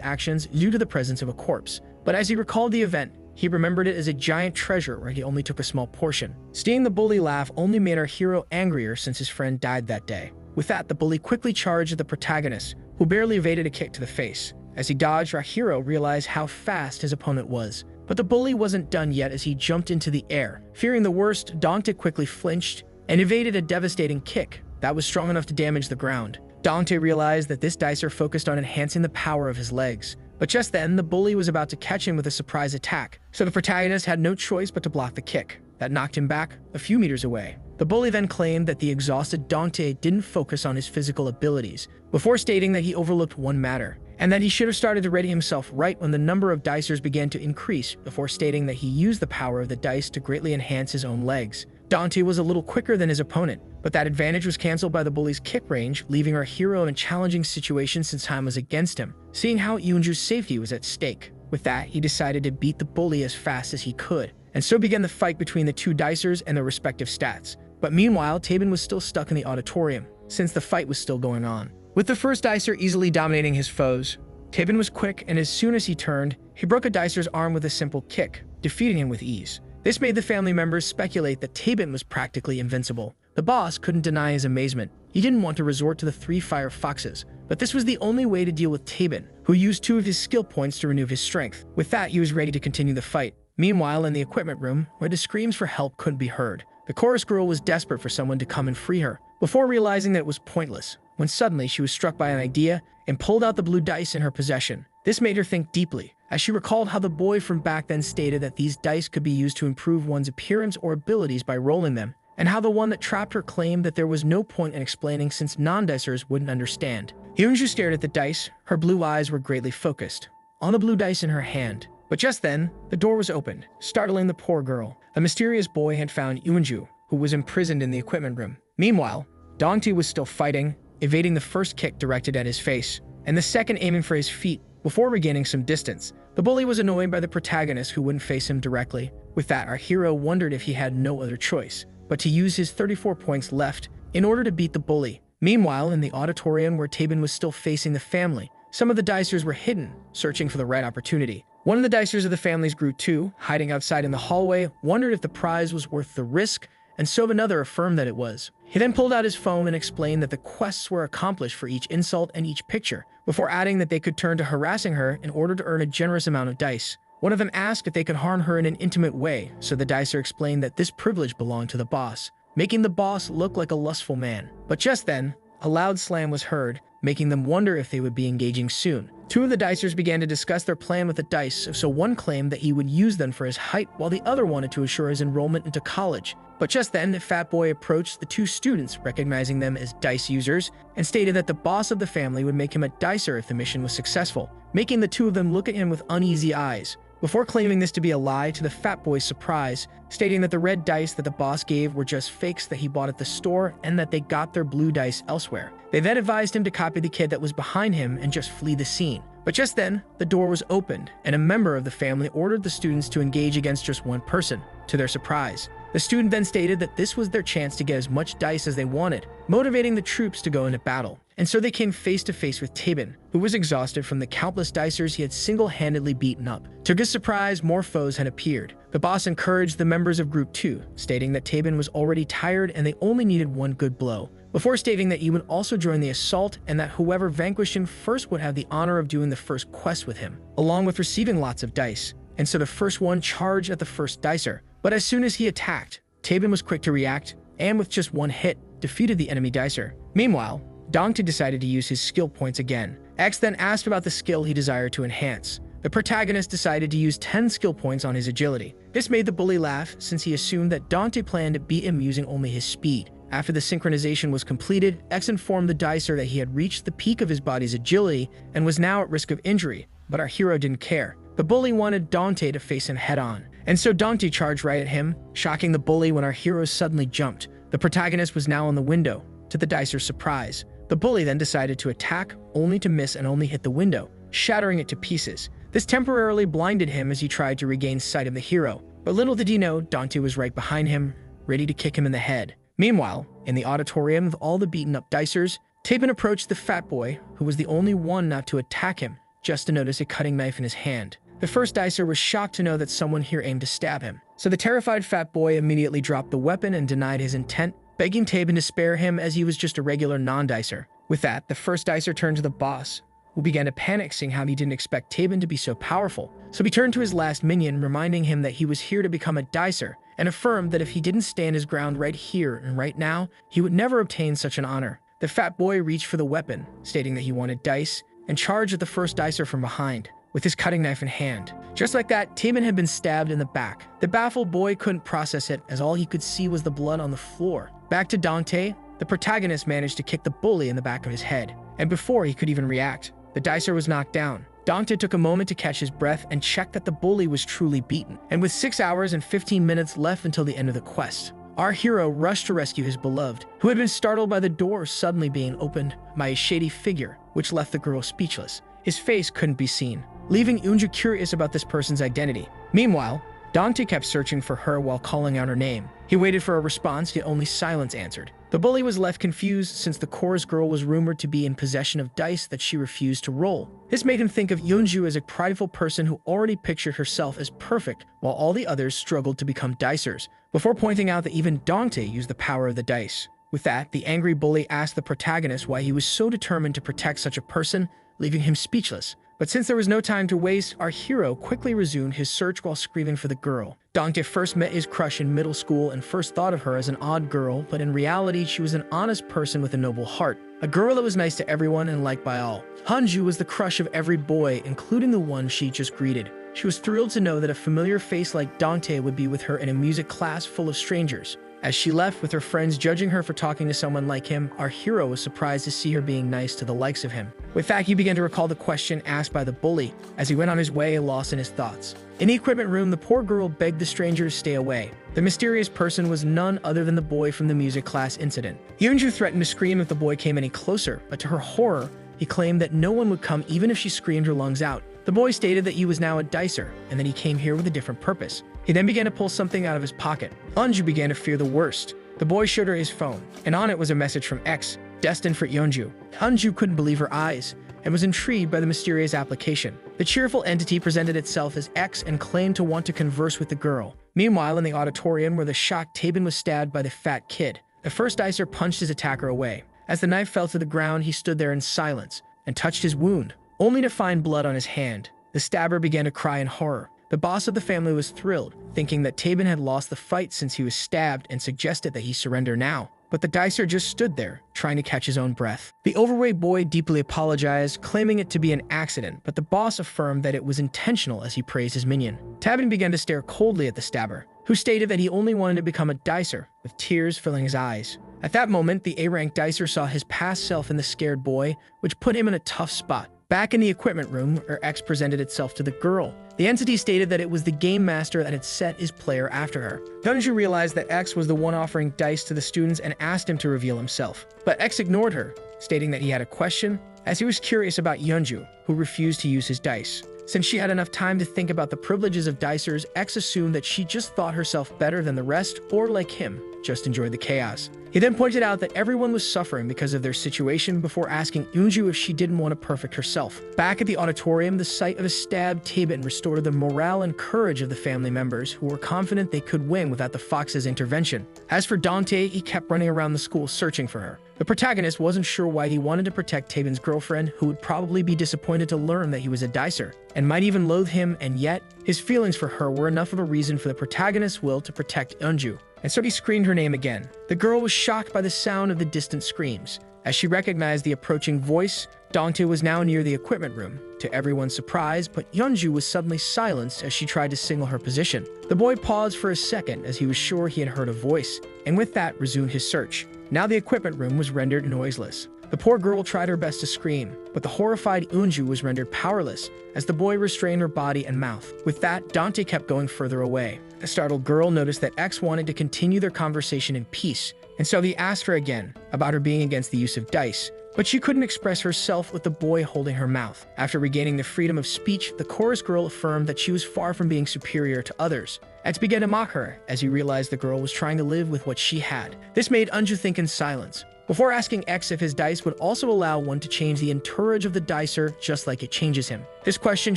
actions due to the presence of a corpse, but as he recalled the event, he remembered it as a giant treasure where he only took a small portion. Seeing the bully laugh only made our hero angrier since his friend died that day. With that, the bully quickly charged at the protagonist, who barely evaded a kick to the face. As he dodged, our hero realized how fast his opponent was. But the bully wasn't done yet as he jumped into the air. Fearing the worst, Dongtae quickly flinched and evaded a devastating kick that was strong enough to damage the ground. Dongtae realized that this dicer focused on enhancing the power of his legs. But just then, the bully was about to catch him with a surprise attack, so the protagonist had no choice but to block the kick. That knocked him back a few meters away. The bully then claimed that the exhausted Dongtae didn't focus on his physical abilities, before stating that he overlooked one matter, and that he should have started to ready himself right when the number of dicers began to increase, before stating that he used the power of the dice to greatly enhance his own legs. Dongtae was a little quicker than his opponent, but that advantage was cancelled by the bully's kick range, leaving our hero in a challenging situation since time was against him, seeing how Yunju's safety was at stake. With that, he decided to beat the bully as fast as he could, and so began the fight between the two dicers and their respective stats. But meanwhile, Tabin was still stuck in the auditorium, since the fight was still going on. With the first dicer easily dominating his foes, Tabin was quick, and as soon as he turned, he broke a dicer's arm with a simple kick, defeating him with ease. This made the family members speculate that Tabin was practically invincible. The boss couldn't deny his amazement. He didn't want to resort to the 3 fire foxes, but this was the only way to deal with Tabin, who used 2 of his skill points to renew his strength. With that, he was ready to continue the fight. Meanwhile, in the equipment room, where the screams for help couldn't be heard, the chorus girl was desperate for someone to come and free her, before realizing that it was pointless, when suddenly she was struck by an idea and pulled out the blue dice in her possession. This made her think deeply, as she recalled how the boy from back then stated that these dice could be used to improve one's appearance or abilities by rolling them, and how the one that trapped her claimed that there was no point in explaining since non-dicers wouldn't understand. Hyunju stared at the dice. Her blue eyes were greatly focused on the blue dice in her hand. But just then, the door was opened, startling the poor girl. A mysterious boy had found Yunju, who was imprisoned in the equipment room. Meanwhile, Dongtae was still fighting, evading the first kick directed at his face, and the second aiming for his feet, before regaining some distance. The bully was annoyed by the protagonist who wouldn't face him directly. With that, our hero wondered if he had no other choice but to use his 34 points left in order to beat the bully. Meanwhile, in the auditorium where Tabin was still facing the family, some of the dicers were hidden, searching for the right opportunity. One of the dicers of the families grew too, hiding outside in the hallway, wondered if the prize was worth the risk, and so another affirmed that it was. He then pulled out his phone and explained that the quests were accomplished for each insult and each picture, before adding that they could turn to harassing her in order to earn a generous amount of dice. One of them asked if they could harm her in an intimate way, so the dicer explained that this privilege belonged to the boss, making the boss look like a lustful man. But just then, a loud slam was heard, making them wonder if they would be engaging soon. Two of the dicers began to discuss their plan with the dice, so one claimed that he would use them for his height, while the other wanted to assure his enrollment into college. But just then, the fat boy approached the two students, recognizing them as dice users, and stated that the boss of the family would make him a dicer if the mission was successful, making the two of them look at him with uneasy eyes. Before claiming this to be a lie, to the fat boy's surprise, stating that the red dice that the boss gave were just fakes that he bought at the store and that they got their blue dice elsewhere. They then advised him to copy the kid that was behind him and just flee the scene. But just then, the door was opened, and a member of the family ordered the students to engage against just one person. To their surprise, the student then stated that this was their chance to get as much dice as they wanted, motivating the troops to go into battle. And so they came face to face with Tabin, who was exhausted from the countless dicers he had single-handedly beaten up. To his surprise, more foes had appeared. The boss encouraged the members of Group 2, stating that Tabin was already tired and they only needed one good blow, before stating that he would also join the assault and that whoever vanquished him first would have the honor of doing the first quest with him, along with receiving lots of dice. And so the first one charged at the first dicer. But as soon as he attacked, Tabin was quick to react, and with just one hit, defeated the enemy dicer. Meanwhile, Dongti decided to use his skill points again. X then asked about the skill he desired to enhance. The protagonist decided to use 10 skill points on his agility. This made the bully laugh, since he assumed that Dongti planned to beat him using only his speed. After the synchronization was completed, X informed the dicer that he had reached the peak of his body's agility and was now at risk of injury, but our hero didn't care. The bully wanted Dante to face him head-on, and so Dante charged right at him, shocking the bully when our hero suddenly jumped. The protagonist was now on the window, to the dicer's surprise. The bully then decided to attack, only to miss and only hit the window, shattering it to pieces. This temporarily blinded him as he tried to regain sight of the hero, but little did he know Dante was right behind him, ready to kick him in the head. Meanwhile, in the auditorium with all the beaten-up dicers, Tabin approached the fat boy, who was the only one not to attack him, just to notice a cutting knife in his hand. The first dicer was shocked to know that someone here aimed to stab him, so the terrified fat boy immediately dropped the weapon and denied his intent, begging Tabin to spare him as he was just a regular non-dicer. With that, the first dicer turned to the boss, who began to panic, seeing how he didn't expect Tabin to be so powerful. So he turned to his last minion, reminding him that he was here to become a dicer, and affirmed that if he didn't stand his ground right here and right now, he would never obtain such an honor. The fat boy reached for the weapon, stating that he wanted dice, and charged at the first dicer from behind, with his cutting knife in hand. Just like that, Tabin had been stabbed in the back. The baffled boy couldn't process it, as all he could see was the blood on the floor. Back to Dante, the protagonist managed to kick the bully in the back of his head, and before he could even react, the dicer was knocked down. Dante took a moment to catch his breath and check that the bully was truly beaten. And with 6 hours and 15 minutes left until the end of the quest, our hero rushed to rescue his beloved, who had been startled by the door suddenly being opened by a shady figure, which left the girl speechless. His face couldn't be seen, leaving Unju curious about this person's identity. Meanwhile, Dante kept searching for her while calling out her name. He waited for a response, yet only silence answered. The bully was left confused, since the chorus girl was rumored to be in possession of dice that she refused to roll. This made him think of Yeonju as a prideful person who already pictured herself as perfect, while all the others struggled to become dicers, before pointing out that even Dante used the power of the dice. With that, the angry bully asked the protagonist why he was so determined to protect such a person, leaving him speechless. But since there was no time to waste, our hero quickly resumed his search while screaming for the girl. Dante first met his crush in middle school and first thought of her as an odd girl, but in reality, she was an honest person with a noble heart. A girl that was nice to everyone and liked by all. Hanju was the crush of every boy, including the one she just greeted. She was thrilled to know that a familiar face like Dante would be with her in a music class full of strangers. As she left with her friends judging her for talking to someone like him, our hero was surprised to see her being nice to the likes of him. With that, he began to recall the question asked by the bully as he went on his way, lost in his thoughts. In the equipment room, the poor girl begged the stranger to stay away. The mysterious person was none other than the boy from the music class incident. Yeonju threatened to scream if the boy came any closer, but to her horror, he claimed that no one would come even if she screamed her lungs out. The boy stated that he was now a dicer, and that he came here with a different purpose. He then began to pull something out of his pocket. Anju began to fear the worst. The boy showed her his phone, and on it was a message from X, destined for Yeonju. Anju couldn't believe her eyes, and was intrigued by the mysterious application. The cheerful entity presented itself as X and claimed to want to converse with the girl. Meanwhile, in the auditorium where the shocked Tabin was stabbed by the fat kid, the first dicer punched his attacker away. As the knife fell to the ground, he stood there in silence and touched his wound, only to find blood on his hand. The stabber began to cry in horror. The boss of the family was thrilled, thinking that Tabin had lost the fight since he was stabbed and suggested that he surrender now. But the dicer just stood there, trying to catch his own breath. The overweight boy deeply apologized, claiming it to be an accident, but the boss affirmed that it was intentional as he praised his minion. Tabin began to stare coldly at the stabber, who stated that he only wanted to become a dicer, with tears filling his eyes. At that moment, the A-rank dicer saw his past self in the scared boy, which put him in a tough spot. Back in the equipment room, where X presented itself to the girl, the entity stated that it was the game master that had set his player after her. Dronzer realized that X was the one offering dice to the students and asked him to reveal himself. But X ignored her, stating that he had a question, as he was curious about Yeonju, who refused to use his dice. Since she had enough time to think about the privileges of dicers, X assumed that she just thought herself better than the rest, or like him, just enjoyed the chaos. He then pointed out that everyone was suffering because of their situation before asking Yeonju if she didn't want to perfect herself. Back at the auditorium, the sight of a stabbed Tabin restored the morale and courage of the family members, who were confident they could win without the fox's intervention. As for Dante, he kept running around the school searching for her. The protagonist wasn't sure why he wanted to protect Tabin's girlfriend, who would probably be disappointed to learn that he was a dicer, and might even loathe him, and yet, his feelings for her were enough of a reason for the protagonist's will to protect Yeonju. And so he screamed her name again. The girl was shocked by the sound of the distant screams. As she recognized the approaching voice, Dante was now near the equipment room. To everyone's surprise, but Yeonju was suddenly silenced as she tried to signal her position. The boy paused for a second as he was sure he had heard a voice, and with that resumed his search. Now the equipment room was rendered noiseless. The poor girl tried her best to scream, but the horrified Yeonju was rendered powerless as the boy restrained her body and mouth. With that, Dante kept going further away. The startled girl noticed that X wanted to continue their conversation in peace, and so he asked her again about her being against the use of dice, but she couldn't express herself with the boy holding her mouth. After regaining the freedom of speech, the chorus girl affirmed that she was far from being superior to others. X began to mock her as he realized the girl was trying to live with what she had. This made Yeonju think in silence, before asking X if his dice would also allow one to change the entourage of the dicer just like it changes him. This question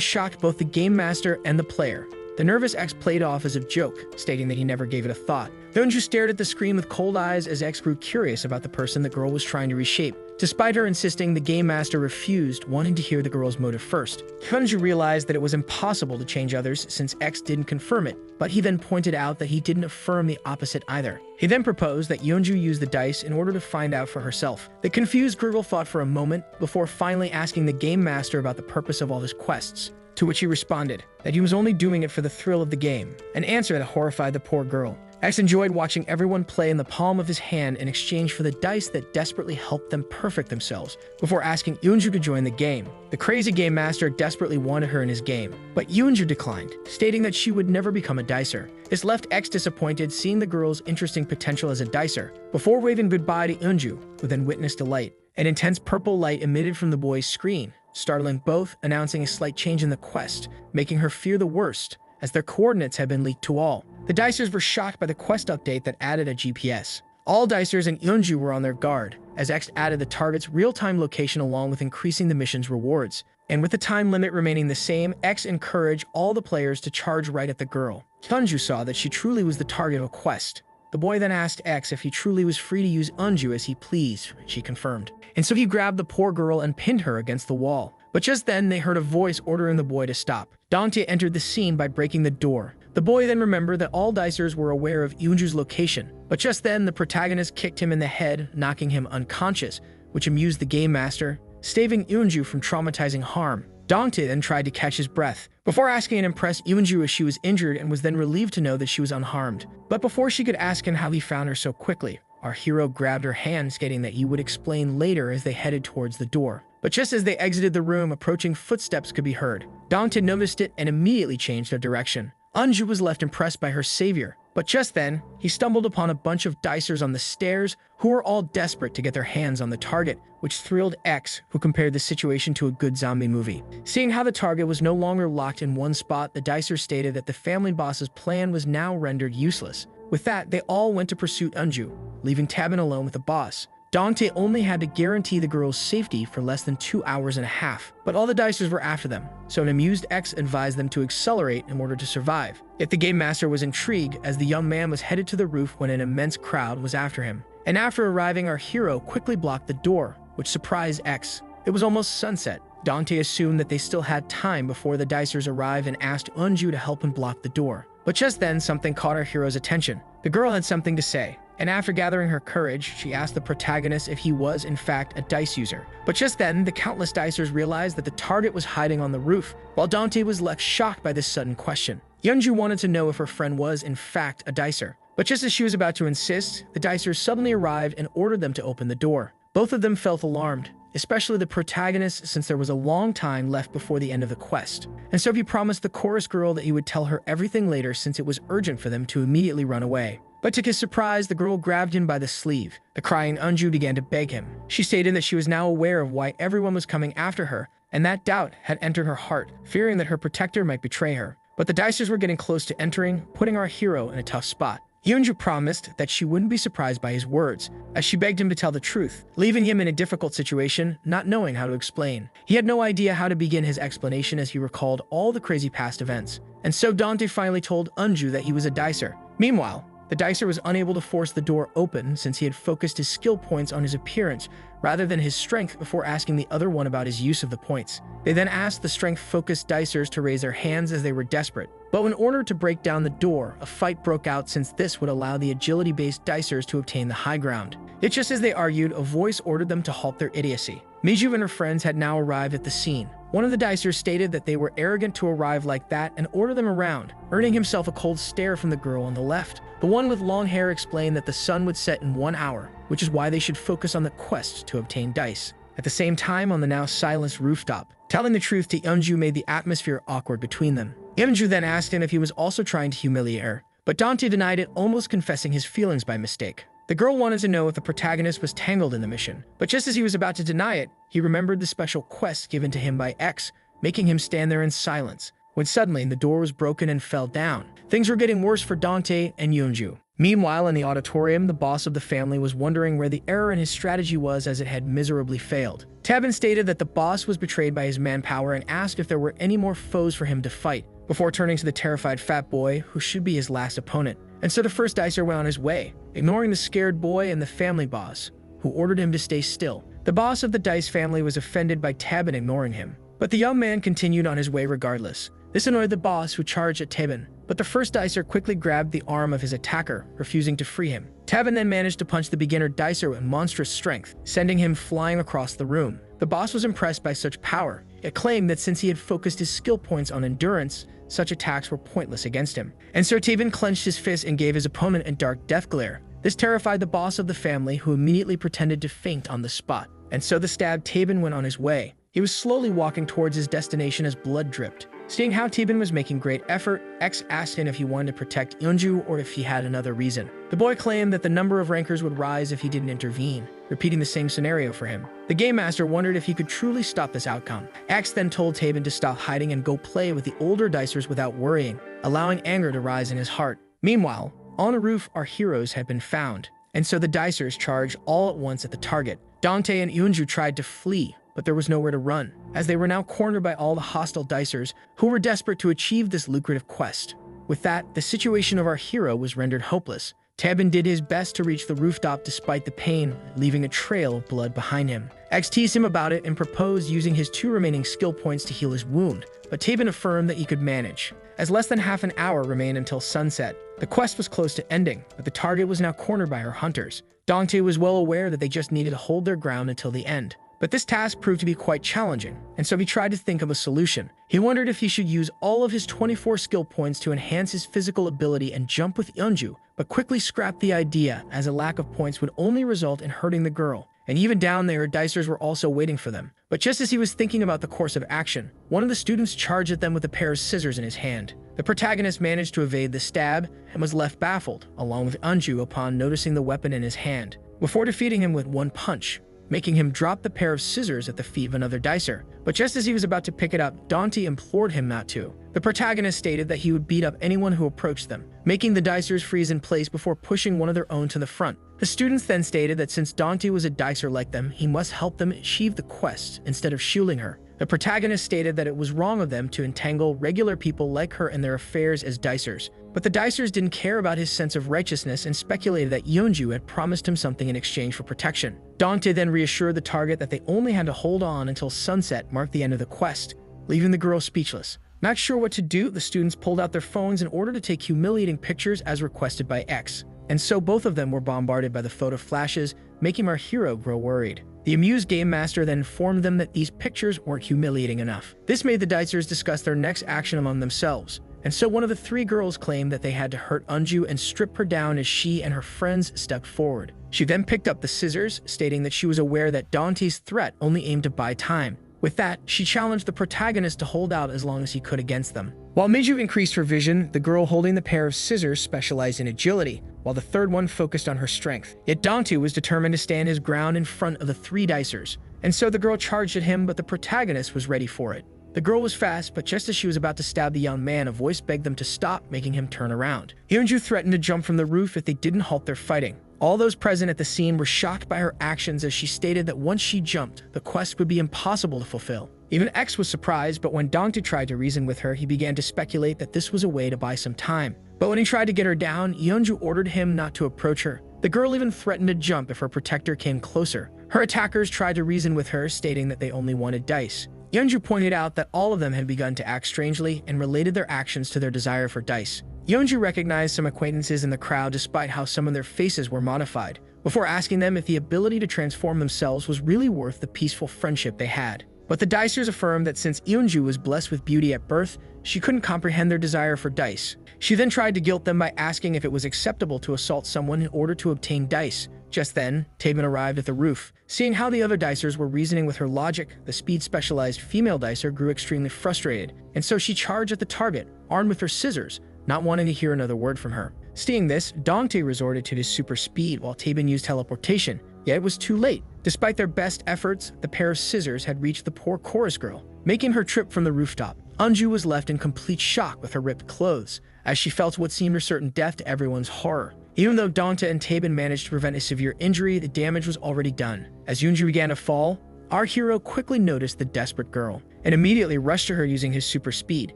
shocked both the game master and the player. The nervous X played off as a joke, stating that he never gave it a thought. Yeonju stared at the screen with cold eyes as X grew curious about the person the girl was trying to reshape. Despite her insisting, the game master refused, wanting to hear the girl's motive first. Yeonju realized that it was impossible to change others since X didn't confirm it, but he then pointed out that he didn't affirm the opposite either. He then proposed that Yeonju use the dice in order to find out for herself. The confused girl thought for a moment before finally asking the game master about the purpose of all his quests, to which he responded that he was only doing it for the thrill of the game, an answer that horrified the poor girl. X enjoyed watching everyone play in the palm of his hand in exchange for the dice that desperately helped them perfect themselves, before asking Yeonju to join the game. The crazy game master desperately wanted her in his game, but Yeonju declined, stating that she would never become a dicer. This left X disappointed, seeing the girl's interesting potential as a dicer. Before waving goodbye to Yeonju, who then witnessed a light, an intense purple light emitted from the boy's screen, startling both, announcing a slight change in the quest, making her fear the worst, as their coordinates had been leaked to all. The dicers were shocked by the quest update that added a GPS. All dicers and Yeonju were on their guard, as X added the target's real-time location along with increasing the mission's rewards. And with the time limit remaining the same, X encouraged all the players to charge right at the girl. Yeonju saw that she truly was the target of a quest. The boy then asked X if he truly was free to use Yeonju as he pleased. She confirmed. And so he grabbed the poor girl and pinned her against the wall. But just then, they heard a voice ordering the boy to stop. Dante entered the scene by breaking the door. The boy then remembered that all dicers were aware of Yeonju's location. But just then, the protagonist kicked him in the head, knocking him unconscious, which amused the game master, saving Yeonju from traumatizing harm. Dante then tried to catch his breath, before asking and impressed Yeonju if she was injured, and was then relieved to know that she was unharmed. But before she could ask him how he found her so quickly, our hero grabbed her hand, stating that he would explain later as they headed towards the door. But just as they exited the room, approaching footsteps could be heard. Dante noticed it and immediately changed their direction. Yeonju was left impressed by her savior, but just then, he stumbled upon a bunch of dicers on the stairs who were all desperate to get their hands on the target, which thrilled X, who compared the situation to a good zombie movie. Seeing how the target was no longer locked in one spot, the dicers stated that the family boss's plan was now rendered useless. With that, they all went to pursue Yeonju, leaving Tabin alone with the boss. Dante only had to guarantee the girl's safety for less than 2 hours and a half, but all the dicers were after them, so an amused X advised them to accelerate in order to survive. Yet the game master was intrigued, as the young man was headed to the roof when an immense crowd was after him. And after arriving, our hero quickly blocked the door, which surprised X. It was almost sunset. Dante assumed that they still had time before the dicers arrived and asked Eunju to help him block the door. But just then, something caught our hero's attention. The girl had something to say, and after gathering her courage, she asked the protagonist if he was, in fact, a dice user. But just then, the countless dicers realized that the target was hiding on the roof, while Dante was left shocked by this sudden question. Eunju wanted to know if her friend was, in fact, a dicer. But just as she was about to insist, the dicers suddenly arrived and ordered them to open the door. Both of them felt alarmed, especially the protagonist, since there was a long time left before the end of the quest. And so he promised the chorus girl that he would tell her everything later since it was urgent for them to immediately run away. But to his surprise, the girl grabbed him by the sleeve. The crying Eunju began to beg him. She stated that she was now aware of why everyone was coming after her, and that doubt had entered her heart, fearing that her protector might betray her. But the dicers were getting close to entering, putting our hero in a tough spot. Eunju promised that she wouldn't be surprised by his words, as she begged him to tell the truth, leaving him in a difficult situation, not knowing how to explain. He had no idea how to begin his explanation as he recalled all the crazy past events. And so Dante finally told Eunju that he was a dicer. Meanwhile, the dicer was unable to force the door open since he had focused his skill points on his appearance rather than his strength before asking the other one about his use of the points. They then asked the strength-focused dicers to raise their hands as they were desperate. But in order to break down the door, a fight broke out since this would allow the agility-based dicers to obtain the high ground. Yet just as they argued, a voice ordered them to halt their idiocy. Miju and her friends had now arrived at the scene. One of the dicers stated that they were arrogant to arrive like that and order them around, earning himself a cold stare from the girl on the left. The one with long hair explained that the sun would set in 1 hour, which is why they should focus on the quest to obtain dice. At the same time, on the now silenced rooftop, telling the truth to Eunju made the atmosphere awkward between them. Eunju then asked him if he was also trying to humiliate her, but Dante denied it, almost confessing his feelings by mistake. The girl wanted to know if the protagonist was tangled in the mission, but just as he was about to deny it, he remembered the special quest given to him by X, making him stand there in silence, when suddenly the door was broken and fell down. Things were getting worse for Dante and Eunju. Meanwhile, in the auditorium, the boss of the family was wondering where the error in his strategy was, as it had miserably failed. Tabin stated that the boss was betrayed by his manpower and asked if there were any more foes for him to fight, before turning to the terrified fat boy, who should be his last opponent. And so the first dicer went on his way, ignoring the scared boy and the family boss, who ordered him to stay still. The boss of the dice family was offended by Tabin ignoring him, but the young man continued on his way regardless. This annoyed the boss, who charged at Tabin, but the first dicer quickly grabbed the arm of his attacker, refusing to free him. Tabin then managed to punch the beginner dicer with monstrous strength, sending him flying across the room. The boss was impressed by such power, yet claimed that since he had focused his skill points on endurance, such attacks were pointless against him. And so Tabin clenched his fist and gave his opponent a dark death glare. This terrified the boss of the family, who immediately pretended to faint on the spot. And so the stabbed Tabin went on his way. He was slowly walking towards his destination as blood dripped. Seeing how Tabin was making great effort, X asked him if he wanted to protect Eunju or if he had another reason. The boy claimed that the number of rankers would rise if he didn't intervene, repeating the same scenario for him. The game master wondered if he could truly stop this outcome. X then told Tabin to stop hiding and go play with the older dicers without worrying, allowing anger to rise in his heart. Meanwhile, on a roof, our heroes had been found, and so the dicers charged all at once at the target. Dante and Eunju tried to flee, but there was nowhere to run, as they were now cornered by all the hostile dicers who were desperate to achieve this lucrative quest. With that, the situation of our hero was rendered hopeless. Tabin did his best to reach the rooftop despite the pain, leaving a trail of blood behind him. X teased him about it and proposed using his 2 remaining skill points to heal his wound, but Tabin affirmed that he could manage. As less than half an hour remained until sunset, the quest was close to ending, but the target was now cornered by our hunters. Dante was well aware that they just needed to hold their ground until the end. But this task proved to be quite challenging, and so he tried to think of a solution. He wondered if he should use all of his 24 skill points to enhance his physical ability and jump with Eunju, but quickly scrapped the idea, as a lack of points would only result in hurting the girl. And even down there, dicers were also waiting for them. But just as he was thinking about the course of action, one of the students charged at them with a pair of scissors in his hand. The protagonist managed to evade the stab and was left baffled, along with Eunju, upon noticing the weapon in his hand, before defeating him with one punch, making him drop the pair of scissors at the feet of another dicer. But just as he was about to pick it up, Dante implored him not to. The protagonist stated that he would beat up anyone who approached them, making the dicers freeze in place before pushing one of their own to the front. The students then stated that since Dante was a dicer like them, he must help them achieve the quest instead of shielding her. The protagonist stated that it was wrong of them to entangle regular people like her in their affairs as dicers. But the dicers didn't care about his sense of righteousness and speculated that Yeonju had promised him something in exchange for protection. Dante then reassured the target that they only had to hold on until sunset marked the end of the quest, leaving the girl speechless. Not sure what to do, the students pulled out their phones in order to take humiliating pictures as requested by X. And so both of them were bombarded by the photo flashes, making our hero grow worried. The amused game master then informed them that these pictures weren't humiliating enough. This made the dicers discuss their next action among themselves. And so one of the three girls claimed that they had to hurt Unju and strip her down as she and her friends stepped forward. She then picked up the scissors, stating that she was aware that Dante's threat only aimed to buy time. With that, she challenged the protagonist to hold out as long as he could against them. While Miju increased her vision, the girl holding the pair of scissors specialized in agility, while the third one focused on her strength. Yet Dante was determined to stand his ground in front of the three dicers, and so the girl charged at him, but the protagonist was ready for it. The girl was fast, but just as she was about to stab the young man, a voice begged them to stop, making him turn around. Yeonju threatened to jump from the roof if they didn't halt their fighting. All those present at the scene were shocked by her actions as she stated that once she jumped, the quest would be impossible to fulfill. Even X was surprised, but when Dante tried to reason with her, he began to speculate that this was a way to buy some time. But when he tried to get her down, Yeonju ordered him not to approach her. The girl even threatened to jump if her protector came closer. Her attackers tried to reason with her, stating that they only wanted dice. Yeonju pointed out that all of them had begun to act strangely and related their actions to their desire for dice. Yeonju recognized some acquaintances in the crowd despite how some of their faces were modified, before asking them if the ability to transform themselves was really worth the peaceful friendship they had. But the dicers affirmed that since Yeonju was blessed with beauty at birth, she couldn't comprehend their desire for dice. She then tried to guilt them by asking if it was acceptable to assault someone in order to obtain dice. Just then, Taben arrived at the roof. Seeing how the other dicers were reasoning with her logic, the speed-specialized female dicer grew extremely frustrated, and so she charged at the target, armed with her scissors, not wanting to hear another word from her. Seeing this, Dante resorted to his super speed while Taben used teleportation, yet it was too late. Despite their best efforts, the pair of scissors had reached the poor chorus girl, making her trip from the rooftop. Unju was left in complete shock with her ripped clothes, as she felt what seemed a certain death to everyone's horror. Even though Dante and Taben managed to prevent a severe injury, the damage was already done. As Yeonju began to fall, our hero quickly noticed the desperate girl, and immediately rushed to her using his super speed,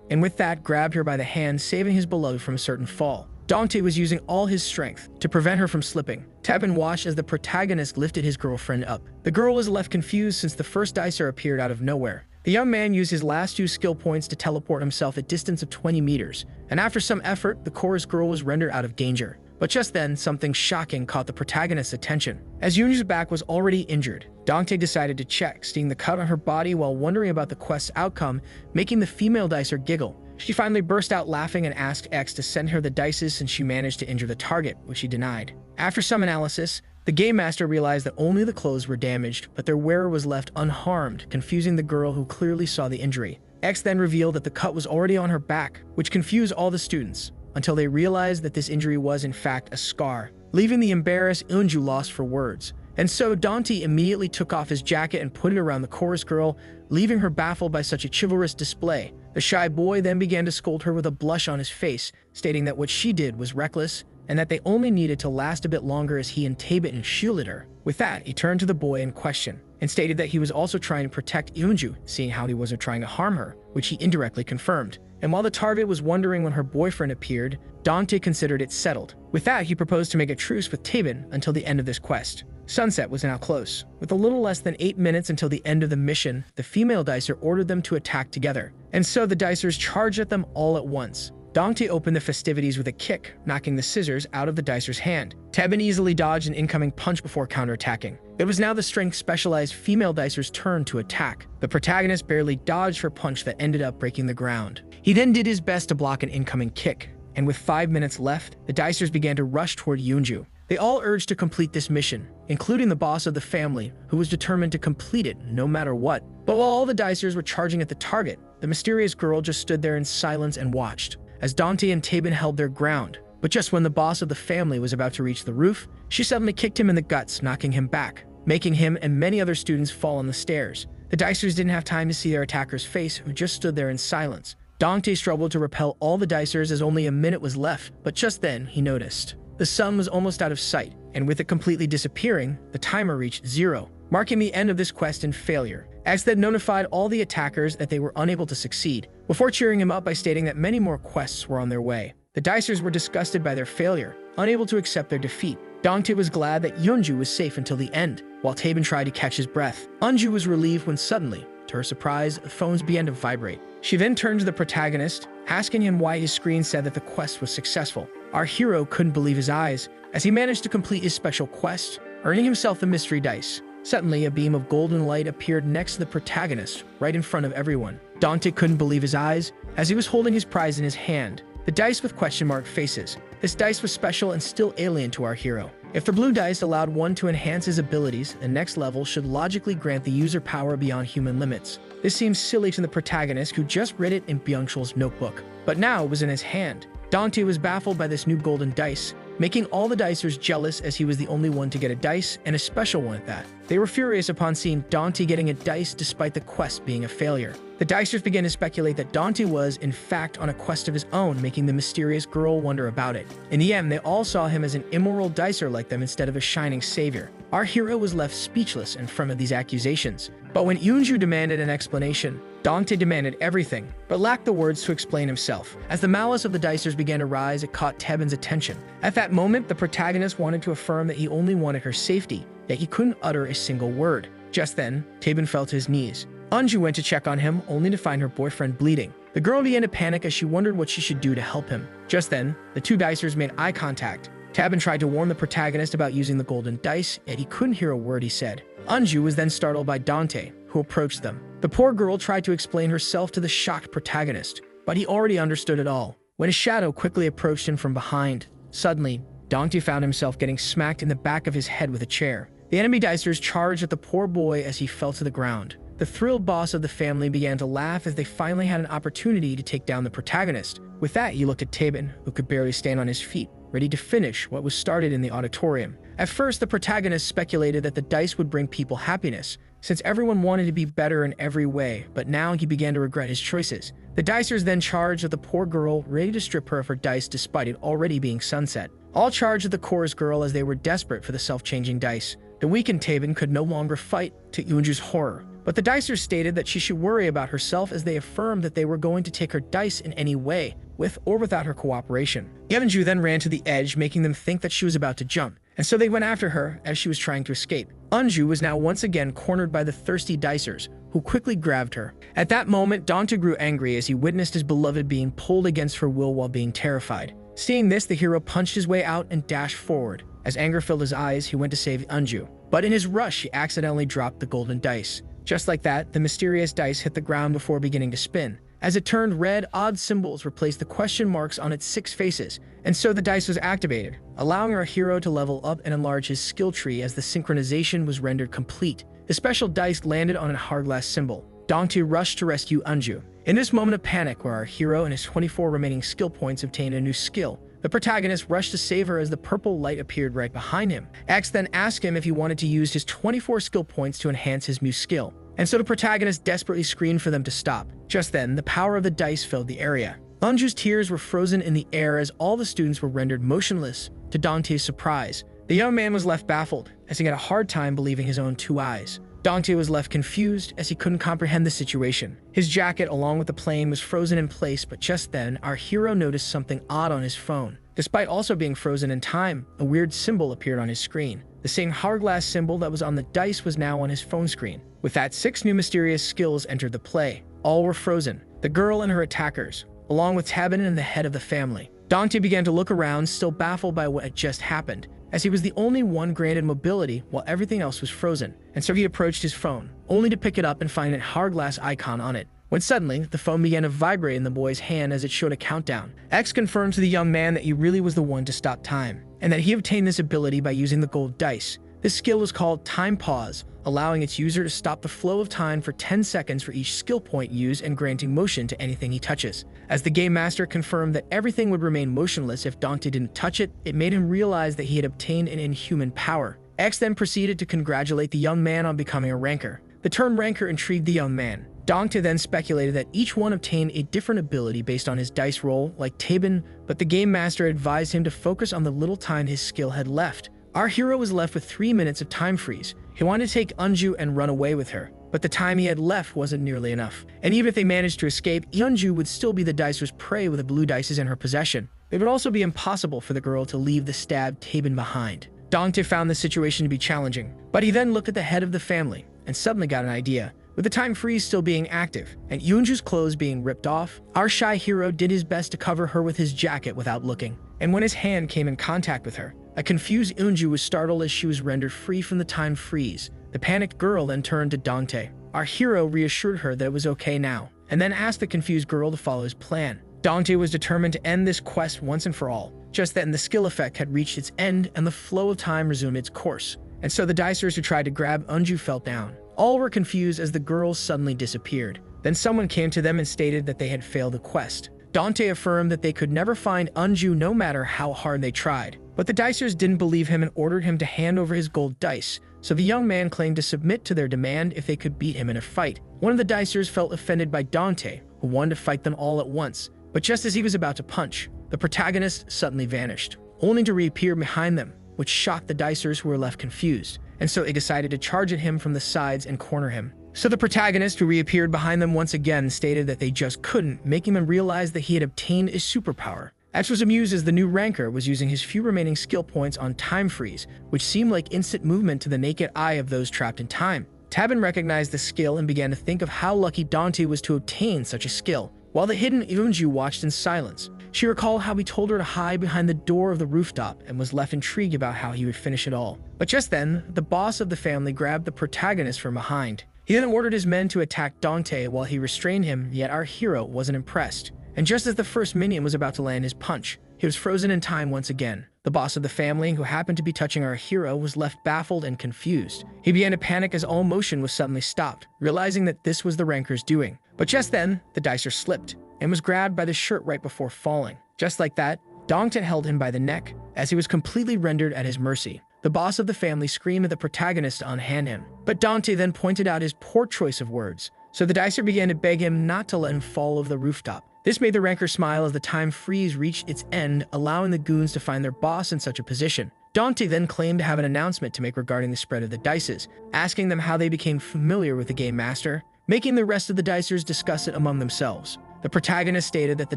and with that grabbed her by the hand, saving his beloved from a certain fall. Dante was using all his strength to prevent her from slipping. Taben watched as the protagonist lifted his girlfriend up. The girl was left confused since the first dicer appeared out of nowhere. The young man used his last 2 skill points to teleport himself a distance of 20 meters, and after some effort, the chorus girl was rendered out of danger. But just then, something shocking caught the protagonist's attention. As Yoonju's back was already injured, Dante decided to check, seeing the cut on her body while wondering about the quest's outcome, making the female dicer giggle. She finally burst out laughing and asked X to send her the dices since she managed to injure the target, which he denied. After some analysis, the game master realized that only the clothes were damaged, but their wearer was left unharmed, confusing the girl who clearly saw the injury. X then revealed that the cut was already on her back, which confused all the students, until they realized that this injury was in fact a scar, leaving the embarrassed Eunju lost for words. And so Dante immediately took off his jacket and put it around the chorus girl, leaving her baffled by such a chivalrous display. The shy boy then began to scold her with a blush on his face, stating that what she did was reckless, and that they only needed to last a bit longer as he and Taben shielded her. With that, he turned to the boy in question, and stated that he was also trying to protect Eunju, seeing how he wasn't trying to harm her, which he indirectly confirmed. And while the target was wondering when her boyfriend appeared, Dante considered it settled. With that, he proposed to make a truce with Taben until the end of this quest. Sunset was now close. With a little less than 8 minutes until the end of the mission, the female dicer ordered them to attack together. And so the dicers charged at them all at once. Dante opened the festivities with a kick, knocking the scissors out of the dicer's hand. Taben easily dodged an incoming punch before counterattacking. It was now the strength-specialized female dicer's turn to attack. The protagonist barely dodged her punch that ended up breaking the ground. He then did his best to block an incoming kick, and with 5 minutes left, the dicers began to rush toward Yeonju. They all urged to complete this mission, including the boss of the family, who was determined to complete it no matter what. But while all the dicers were charging at the target, the mysterious girl just stood there in silence and watched, as Dante and Taben held their ground. But just when the boss of the family was about to reach the roof, she suddenly kicked him in the guts, knocking him back, making him and many other students fall on the stairs. The dicers didn't have time to see their attacker's face, who just stood there in silence. Dante struggled to repel all the dicers as only a minute was left, but just then he noticed. The sun was almost out of sight, and with it completely disappearing, the timer reached 0, marking the end of this quest and failure. X then notified all the attackers that they were unable to succeed, before cheering him up by stating that many more quests were on their way. The dicers were disgusted by their failure, unable to accept their defeat. Dante was glad that Yeonju was safe until the end, while Taeben tried to catch his breath. Eunju was relieved when suddenly, to her surprise, the phones began to vibrate. She then turned to the protagonist, asking him why his screen said that the quest was successful. Our hero couldn't believe his eyes, as he managed to complete his special quest, earning himself the mystery dice. Suddenly, a beam of golden light appeared next to the protagonist, right in front of everyone. Dante couldn't believe his eyes, as he was holding his prize in his hand, the dice with question mark faces. This dice was special and still alien to our hero. If the blue dice allowed one to enhance his abilities, the next level should logically grant the user power beyond human limits. This seems silly to the protagonist who just read it in Byung-chul's notebook, but now it was in his hand. Dante was baffled by this new golden dice, making all the dicers jealous as he was the only one to get a dice, and a special one at that. They were furious upon seeing Dante getting a dice despite the quest being a failure. The dicers began to speculate that Dante was, in fact, on a quest of his own, making the mysterious girl wonder about it. In the end, they all saw him as an immoral dicer like them instead of a shining savior. Our hero was left speechless in front of these accusations. But when Yeonju demanded an explanation, Dante demanded everything, but lacked the words to explain himself. As the malice of the dicers began to rise, it caught Taeben's attention. At that moment, the protagonist wanted to affirm that he only wanted her safety, yet he couldn't utter a single word. Just then, Taeben fell to his knees. Eunju went to check on him, only to find her boyfriend bleeding. The girl began to panic as she wondered what she should do to help him. Just then, the two dicers made eye contact. Taeben tried to warn the protagonist about using the golden dice, yet he couldn't hear a word he said. Eunju was then startled by Dante, who approached them. The poor girl tried to explain herself to the shocked protagonist, but he already understood it all. When a shadow quickly approached him from behind, suddenly, Dante found himself getting smacked in the back of his head with a chair. The enemy dicers charged at the poor boy as he fell to the ground. The thrilled boss of the family began to laugh as they finally had an opportunity to take down the protagonist. With that, he looked at Taeben, who could barely stand on his feet, ready to finish what was started in the auditorium. At first, the protagonist speculated that the dice would bring people happiness, since everyone wanted to be better in every way, but now he began to regret his choices. The dicers then charged at the poor girl, ready to strip her of her dice despite it already being sunset. All charged at the chorus girl as they were desperate for the self-changing dice. The weakened Taeben could no longer fight, to Yeonju's horror. But the dicers stated that she should worry about herself as they affirmed that they were going to take her dice in any way, with or without her cooperation. Yeonju then ran to the edge, making them think that she was about to jump, and so they went after her as she was trying to escape. Eunju was now once again cornered by the thirsty dicers, who quickly grabbed her. At that moment, Dante grew angry as he witnessed his beloved being pulled against her will while being terrified. Seeing this, the hero punched his way out and dashed forward. As anger filled his eyes, he went to save Eunju, but in his rush, he accidentally dropped the golden dice. Just like that, the mysterious dice hit the ground before beginning to spin. As it turned red, odd symbols replaced the question marks on its 6 faces, and so the dice was activated, allowing our hero to level up and enlarge his skill tree as the synchronization was rendered complete. The special dice landed on a hourglass symbol. Dante rushed to rescue Eunju. In this moment of panic where our hero and his 24 remaining skill points obtained a new skill, the protagonist rushed to save her as the purple light appeared right behind him. X then asked him if he wanted to use his 24 skill points to enhance his new skill, and so the protagonist desperately screamed for them to stop. Just then, the power of the dice filled the area. Eunju's tears were frozen in the air as all the students were rendered motionless, to Dante's surprise. The young man was left baffled, as he had a hard time believing his own 2 eyes. Dante was left confused as he couldn't comprehend the situation. His jacket, along with the plane, was frozen in place, but just then, our hero noticed something odd on his phone. Despite also being frozen in time, a weird symbol appeared on his screen. The same hourglass symbol that was on the dice was now on his phone screen. With that, 6 new mysterious skills entered the play. All were frozen. The girl and her attackers, along with Taeben and the head of the family. Dante began to look around, still baffled by what had just happened, as he was the only one granted mobility while everything else was frozen. And so he approached his phone, only to pick it up and find a hourglass icon on it. When suddenly, the phone began to vibrate in the boy's hand as it showed a countdown. X confirmed to the young man that he really was the one to stop time, and that he obtained this ability by using the gold dice. This skill was called Time Pause, allowing its user to stop the flow of time for 10 seconds for each skill point used and granting motion to anything he touches. As the game master confirmed that everything would remain motionless if Dante didn't touch it, it made him realize that he had obtained an inhuman power. X then proceeded to congratulate the young man on becoming a ranker. The term ranker intrigued the young man, Dongtae then speculated that each one obtained a different ability based on his dice roll, like Taeben, but the game master advised him to focus on the little time his skill had left. Our hero was left with 3 minutes of time freeze. He wanted to take Eunju and run away with her, but the time he had left wasn't nearly enough. And even if they managed to escape, Eunju would still be the dicer's prey with the blue dices in her possession. It would also be impossible for the girl to leave the stabbed Taeben behind. Dongtae found the situation to be challenging, but he then looked at the head of the family and suddenly got an idea. With the time freeze still being active and Eunju's clothes being ripped off, our shy hero did his best to cover her with his jacket without looking. And when his hand came in contact with her, a confused Eunju was startled as she was rendered free from the time freeze. The panicked girl then turned to Dongtae. Our hero reassured her that it was okay now, and then asked the confused girl to follow his plan. Dongtae was determined to end this quest once and for all. Just then, the skill effect had reached its end and the flow of time resumed its course. And so the dicers who tried to grab Eunju fell down. All were confused as the girls suddenly disappeared. Then someone came to them and stated that they had failed the quest. Dongtae affirmed that they could never find Eunju no matter how hard they tried. But the dicers didn't believe him and ordered him to hand over his gold dice, so the young man claimed to submit to their demand if they could beat him in a fight. One of the dicers felt offended by Dongtae, who wanted to fight them all at once. But just as he was about to punch, the protagonist suddenly vanished, only to reappear behind them, which shocked the dicers who were left confused. And so they decided to charge at him from the sides and corner him. So the protagonist, who reappeared behind them once again, stated that they just couldn't, making them realize that he had obtained a superpower. Ash was amused as the new ranker was using his few remaining skill points on time freeze, which seemed like instant movement to the naked eye of those trapped in time. Taeben recognized the skill and began to think of how lucky Dongtae was to obtain such a skill, while the hidden Eunju watched in silence. She recalled how he told her to hide behind the door of the rooftop and was left intrigued about how he would finish it all. But just then, the boss of the family grabbed the protagonist from behind. He then ordered his men to attack Dongtae while he restrained him, yet our hero wasn't impressed. And just as the first minion was about to land his punch, he was frozen in time once again. The boss of the family, who happened to be touching our hero, was left baffled and confused. He began to panic as all motion was suddenly stopped, realizing that this was the ranker's doing. But just then, the dicer slipped and was grabbed by the shirt right before falling. Just like that, Dongtae held him by the neck, as he was completely rendered at his mercy. The boss of the family screamed at the protagonist to unhand him, but Dongtae then pointed out his poor choice of words. So the dicer began to beg him not to let him fall over the rooftop. This made the ranker smile as the time freeze reached its end, allowing the goons to find their boss in such a position. Dongtae then claimed to have an announcement to make regarding the spread of the dices, asking them how they became familiar with the game master, making the rest of the dicers discuss it among themselves. The protagonist stated that the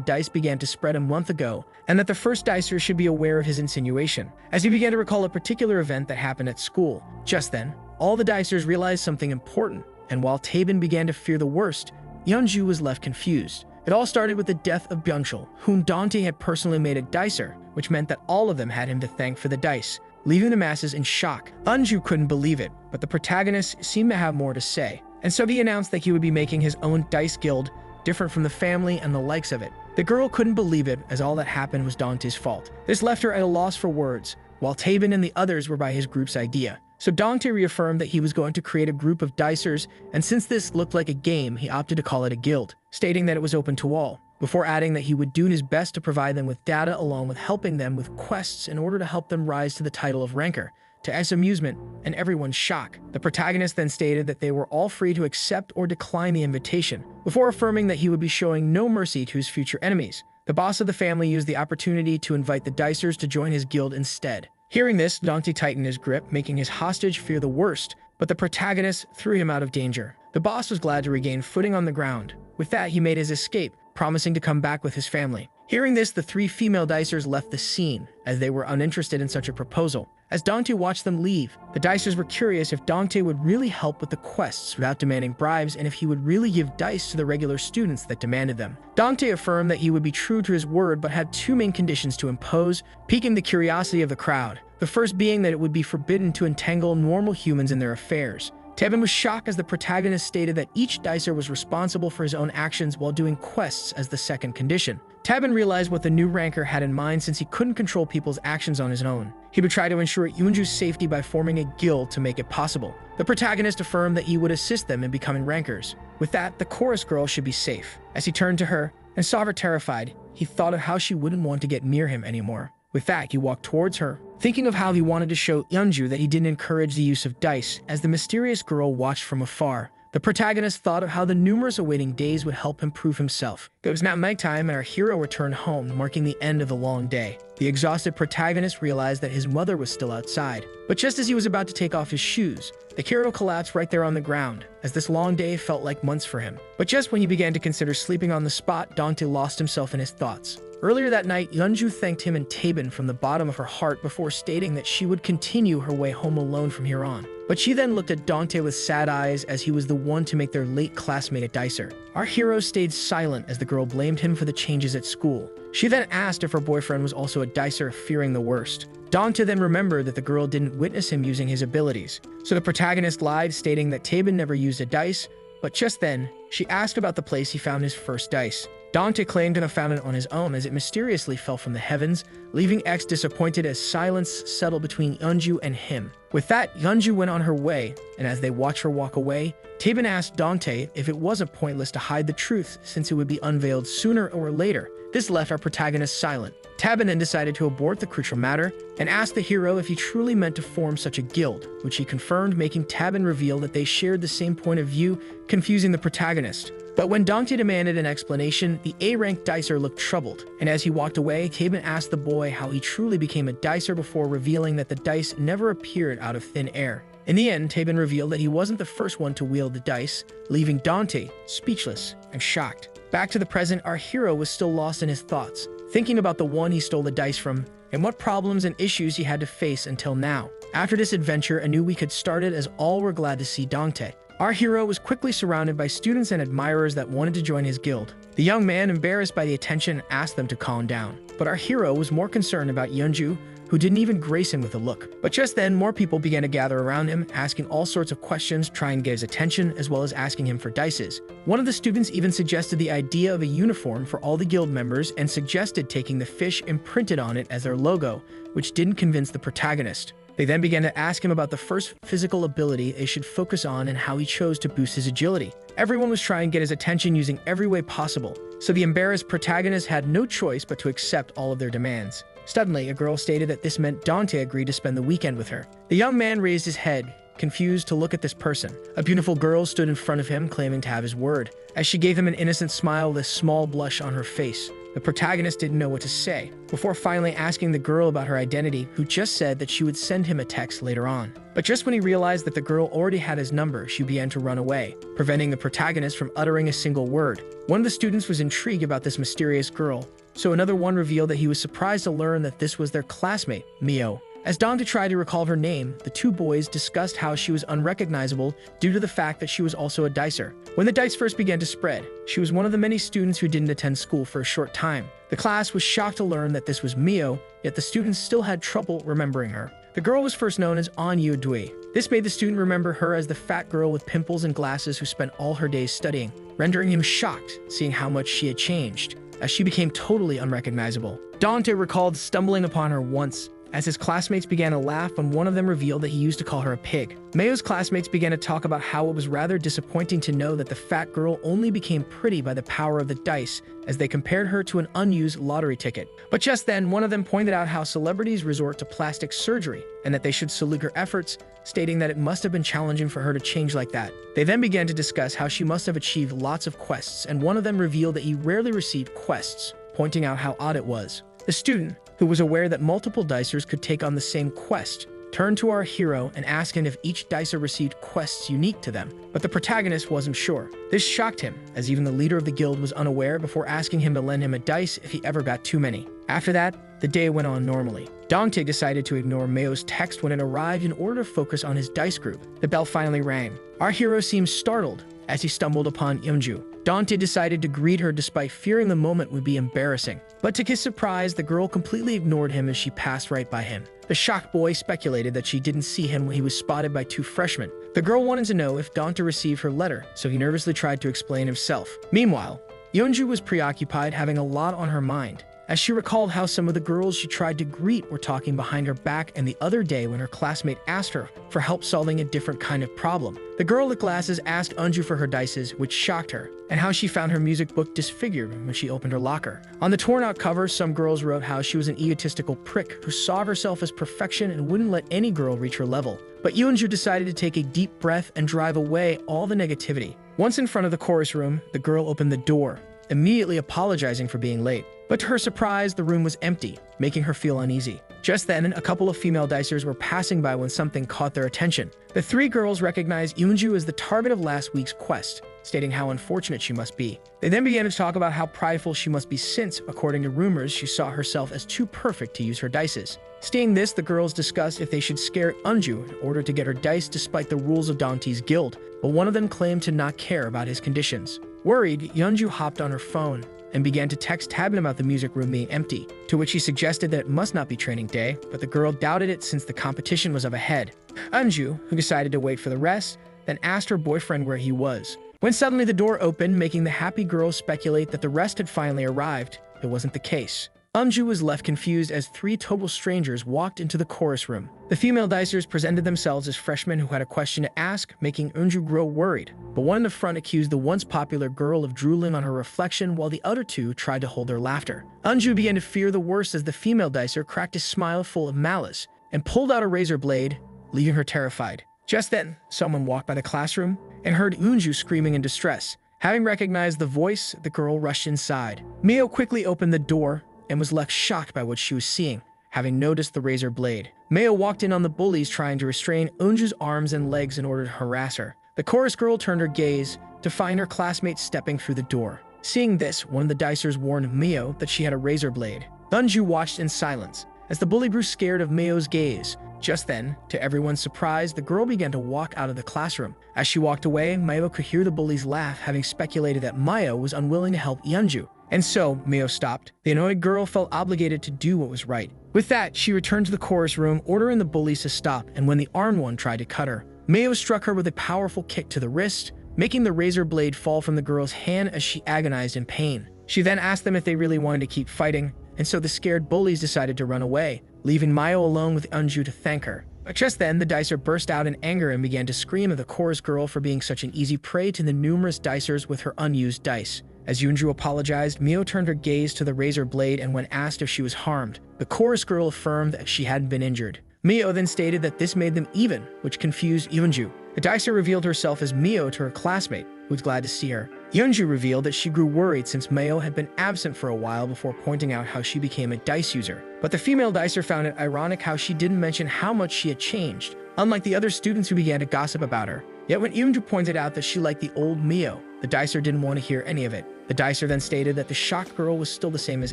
dice began to spread a month ago, and that the first dicer should be aware of his insinuation, as he began to recall a particular event that happened at school. Just then, all the dicers realized something important, and while Taeben began to fear the worst, Eunju was left confused. It all started with the death of Byungchul, whom Dongtae had personally made a dicer, which meant that all of them had him to thank for the dice, leaving the masses in shock. Eunju couldn't believe it, but the protagonist seemed to have more to say, and so he announced that he would be making his own dice guild, different from the family and the likes of it. The girl couldn't believe it, as all that happened was Dongtae's fault. This left her at a loss for words, while Taeben and the others were by his group's idea. So Dongtae reaffirmed that he was going to create a group of dicers, and since this looked like a game, he opted to call it a guild, stating that it was open to all, before adding that he would do his best to provide them with data along with helping them with quests in order to help them rise to the title of ranker. To A's amusement and everyone's shock, the protagonist then stated that they were all free to accept or decline the invitation, before affirming that he would be showing no mercy to his future enemies. The boss of the family used the opportunity to invite the dicers to join his guild instead. Hearing this, Dongtae tightened his grip, making his hostage fear the worst, but the protagonist threw him out of danger. The boss was glad to regain footing on the ground. With that, he made his escape, promising to come back with his family. Hearing this, the 3 female dicers left the scene, as they were uninterested in such a proposal. As Dongtae watched them leave, the dicers were curious if Dongtae would really help with the quests without demanding bribes, and if he would really give dice to the regular students that demanded them. Dongtae affirmed that he would be true to his word, but had 2 main conditions to impose, piquing the curiosity of the crowd. The first being that it would be forbidden to entangle normal humans in their affairs. Taeben was shocked as the protagonist stated that each dicer was responsible for his own actions while doing quests as the second condition. Taeben realized what the new ranker had in mind since he couldn't control people's actions on his own. He would try to ensure Eunju's safety by forming a guild to make it possible. The protagonist affirmed that he would assist them in becoming rankers. With that, the chorus girl should be safe. As he turned to her and saw her terrified, he thought of how she wouldn't want to get near him anymore. With that, he walked towards her, thinking of how he wanted to show Eunju that he didn't encourage the use of dice. As the mysterious girl watched from afar, The protagonist thought of how the numerous awaiting days would help him prove himself. It was now nighttime and our hero returned home, marking the end of the long day. The exhausted protagonist realized that his mother was still outside. But just as he was about to take off his shoes, the hero collapsed right there on the ground, as this long day felt like months for him. But just when he began to consider sleeping on the spot, Dante lost himself in his thoughts. Earlier that night, Yeonju thanked him and Taebin from the bottom of her heart before stating that she would continue her way home alone from here on. But she then looked at Dante with sad eyes as he was the one to make their late classmate a dicer. Our hero stayed silent as the girl blamed him for the changes at school. She then asked if her boyfriend was also a dicer, fearing the worst. Dante then remembered that the girl didn't witness him using his abilities. So the protagonist lied, stating that Taebin never used a dice, but just then, she asked about the place he found his first dice. Dante claimed to have found it on his own as it mysteriously fell from the heavens, leaving X disappointed as silence settled between Yeonju and him. With that, Yeonju went on her way, and as they watched her walk away, Taebin asked Dante if it wasn't pointless to hide the truth since it would be unveiled sooner or later. This left our protagonist silent. Taebin then decided to abort the crucial matter and asked the hero if he truly meant to form such a guild, which he confirmed, making Taebin reveal that they shared the same point of view, confusing the protagonist. But when Dante demanded an explanation, the A-rank dicer looked troubled, and as he walked away, Taebin asked the boy how he truly became a dicer before revealing that the dice never appeared out of thin air. In the end, Taebin revealed that he wasn't the first one to wield the dice, leaving Dante speechless and shocked. Back to the present, our hero was still lost in his thoughts, thinking about the one he stole the dice from, and what problems and issues he had to face until now. After this adventure, a new week had started as all were glad to see Dante. Our hero was quickly surrounded by students and admirers that wanted to join his guild. The young man, embarrassed by the attention, asked them to calm down. But our hero was more concerned about Yeonju, who didn't even grace him with a look. But just then, more people began to gather around him, asking all sorts of questions, trying to get his attention, as well as asking him for dices. One of the students even suggested the idea of a uniform for all the guild members and suggested taking the fish imprinted on it as their logo, which didn't convince the protagonist. They then began to ask him about the first physical ability they should focus on and how he chose to boost his agility. Everyone was trying to get his attention using every way possible, so the embarrassed protagonist had no choice but to accept all of their demands. Suddenly, a girl stated that this meant Dante agreed to spend the weekend with her. The young man raised his head, confused to look at this person. A beautiful girl stood in front of him, claiming to have his word. As she gave him an innocent smile with a small blush on her face, the protagonist didn't know what to say, before finally asking the girl about her identity, who just said that she would send him a text later on. But just when he realized that the girl already had his number, she began to run away, preventing the protagonist from uttering a single word. One of the students was intrigued about this mysterious girl, so another one revealed that he was surprised to learn that this was their classmate, Mio. As Dante tried to recall her name, the two boys discussed how she was unrecognizable due to the fact that she was also a dicer. When the dice first began to spread, she was one of the many students who didn't attend school for a short time. The class was shocked to learn that this was Mio, yet the students still had trouble remembering her. The girl was first known as An Yu Dui. This made the student remember her as the fat girl with pimples and glasses who spent all her days studying, rendering him shocked, seeing how much she had changed, as she became totally unrecognizable. Dante recalled stumbling upon her once, as his classmates began to laugh when one of them revealed that he used to call her a pig. Mayo's classmates began to talk about how it was rather disappointing to know that the fat girl only became pretty by the power of the dice, as they compared her to an unused lottery ticket. But just then, one of them pointed out how celebrities resort to plastic surgery, and that they should salute her efforts, stating that it must have been challenging for her to change like that. They then began to discuss how she must have achieved lots of quests, and one of them revealed that he rarely received quests, pointing out how odd it was. The student, who was aware that multiple dicers could take on the same quest, turned to our hero and asked him if each dicer received quests unique to them, but the protagonist wasn't sure. This shocked him, as even the leader of the guild was unaware before asking him to lend him a dice if he ever got too many. After that, the day went on normally. Dante decided to ignore Mayo's text when it arrived in order to focus on his dice group. The bell finally rang. Our hero seemed startled as he stumbled upon Yeonju. Dante decided to greet her despite fearing the moment would be embarrassing. But to his surprise, the girl completely ignored him as she passed right by him. The shocked boy speculated that she didn't see him when he was spotted by two freshmen. The girl wanted to know if Dante received her letter, so he nervously tried to explain himself. Meanwhile, Yeonju was preoccupied, having a lot on her mind, as she recalled how some of the girls she tried to greet were talking behind her back, and the other day when her classmate asked her for help solving a different kind of problem. The girl with glasses asked Eunju for her dices, which shocked her, and how she found her music book disfigured when she opened her locker. On the torn-out cover, some girls wrote how she was an egotistical prick who saw herself as perfection and wouldn't let any girl reach her level. But Eunju decided to take a deep breath and drive away all the negativity. Once in front of the chorus room, the girl opened the door, immediately apologizing for being late. But to her surprise, the room was empty, making her feel uneasy. Just then, a couple of female dicers were passing by when something caught their attention. The three girls recognized Eunju as the target of last week's quest, stating how unfortunate she must be. They then began to talk about how prideful she must be since, according to rumors, she saw herself as too perfect to use her dices. Seeing this, the girls discussed if they should scare Eunju in order to get her dice despite the rules of Dante's guild, but one of them claimed to not care about his conditions. Worried, Eunju hopped on her phone and began to text Tabin about the music room being empty, to which he suggested that it must not be training day, but the girl doubted it since the competition was up ahead. Eunju, who decided to wait for the rest, then asked her boyfriend where he was. When suddenly the door opened, making the happy girls speculate that the rest had finally arrived, it wasn't the case. Eunju was left confused as three total strangers walked into the chorus room. The female dicers presented themselves as freshmen who had a question to ask, making Eunju grow worried. But one in the front accused the once popular girl of drooling on her reflection, while the other two tried to hold their laughter. Eunju began to fear the worst as the female dicer cracked a smile full of malice and pulled out a razor blade, leaving her terrified. Just then, someone walked by the classroom and heard Eunju screaming in distress. Having recognized the voice, the girl rushed inside. Mio quickly opened the door and was left shocked by what she was seeing, having noticed the razor blade. Mayo walked in on the bullies trying to restrain Eunju's arms and legs in order to harass her. The chorus girl turned her gaze to find her classmate stepping through the door. Seeing this, one of the dicers warned Mio that she had a razor blade. Eunju watched in silence as the bully grew scared of Mayo's gaze. Just then, to everyone's surprise, the girl began to walk out of the classroom. As she walked away, Mayo could hear the bullies laugh, having speculated that Mayo was unwilling to help Eunju. And so, Mio stopped. The annoyed girl felt obligated to do what was right. With that, she returned to the chorus room, ordering the bullies to stop, and when the armed one tried to cut her, Mio struck her with a powerful kick to the wrist, making the razor blade fall from the girl's hand as she agonized in pain. She then asked them if they really wanted to keep fighting, and so the scared bullies decided to run away, leaving Mio alone with Eunju to thank her. But just then, the dicer burst out in anger and began to scream at the chorus girl for being such an easy prey to the numerous dicers with her unused dice. As Eunju apologized, Mio turned her gaze to the razor blade, and when asked if she was harmed, the chorus girl affirmed that she hadn't been injured. Mio then stated that this made them even, which confused Eunju. The dicer revealed herself as Mio to her classmate, who was glad to see her. Eunju revealed that she grew worried since Mio had been absent for a while before pointing out how she became a dice user. But the female dicer found it ironic how she didn't mention how much she had changed, unlike the other students who began to gossip about her. Yet when Eunju pointed out that she liked the old Mio, the dicer didn't want to hear any of it. The dicer then stated that the shocked girl was still the same as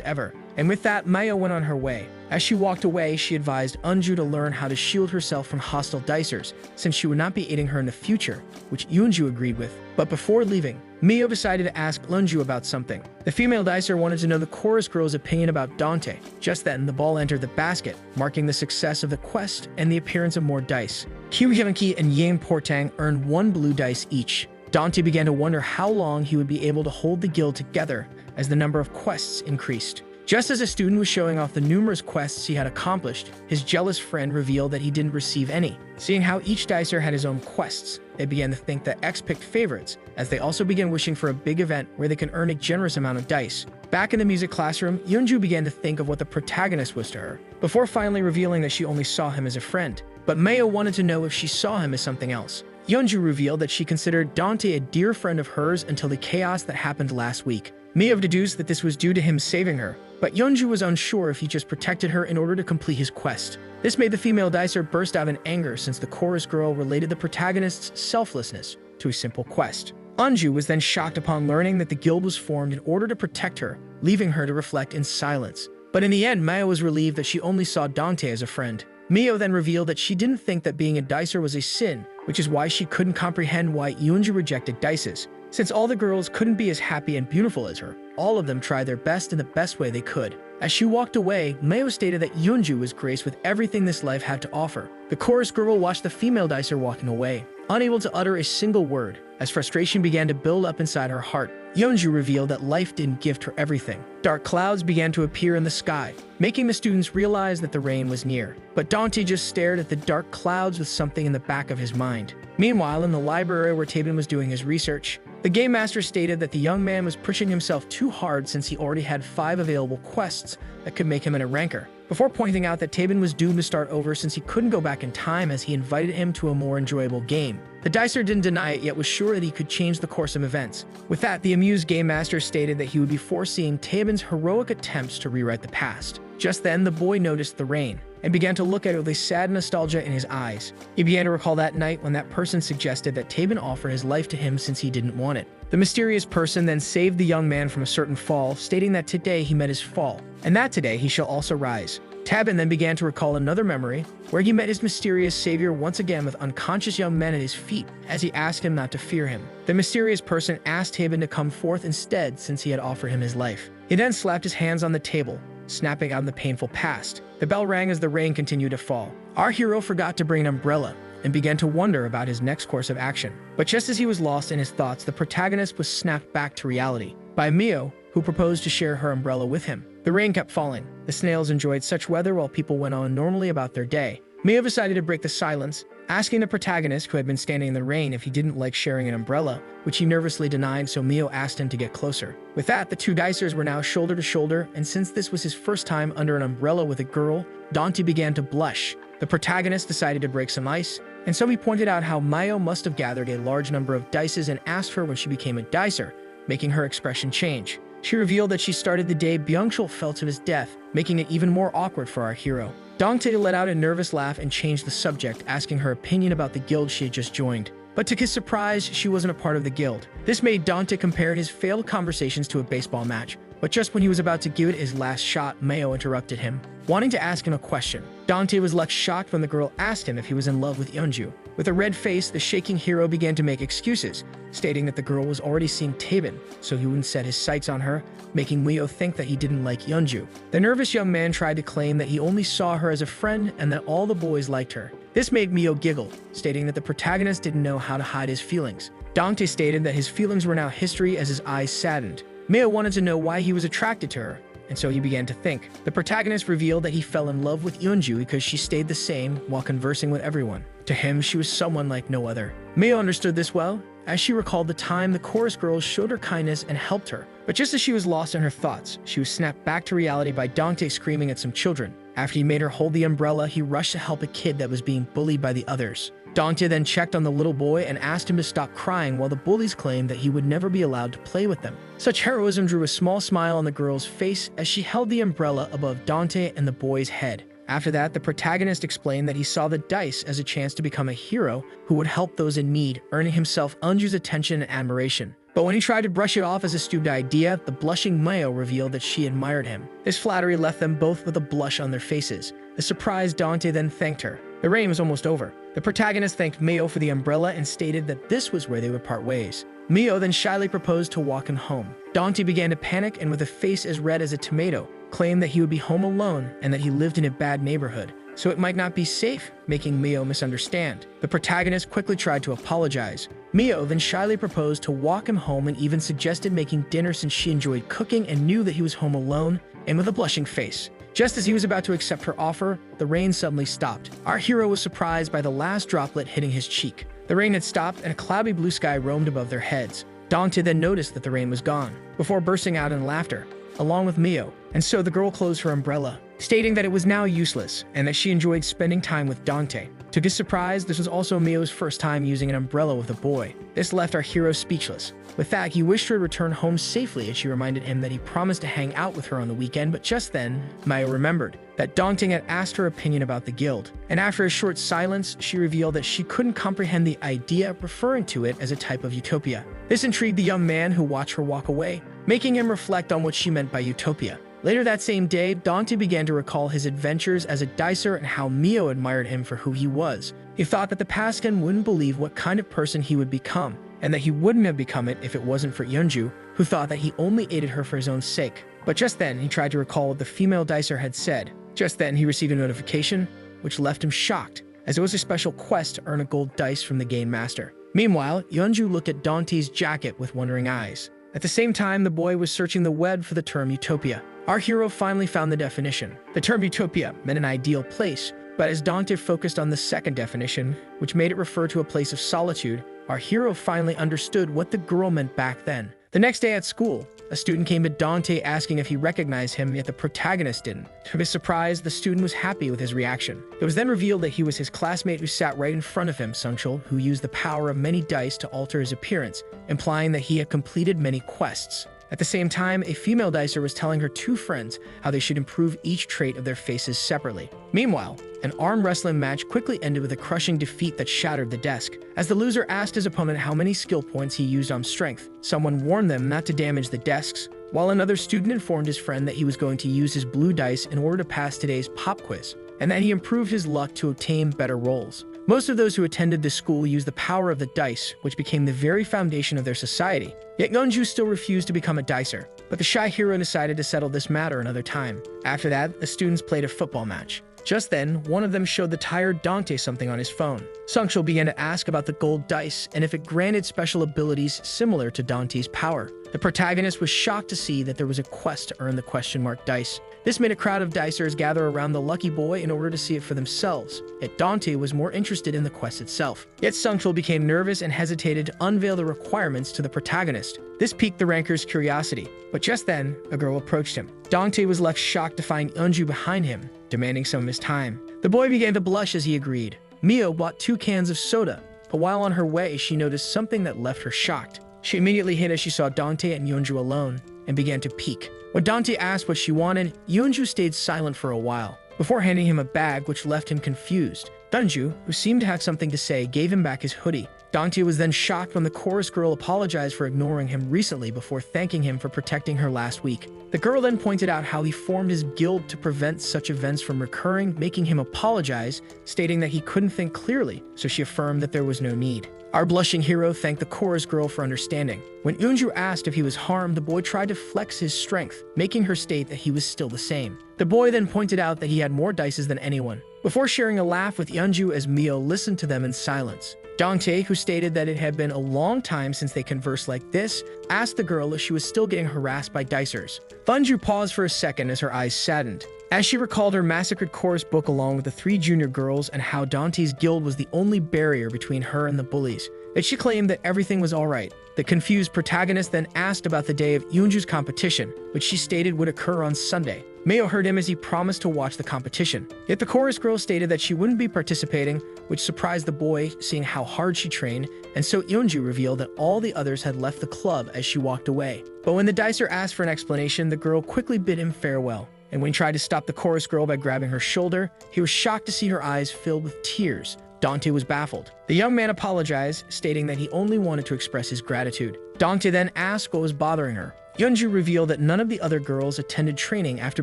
ever. And with that, Mio went on her way. As she walked away, she advised Eunju to learn how to shield herself from hostile dicers, since she would not be aiding her in the future, which Eunju agreed with. But before leaving, Mio decided to ask Eunju about something. The female dicer wanted to know the chorus girl's opinion about Dante. Just then, the ball entered the basket, marking the success of the quest and the appearance of more dice. Kyuhyunki and Yang Portang earned 1 blue dice each. Dante began to wonder how long he would be able to hold the guild together as the number of quests increased. Just as a student was showing off the numerous quests he had accomplished, his jealous friend revealed that he didn't receive any. Seeing how each dicer had his own quests, they began to think that X picked favorites, as they also began wishing for a big event where they can earn a generous amount of dice. Back in the music classroom, Eunju began to think of what the protagonist was to her, before finally revealing that she only saw him as a friend. But Meo wanted to know if she saw him as something else. Eunju revealed that she considered Dante a dear friend of hers until the chaos that happened last week. Mio deduced that this was due to him saving her, but Eunju was unsure if he just protected her in order to complete his quest. This made the female dicer burst out in anger since the chorus girl related the protagonist's selflessness to a simple quest. Eunju was then shocked upon learning that the guild was formed in order to protect her, leaving her to reflect in silence. But in the end, Maya was relieved that she only saw Dante as a friend. Mio then revealed that she didn't think that being a dicer was a sin, which is why she couldn't comprehend why Eunju rejected dices. Since all the girls couldn't be as happy and beautiful as her, all of them tried their best in the best way they could. As she walked away, Meo stated that Eunju was graced with everything this life had to offer. The chorus girl watched the female dicer walking away, unable to utter a single word, as frustration began to build up inside her heart. Yeonju revealed that life didn't gift her everything. Dark clouds began to appear in the sky, making the students realize that the rain was near. But Dante just stared at the dark clouds with something in the back of his mind. Meanwhile, in the library where Tabin was doing his research, the game master stated that the young man was pushing himself too hard since he already had 5 available quests that could make him an ranker, before pointing out that Tabin was doomed to start over since he couldn't go back in time as he invited him to a more enjoyable game. The dicer didn't deny it, yet was sure that he could change the course of events. With that, the amused game master stated that he would be foreseeing Tabin's heroic attempts to rewrite the past. Just then, the boy noticed the rain and began to look at it with a sad nostalgia in his eyes. He began to recall that night when that person suggested that Tabin offer his life to him since he didn't want it. The mysterious person then saved the young man from a certain fall, stating that today he met his fall, and that today he shall also rise. Tabin then began to recall another memory, where he met his mysterious savior once again with unconscious young men at his feet, as he asked him not to fear him. The mysterious person asked Tabin to come forth instead since he had offered him his life. He then slapped his hands on the table, snapping out the painful past. The bell rang as the rain continued to fall. Our hero forgot to bring an umbrella, and began to wonder about his next course of action. But just as he was lost in his thoughts, the protagonist was snapped back to reality by Mio, who proposed to share her umbrella with him. The rain kept falling. The snails enjoyed such weather while people went on normally about their day. Mio decided to break the silence, asking the protagonist, who had been standing in the rain, if he didn't like sharing an umbrella, which he nervously denied, so Mio asked him to get closer. With that, the two dicers were now shoulder to shoulder, and since this was his first time under an umbrella with a girl, Dante began to blush. The protagonist decided to break some ice, and so he pointed out how Mio must have gathered a large number of dices and asked her when she became a dicer, making her expression change. She revealed that she started the day Byung-chul fell to his death, making it even more awkward for our hero. Dante let out a nervous laugh and changed the subject, asking her opinion about the guild she had just joined. But to his surprise, she wasn't a part of the guild. This made Dante compare his failed conversations to a baseball match. But just when he was about to give it his last shot, Mio interrupted him, wanting to ask him a question. Dante was left shocked when the girl asked him if he was in love with Yeonju. With a red face, the shaking hero began to make excuses, stating that the girl was already seeing Tabin, so he wouldn't set his sights on her, making Mio think that he didn't like Yeonju. The nervous young man tried to claim that he only saw her as a friend and that all the boys liked her. This made Mio giggle, stating that the protagonist didn't know how to hide his feelings. Dante stated that his feelings were now history as his eyes saddened. Mio wanted to know why he was attracted to her, and so he began to think. The protagonist revealed that he fell in love with Yeonju because she stayed the same while conversing with everyone. To him, she was someone like no other. Mio understood this well, as she recalled the time the chorus girls showed her kindness and helped her. But just as she was lost in her thoughts, she was snapped back to reality by Dante screaming at some children. After he made her hold the umbrella, he rushed to help a kid that was being bullied by the others. Dante then checked on the little boy and asked him to stop crying while the bullies claimed that he would never be allowed to play with them. Such heroism drew a small smile on the girl's face as she held the umbrella above Dante and the boy's head. After that, the protagonist explained that he saw the dice as a chance to become a hero who would help those in need, earning himself Unju's attention and admiration. But when he tried to brush it off as a stupid idea, the blushing Mio revealed that she admired him. This flattery left them both with a blush on their faces. The surprised Dante then thanked her. The rain was almost over. The protagonist thanked Mio for the umbrella and stated that this was where they would part ways. Mio then shyly proposed to walk him home. Dante began to panic and with a face as red as a tomato, claimed that he would be home alone and that he lived in a bad neighborhood, so it might not be safe, making Mio misunderstand. The protagonist quickly tried to apologize. Mio then shyly proposed to walk him home and even suggested making dinner since she enjoyed cooking and knew that he was home alone and with a blushing face. Just as he was about to accept her offer, the rain suddenly stopped. Our hero was surprised by the last droplet hitting his cheek. The rain had stopped and a cloudy blue sky roamed above their heads. Dante then noticed that the rain was gone, before bursting out in laughter, along with Mio. And so the girl closed her umbrella, stating that it was now useless and that she enjoyed spending time with Dante. To his surprise, this was also Mio's first time using an umbrella with a boy. This left our hero speechless. With that, he wished her to return home safely as she reminded him that he promised to hang out with her on the weekend, but just then, Mio remembered that Dante had asked her opinion about the guild. And after a short silence, she revealed that she couldn't comprehend the idea of referring to it as a type of utopia. This intrigued the young man who watched her walk away, making him reflect on what she meant by utopia. Later that same day, Dante began to recall his adventures as a dicer and how Mio admired him for who he was. He thought that the Pascan wouldn't believe what kind of person he would become, and that he wouldn't have become it if it wasn't for Yeonju, who thought that he only aided her for his own sake. But just then, he tried to recall what the female dicer had said. Just then, he received a notification, which left him shocked. as it was a special quest to earn a gold dice from the game master. Meanwhile, Yeonju looked at Dante's jacket with wondering eyes. At the same time, the boy was searching the web for the term utopia. Our hero finally found the definition. The term utopia meant an ideal place, but as Dante focused on the second definition, which made it refer to a place of solitude, our hero finally understood what the girl meant back then. The next day at school, a student came to Dante asking if he recognized him, yet the protagonist didn't. To his surprise, the student was happy with his reaction. It was then revealed that he was his classmate who sat right in front of him, Sungchul, who used the power of many dice to alter his appearance, implying that he had completed many quests. At the same time, a female dicer was telling her two friends how they should improve each trait of their faces separately. Meanwhile, an arm wrestling match quickly ended with a crushing defeat that shattered the desk. As the loser asked his opponent how many skill points he used on strength, someone warned them not to damage the desks, while another student informed his friend that he was going to use his blue dice in order to pass today's pop quiz, and that he improved his luck to obtain better rolls. Most of those who attended this school used the power of the dice, which became the very foundation of their society. Yet Yeonju still refused to become a dicer, but the shy hero decided to settle this matter another time. After that, the students played a football match. Just then, one of them showed the tired Dante something on his phone. Sungchul began to ask about the gold dice and if it granted special abilities similar to Dante's power. The protagonist was shocked to see that there was a quest to earn the question mark dice. This made a crowd of dicers gather around the lucky boy in order to see it for themselves, yet Dante was more interested in the quest itself. Yet Sungchul became nervous and hesitated to unveil the requirements to the protagonist. This piqued the ranker's curiosity, but just then, a girl approached him. Dante was left shocked to find Yeonju behind him, demanding some of his time. The boy began to blush as he agreed. Mio bought 2 cans of soda, but while on her way, she noticed something that left her shocked. She immediately hid as she saw Dante and Yeonju alone, and began to peek. When Dante asked what she wanted, Yeonju stayed silent for a while, before handing him a bag which left him confused. Yeonju, who seemed to have something to say, gave him back his hoodie. Dante was then shocked when the chorus girl apologized for ignoring him recently before thanking him for protecting her last week. The girl then pointed out how he formed his guild to prevent such events from recurring, making him apologize, stating that he couldn't think clearly, so she affirmed that there was no need. Our blushing hero thanked the chorus girl for understanding. When Yeonju asked if he was harmed, the boy tried to flex his strength, making her state that he was still the same. The boy then pointed out that he had more dices than anyone, before sharing a laugh with Yeonju as Mio listened to them in silence. Dante, who stated that it had been a long time since they conversed like this, asked the girl if she was still getting harassed by dicers. Yeonju paused for a second as her eyes saddened, as she recalled her massacred chorus book along with the 3 junior girls and how Dante's guild was the only barrier between her and the bullies. Yet she claimed that everything was alright. The confused protagonist then asked about the day of Yeonju's competition, which she stated would occur on Sunday. Mio heard him as he promised to watch the competition. Yet the chorus girl stated that she wouldn't be participating, which surprised the boy, seeing how hard she trained, and so Yeonju revealed that all the others had left the club as she walked away. But when the dicer asked for an explanation, the girl quickly bid him farewell. And when he tried to stop the chorus girl by grabbing her shoulder, he was shocked to see her eyes filled with tears. Dante was baffled. The young man apologized, stating that he only wanted to express his gratitude. Dante then asked what was bothering her. Yeonju revealed that none of the other girls attended training after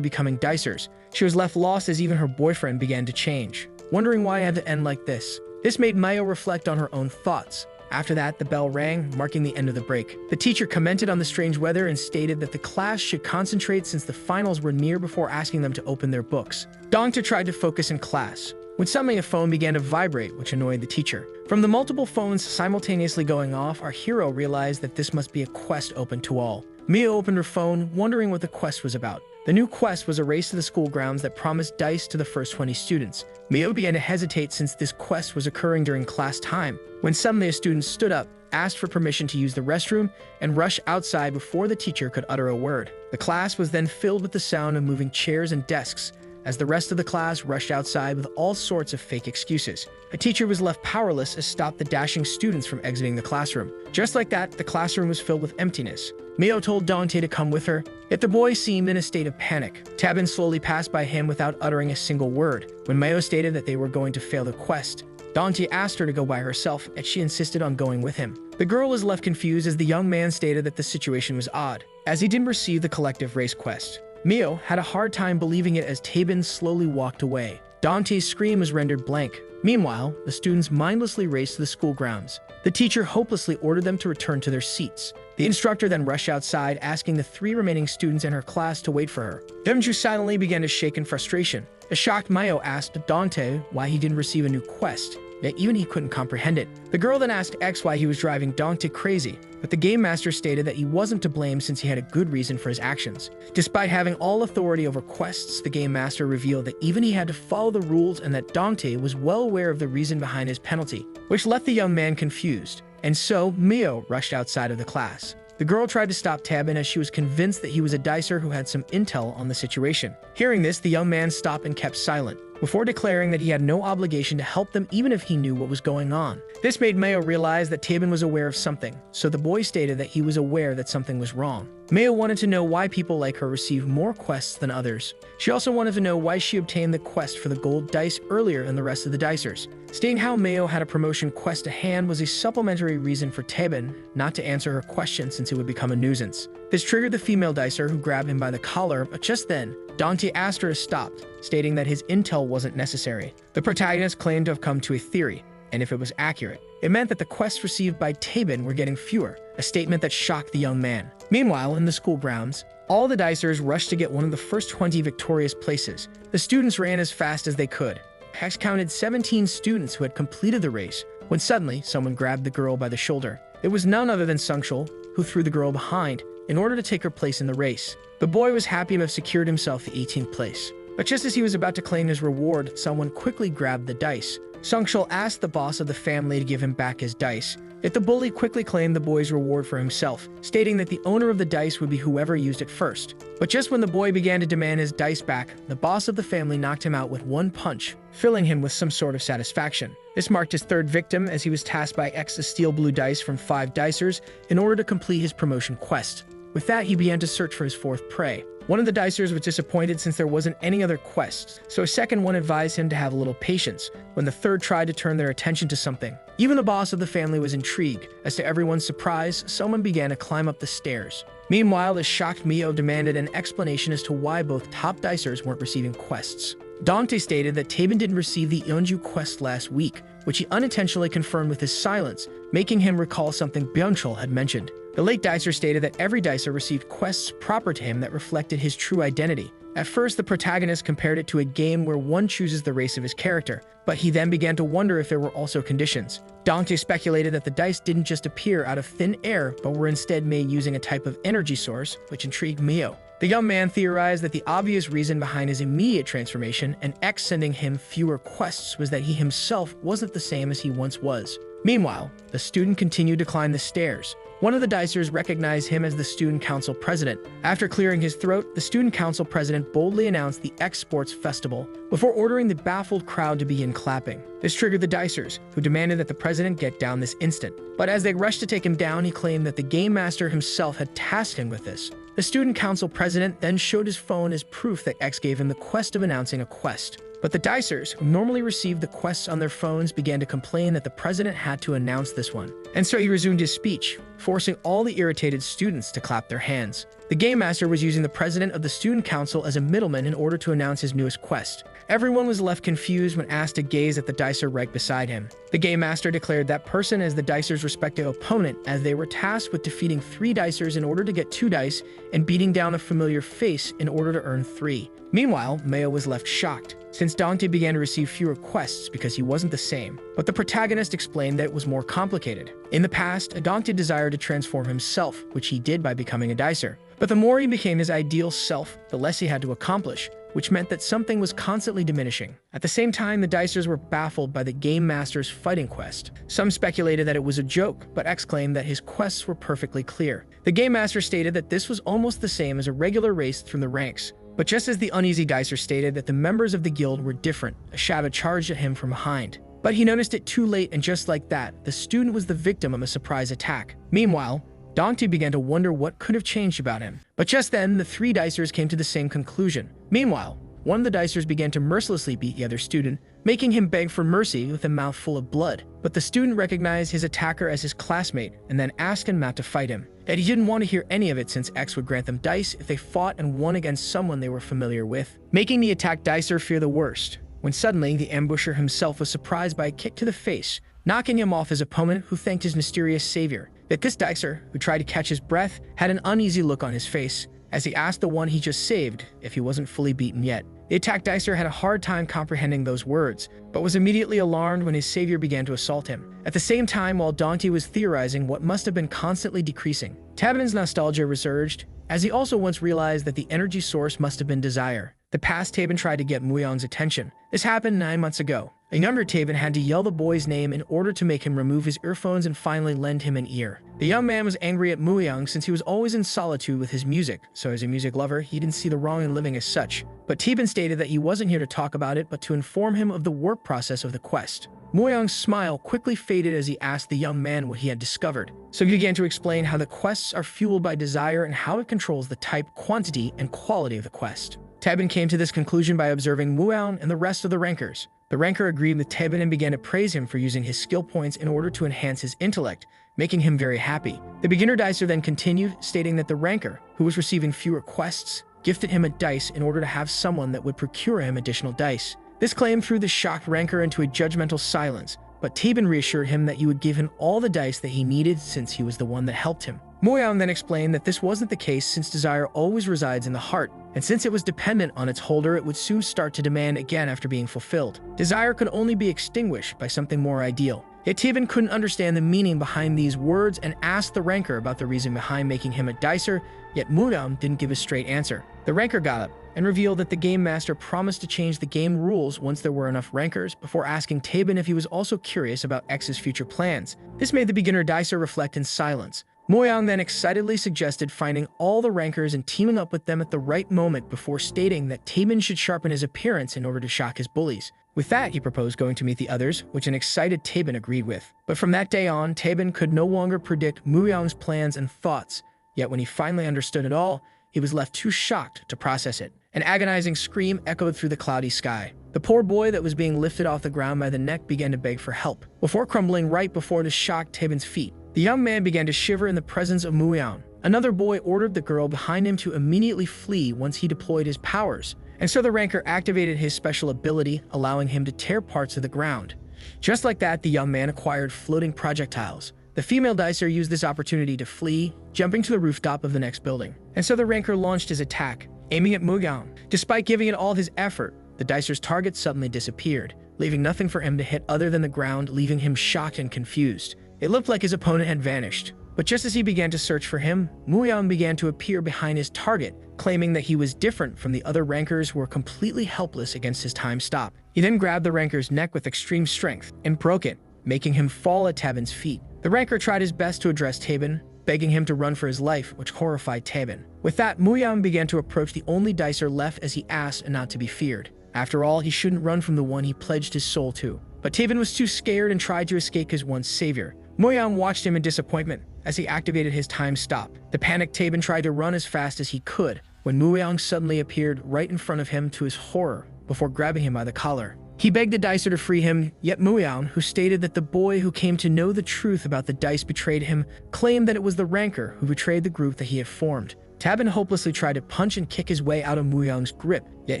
becoming dicers. She was left lost as even her boyfriend began to change, wondering why it had to end like this. This made Mio reflect on her own thoughts. After that, the bell rang, marking the end of the break. The teacher commented on the strange weather and stated that the class should concentrate since the finals were near before asking them to open their books. Dante tried to focus in class, when suddenly a phone began to vibrate, which annoyed the teacher. From the multiple phones simultaneously going off, our hero realized that this must be a quest open to all. Mia opened her phone, wondering what the quest was about. The new quest was a race to the school grounds that promised dice to the first 20 students. Mio began to hesitate since this quest was occurring during class time, when suddenly a student stood up, asked for permission to use the restroom, and rushed outside before the teacher could utter a word. The class was then filled with the sound of moving chairs and desks, as the rest of the class rushed outside with all sorts of fake excuses. A teacher was left powerless to stop the dashing students from exiting the classroom. Just like that, the classroom was filled with emptiness. Mio told Dante to come with her, yet the boy seemed in a state of panic. Tabin slowly passed by him without uttering a single word. When Mio stated that they were going to fail the quest, Dante asked her to go by herself, and she insisted on going with him. The girl was left confused as the young man stated that the situation was odd, as he didn't receive the collective race quest. Mio had a hard time believing it as Tabin slowly walked away. Dante's scream was rendered blank. Meanwhile, the students mindlessly raced to the school grounds. The teacher hopelessly ordered them to return to their seats. The instructor then rushed outside, asking the 3 remaining students in her class to wait for her. Yeonju silently began to shake in frustration, A shocked Mayo asked Dante why he didn't receive a new quest, yet even he couldn't comprehend it. The girl then asked X why he was driving Dante crazy, but the game master stated that he wasn't to blame since he had a good reason for his actions. Despite having all authority over quests, the game master revealed that even he had to follow the rules and that Dante was well aware of the reason behind his penalty, which left the young man confused. And so, Mio rushed outside of the class. The girl tried to stop Tabin as she was convinced that he was a dicer who had some intel on the situation. Hearing this, the young man stopped and kept silent, before declaring that he had no obligation to help them even if he knew what was going on. This made Mayo realize that Tabin was aware of something, so the boy stated that he was aware that something was wrong. Mayo wanted to know why people like her receive more quests than others. She also wanted to know why she obtained the quest for the gold dice earlier than the rest of the dicers. Stating how Mayo had a promotion quest to hand was a supplementary reason for Tabin not to answer her question since it would become a nuisance. This triggered the female dicer who grabbed him by the collar, but just then, Dante asked her to stop, stating that his intel wasn't necessary. The protagonist claimed to have come to a theory, and if it was accurate, it meant that the quests received by Tabin were getting fewer, a statement that shocked the young man. Meanwhile, in the school grounds, all the dicers rushed to get one of the first 20 victorious places. The students ran as fast as they could. Hex counted 17 students who had completed the race, when suddenly someone grabbed the girl by the shoulder. It was none other than Sungshul, who threw the girl behind in order to take her place in the race. The boy was happy to have secured himself the 18th place. But just as he was about to claim his reward, someone quickly grabbed the dice. Sungshul asked the boss of the family to give him back his dice, yet the bully quickly claimed the boy's reward for himself, stating that the owner of the dice would be whoever used it first. But just when the boy began to demand his dice back, the boss of the family knocked him out with one punch, filling him with some sort of satisfaction. This marked his third victim, as he was tasked by X to steal blue dice from 5 dicers in order to complete his promotion quest. With that, he began to search for his fourth prey. One of the dicers was disappointed since there wasn't any other quests, so a second one advised him to have a little patience when the third tried to turn their attention to something. Even the boss of the family was intrigued, as to everyone's surprise, someone began to climb up the stairs. Meanwhile, the shocked Mio demanded an explanation as to why both top dicers weren't receiving quests. Dante stated that Tabin didn't receive the Yeonju quest last week, which he unintentionally confirmed with his silence, making him recall something Byung-chul had mentioned. The late dicer stated that every dicer received quests proper to him that reflected his true identity. At first, the protagonist compared it to a game where one chooses the race of his character, but he then began to wonder if there were also conditions. Dante speculated that the dice didn't just appear out of thin air, but were instead made using a type of energy source, which intrigued Mio. The young man theorized that the obvious reason behind his immediate transformation and X sending him fewer quests was that he himself wasn't the same as he once was. Meanwhile, the student continued to climb the stairs. One of the dicers recognized him as the student council president. After clearing his throat, the student council president boldly announced the X Sports Festival before ordering the baffled crowd to begin clapping. This triggered the dicers, who demanded that the president get down this instant. But as they rushed to take him down, he claimed that the game master himself had tasked him with this. The student council president then showed his phone as proof that X gave him the quest of announcing a quest. But the dicers, who normally received the quests on their phones, began to complain that the president had to announce this one. And so he resumed his speech, forcing all the irritated students to clap their hands. The game master was using the president of the student council as a middleman in order to announce his newest quest. Everyone was left confused when asked to gaze at the dicer right beside him. The game master declared that person as the dicer's respective opponent, as they were tasked with defeating 3 dicers in order to get 2 dice and beating down a familiar face in order to earn 3. Meanwhile, Mayo was left shocked, since Dante began to receive fewer quests because he wasn't the same. But the protagonist explained that it was more complicated. In the past, Dante desired to transform himself, which he did by becoming a dicer. But the more he became his ideal self, the less he had to accomplish, which meant that something was constantly diminishing. At the same time, the dicers were baffled by the game master's fighting quest. Some speculated that it was a joke, but X claimed that his quests were perfectly clear. The game master stated that this was almost the same as a regular race through the ranks. But just as the uneasy dicer stated that the members of the guild were different, a shadow charged at him from behind. But he noticed it too late, and just like that, the student was the victim of a surprise attack. Meanwhile, Dante began to wonder what could have changed about him. But just then, the 3 dicers came to the same conclusion. Meanwhile, one of the dicers began to mercilessly beat the other student, making him beg for mercy with a mouth full of blood. But the student recognized his attacker as his classmate and then asked him not to fight him. That he didn't want to hear any of it since X would grant them dice if they fought and won against someone they were familiar with, making the attacked dicer fear the worst. When suddenly, the ambusher himself was surprised by a kick to the face, knocking him off his opponent, who thanked his mysterious savior. That this dicer, who tried to catch his breath, had an uneasy look on his face, as he asked the one he just saved if he wasn't fully beaten yet. The attacked dicer had a hard time comprehending those words, but was immediately alarmed when his savior began to assault him. At the same time, while Dante was theorizing what must have been constantly decreasing, Tabin's nostalgia resurged, as he also once realized that the energy source must have been desire. The past Tabin tried to get Muyang's attention. This happened 9 months ago. A younger Tabin had to yell the boy's name in order to make him remove his earphones and finally lend him an ear. The young man was angry at Muyang since he was always in solitude with his music, so as a music lover, he didn't see the wrong in living as such. But Tabin stated that he wasn't here to talk about it, but to inform him of the work process of the quest. Muyang's smile quickly faded as he asked the young man what he had discovered. So he began to explain how the quests are fueled by desire and how it controls the type, quantity, and quality of the quest. Tabin came to this conclusion by observing Muyang and the rest of the rankers. The ranker agreed with Tabin and began to praise him for using his skill points in order to enhance his intellect, making him very happy. The beginner dicer then continued, stating that the ranker, who was receiving fewer quests, gifted him a dice in order to have someone that would procure him additional dice. This claim threw the shocked ranker into a judgmental silence, but Tabin reassured him that you would give him all the dice that he needed since he was the one that helped him. Muyang then explained that this wasn't the case since desire always resides in the heart, and since it was dependent on its holder, it would soon start to demand again after being fulfilled. Desire could only be extinguished by something more ideal. Yet Tabin couldn't understand the meaning behind these words and asked the ranker about the reason behind making him a dicer, yet Muyang didn't give a straight answer. The ranker got up and revealed that the game master promised to change the game rules once there were enough rankers, before asking Tabin if he was also curious about X's future plans. This made the beginner dicer reflect in silence. Muyang then excitedly suggested finding all the rankers and teaming up with them at the right moment before stating that Tabin should sharpen his appearance in order to shock his bullies. With that, he proposed going to meet the others, which an excited Tabin agreed with. But from that day on, Tabin could no longer predict Muyang's plans and thoughts, yet when he finally understood it all, he was left too shocked to process it. An agonizing scream echoed through the cloudy sky. The poor boy that was being lifted off the ground by the neck began to beg for help, before crumbling right before the shocked Tabin's feet. The young man began to shiver in the presence of Muyang. Another boy ordered the girl behind him to immediately flee once he deployed his powers, and so the ranker activated his special ability, allowing him to tear parts of the ground. Just like that, the young man acquired floating projectiles. The female dicer used this opportunity to flee, jumping to the rooftop of the next building, and so the ranker launched his attack, aiming at Muyang. Despite giving it all his effort, the dicer's target suddenly disappeared, leaving nothing for him to hit other than the ground, leaving him shocked and confused. It looked like his opponent had vanished. But just as he began to search for him, Muyang began to appear behind his target, claiming that he was different from the other rankers who were completely helpless against his time stop. He then grabbed the ranker's neck with extreme strength and broke it, making him fall at Tabin's feet. The ranker tried his best to address Tabin, begging him to run for his life, which horrified Tabin. With that, Muyang began to approach the only dicer left as he asked and not to be feared. After all, he shouldn't run from the one he pledged his soul to. But Tabin was too scared and tried to escape his once savior. Muyang watched him in disappointment as he activated his time stop. The panicked Tabin tried to run as fast as he could when Muyang suddenly appeared right in front of him to his horror before grabbing him by the collar. He begged the dicer to free him, yet Muyang, who stated that the boy who came to know the truth about the dice betrayed him, claimed that it was the ranker who betrayed the group that he had formed. Tabin hopelessly tried to punch and kick his way out of Muyang's grip, yet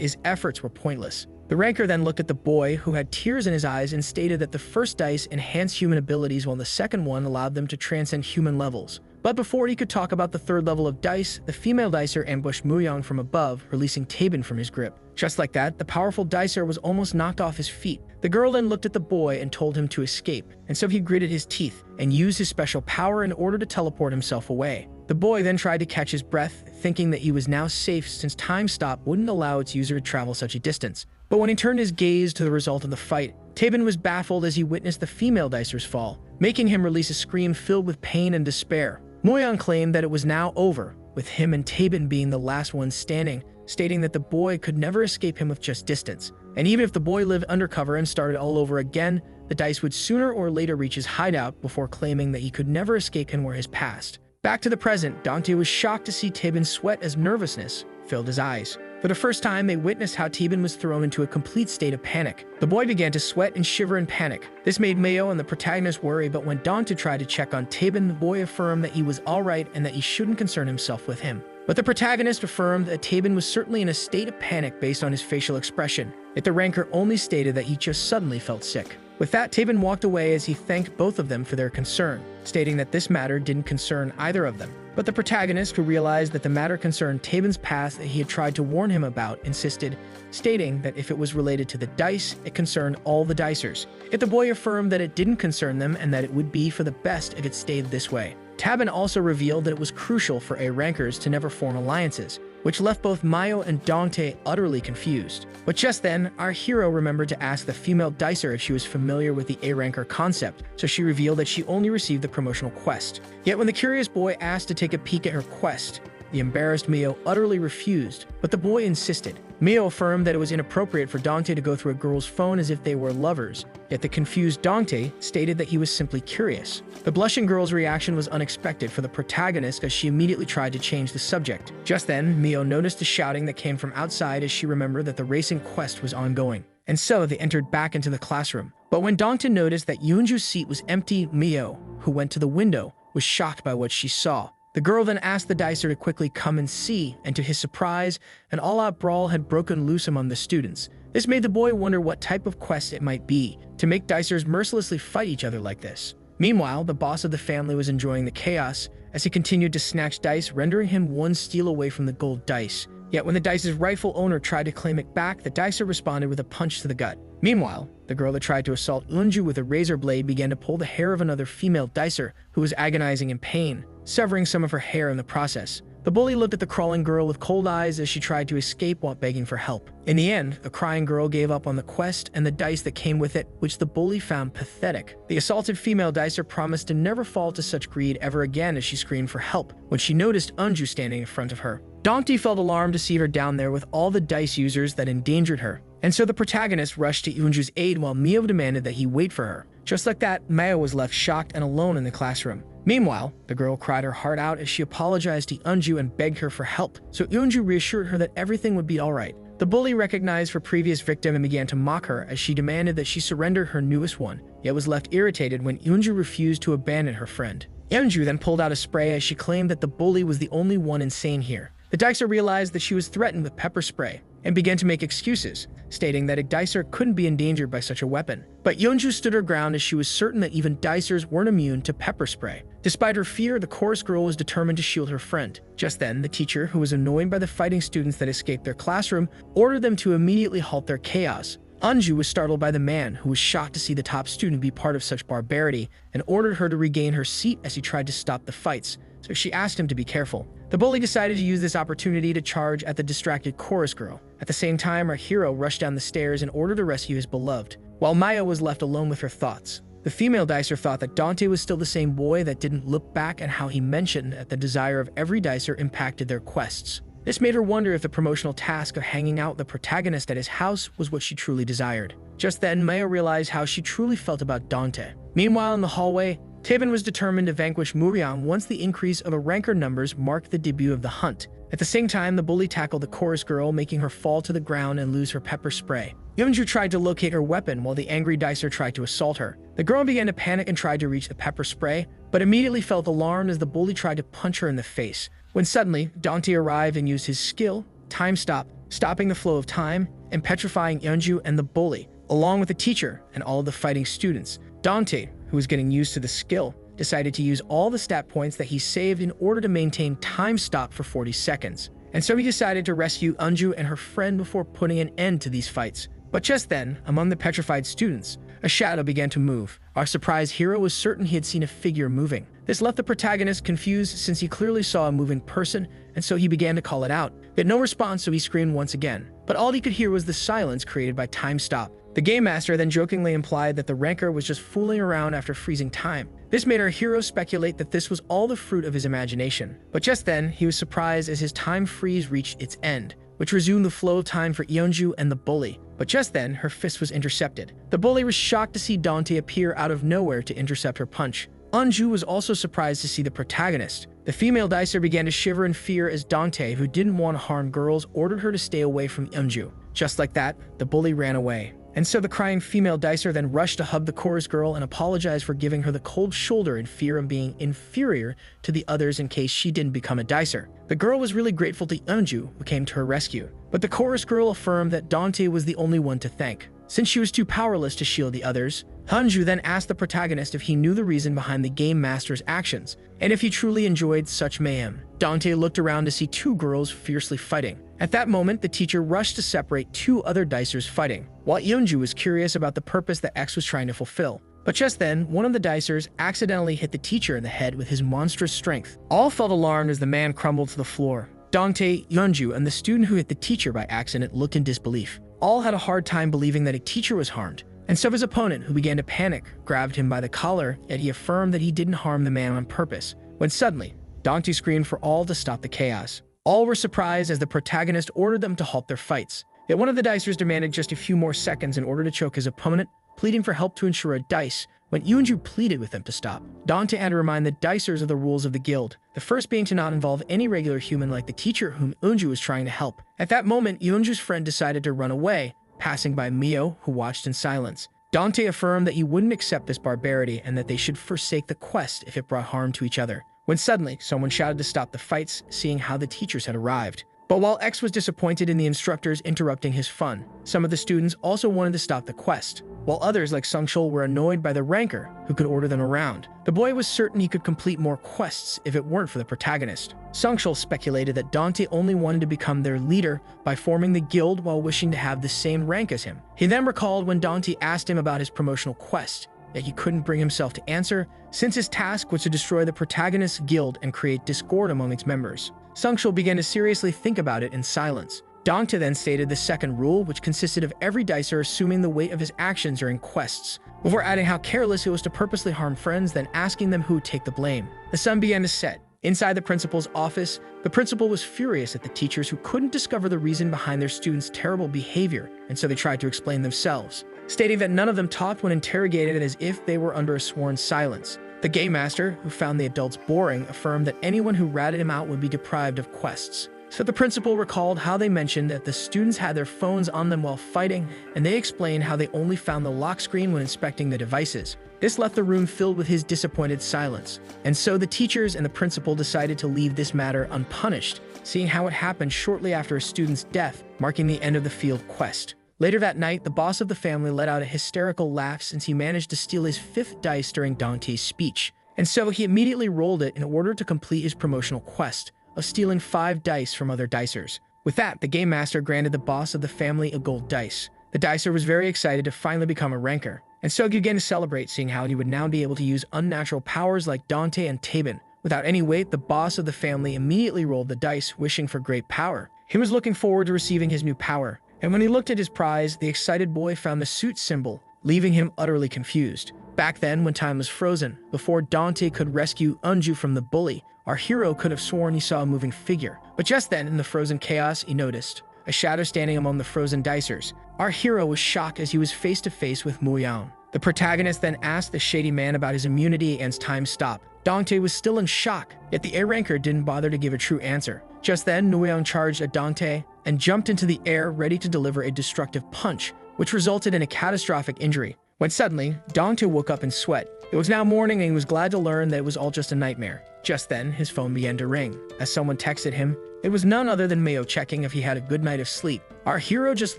his efforts were pointless. The ranker then looked at the boy, who had tears in his eyes, and stated that the first dice enhanced human abilities while the second one allowed them to transcend human levels. But before he could talk about the third level of dice, the female dicer ambushed Muyang from above, releasing Tabin from his grip. Just like that, the powerful dicer was almost knocked off his feet. The girl then looked at the boy and told him to escape, and so he gritted his teeth and used his special power in order to teleport himself away. The boy then tried to catch his breath, thinking that he was now safe since Time Stop wouldn't allow its user to travel such a distance. But when he turned his gaze to the result of the fight, Tabin was baffled as he witnessed the female dicer's fall, making him release a scream filled with pain and despair. Muyang claimed that it was now over, with him and Tabin being the last ones standing, stating that the boy could never escape him with just distance. And even if the boy lived undercover and started all over again, the dice would sooner or later reach his hideout before claiming that he could never escape him or his past. Back to the present, Dante was shocked to see Tabin sweat as nervousness filled his eyes. For the first time, they witnessed how Tabin was thrown into a complete state of panic. The boy began to sweat and shiver in panic. This made Mayo and the protagonist worry, but when Dante tried to check on Tabin, the boy affirmed that he was alright and that he shouldn't concern himself with him. But the protagonist affirmed that Tabin was certainly in a state of panic based on his facial expression, yet the ranker only stated that he just suddenly felt sick. With that, Tabin walked away as he thanked both of them for their concern, stating that this matter didn't concern either of them. But the protagonist, who realized that the matter concerned Taben's past that he had tried to warn him about, insisted, stating that if it was related to the dice, it concerned all the dicers. Yet the boy affirmed that it didn't concern them and that it would be for the best if it stayed this way. Taben also revealed that it was crucial for A rankers to never form alliances, which left both Mayo and Dante utterly confused. But just then, our hero remembered to ask the female dicer if she was familiar with the A-ranker concept, so she revealed that she only received the promotional quest. Yet when the curious boy asked to take a peek at her quest, the embarrassed Mio utterly refused, but the boy insisted. Mio affirmed that it was inappropriate for Dante to go through a girl's phone as if they were lovers, yet the confused Dante stated that he was simply curious. The blushing girl's reaction was unexpected for the protagonist as she immediately tried to change the subject. Just then, Mio noticed the shouting that came from outside as she remembered that the racing quest was ongoing. And so they entered back into the classroom. But when Dante noticed that Yoonju's seat was empty, Mio, who went to the window, was shocked by what she saw. The girl then asked the dicer to quickly come and see, and to his surprise, an all-out brawl had broken loose among the students. This made the boy wonder what type of quest it might be, to make dicers mercilessly fight each other like this. Meanwhile, the boss of the family was enjoying the chaos, as he continued to snatch dice, rendering him one steal away from the gold dice. Yet when the dice's rightful owner tried to claim it back, the dicer responded with a punch to the gut. Meanwhile, the girl that tried to assault Eunju with a razor blade began to pull the hair of another female dicer, who was agonizing in pain, severing some of her hair in the process. The bully looked at the crawling girl with cold eyes as she tried to escape while begging for help. In the end, the crying girl gave up on the quest and the dice that came with it, which the bully found pathetic. The assaulted female dicer promised to never fall to such greed ever again as she screamed for help when she noticed Eunju standing in front of her. Dante felt alarmed to see her down there with all the dice users that endangered her, and so the protagonist rushed to Eunju's aid while Mio demanded that he wait for her. Just like that, Maya was left shocked and alone in the classroom. Meanwhile, the girl cried her heart out as she apologized to Eunju and begged her for help, so Eunju reassured her that everything would be alright. The bully recognized her previous victim and began to mock her as she demanded that she surrender her newest one, yet was left irritated when Eunju refused to abandon her friend. Eunju then pulled out a spray as she claimed that the bully was the only one insane here. The dicer realized that she was threatened with pepper spray and began to make excuses, stating that a dicer couldn't be endangered by such a weapon. But Yeonju stood her ground as she was certain that even dicers weren't immune to pepper spray. Despite her fear, the chorus girl was determined to shield her friend. Just then, the teacher, who was annoyed by the fighting students that escaped their classroom, ordered them to immediately halt their chaos. Anju was startled by the man, who was shocked to see the top student be part of such barbarity, and ordered her to regain her seat as he tried to stop the fights, so she asked him to be careful. The bully decided to use this opportunity to charge at the distracted chorus girl. At the same time, our hero rushed down the stairs in order to rescue his beloved, while Maya was left alone with her thoughts. The female dicer thought that Dante was still the same boy that didn't look back at how he mentioned that the desire of every dicer impacted their quests. This made her wonder if the promotional task of hanging out the protagonist at his house was what she truly desired. Just then, Maya realized how she truly felt about Dante. Meanwhile, in the hallway, Taben was determined to vanquish Murion once the increase of the ranker numbers marked the debut of the hunt. At the same time, the bully tackled the chorus girl, making her fall to the ground and lose her pepper spray. Yeonju tried to locate her weapon while the angry dicer tried to assault her. The girl began to panic and tried to reach the pepper spray, but immediately felt alarmed as the bully tried to punch her in the face. When suddenly, Dante arrived and used his skill, Time Stop, stopping the flow of time and petrifying Yeonju and the bully, along with the teacher and all of the fighting students. Dante, who was getting used to the skill, decided to use all the stat points that he saved in order to maintain Time Stop for 40 seconds. And so he decided to rescue Eunju and her friend before putting an end to these fights. But just then, among the petrified students, a shadow began to move. Our surprised hero was certain he had seen a figure moving. This left the protagonist confused since he clearly saw a moving person, and so he began to call it out. Yet no response, so he screamed once again. But all he could hear was the silence created by Time Stop. The game master then jokingly implied that the ranker was just fooling around after freezing time. This made our hero speculate that this was all the fruit of his imagination. But just then, he was surprised as his time freeze reached its end, which resumed the flow of time for Yeonju and the bully. But just then, her fist was intercepted. The bully was shocked to see Dante appear out of nowhere to intercept her punch. Eunju was also surprised to see the protagonist. The female dicer began to shiver in fear as Dante, who didn't want to harm girls, ordered her to stay away from Eunju. Just like that, the bully ran away. And so the crying female dicer then rushed to hug the chorus girl and apologized for giving her the cold shoulder in fear of being inferior to the others in case she didn't become a dicer. The girl was really grateful to Eunju, who came to her rescue. But the chorus girl affirmed that Dante was the only one to thank. Since she was too powerless to shield the others, Hanju then asked the protagonist if he knew the reason behind the game master's actions, and if he truly enjoyed such mayhem. Dante looked around to see two girls fiercely fighting. At that moment, the teacher rushed to separate two other dicers fighting, while Yeonju was curious about the purpose that X was trying to fulfill. But just then, one of the dicers accidentally hit the teacher in the head with his monstrous strength. All felt alarmed as the man crumbled to the floor. Dante, Yeonju, and the student who hit the teacher by accident looked in disbelief. All had a hard time believing that a teacher was harmed, and so his opponent, who began to panic, grabbed him by the collar, yet he affirmed that he didn't harm the man on purpose. When suddenly, Dante screamed for all to stop the chaos. All were surprised as the protagonist ordered them to halt their fights. Yet one of the dicers demanded just a few more seconds in order to choke his opponent, pleading for help to ensure a dice, when Yeonju pleaded with them to stop. Dante had to remind the dicers of the rules of the guild, the first being to not involve any regular human like the teacher whom Yeonju was trying to help. At that moment, Yeonju's friend decided to run away, passing by Mio, who watched in silence. Dante affirmed that he wouldn't accept this barbarity and that they should forsake the quest if it brought harm to each other. When suddenly, someone shouted to stop the fights, seeing how the teachers had arrived. But while X was disappointed in the instructors interrupting his fun, some of the students also wanted to stop the quest, while others like Sungshul were annoyed by the ranker who could order them around. The boy was certain he could complete more quests if it weren't for the protagonist. Sungshul speculated that Dante only wanted to become their leader by forming the guild while wishing to have the same rank as him. He then recalled when Dante asked him about his promotional quest, yet he couldn't bring himself to answer, since his task was to destroy the protagonist's guild and create discord among its members. Sungshul began to seriously think about it in silence. Dante then stated the second rule, which consisted of every dicer assuming the weight of his actions during quests, before adding how careless it was to purposely harm friends, then asking them who would take the blame. The sun began to set. Inside the principal's office, the principal was furious at the teachers who couldn't discover the reason behind their students' terrible behavior, and so they tried to explain themselves, stating that none of them talked when interrogated as if they were under a sworn silence. The game master, who found the adults boring, affirmed that anyone who ratted him out would be deprived of quests. So the principal recalled how they mentioned that the students had their phones on them while fighting, and they explained how they only found the lock screen when inspecting the devices. This left the room filled with his disappointed silence, and so the teachers and the principal decided to leave this matter unpunished, seeing how it happened shortly after a student's death, marking the end of the field quest. Later that night, the boss of the family let out a hysterical laugh since he managed to steal his fifth dice during Dante's speech, and so he immediately rolled it in order to complete his promotional quest of stealing 5 dice from other dicers. With that, the game master granted the boss of the family a gold dice. The dicer was very excited to finally become a ranker, and so he began to celebrate, seeing how he would now be able to use unnatural powers like Dante and Tabin. Without any wait, the boss of the family immediately rolled the dice, wishing for great power. He was looking forward to receiving his new power, and when he looked at his prize, the excited boy found the suit symbol, leaving him utterly confused. Back then, when time was frozen, before Dante could rescue Unju from the bully, our hero could have sworn he saw a moving figure. But just then, in the frozen chaos, he noticed a shadow standing among the frozen dicers. Our hero was shocked as he was face to face with Muyan. The protagonist then asked the shady man about his immunity against time stop. Dante was still in shock, yet the A ranker didn't bother to give a true answer. Just then, Nguyen charged at Dante and jumped into the air, ready to deliver a destructive punch, which resulted in a catastrophic injury. When suddenly, Dante woke up in sweat. It was now morning and he was glad to learn that it was all just a nightmare. Just then, his phone began to ring. As someone texted him, it was none other than Mayo checking if he had a good night of sleep. Our hero just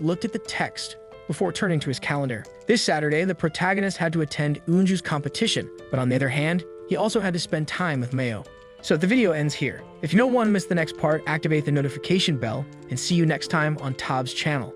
looked at the text before turning to his calendar. This Saturday, the protagonist had to attend Unju's competition, but on the other hand, he also had to spend time with Mayo. So the video ends here. If you don't want to miss the next part, activate the notification bell, and see you next time on Tob's channel.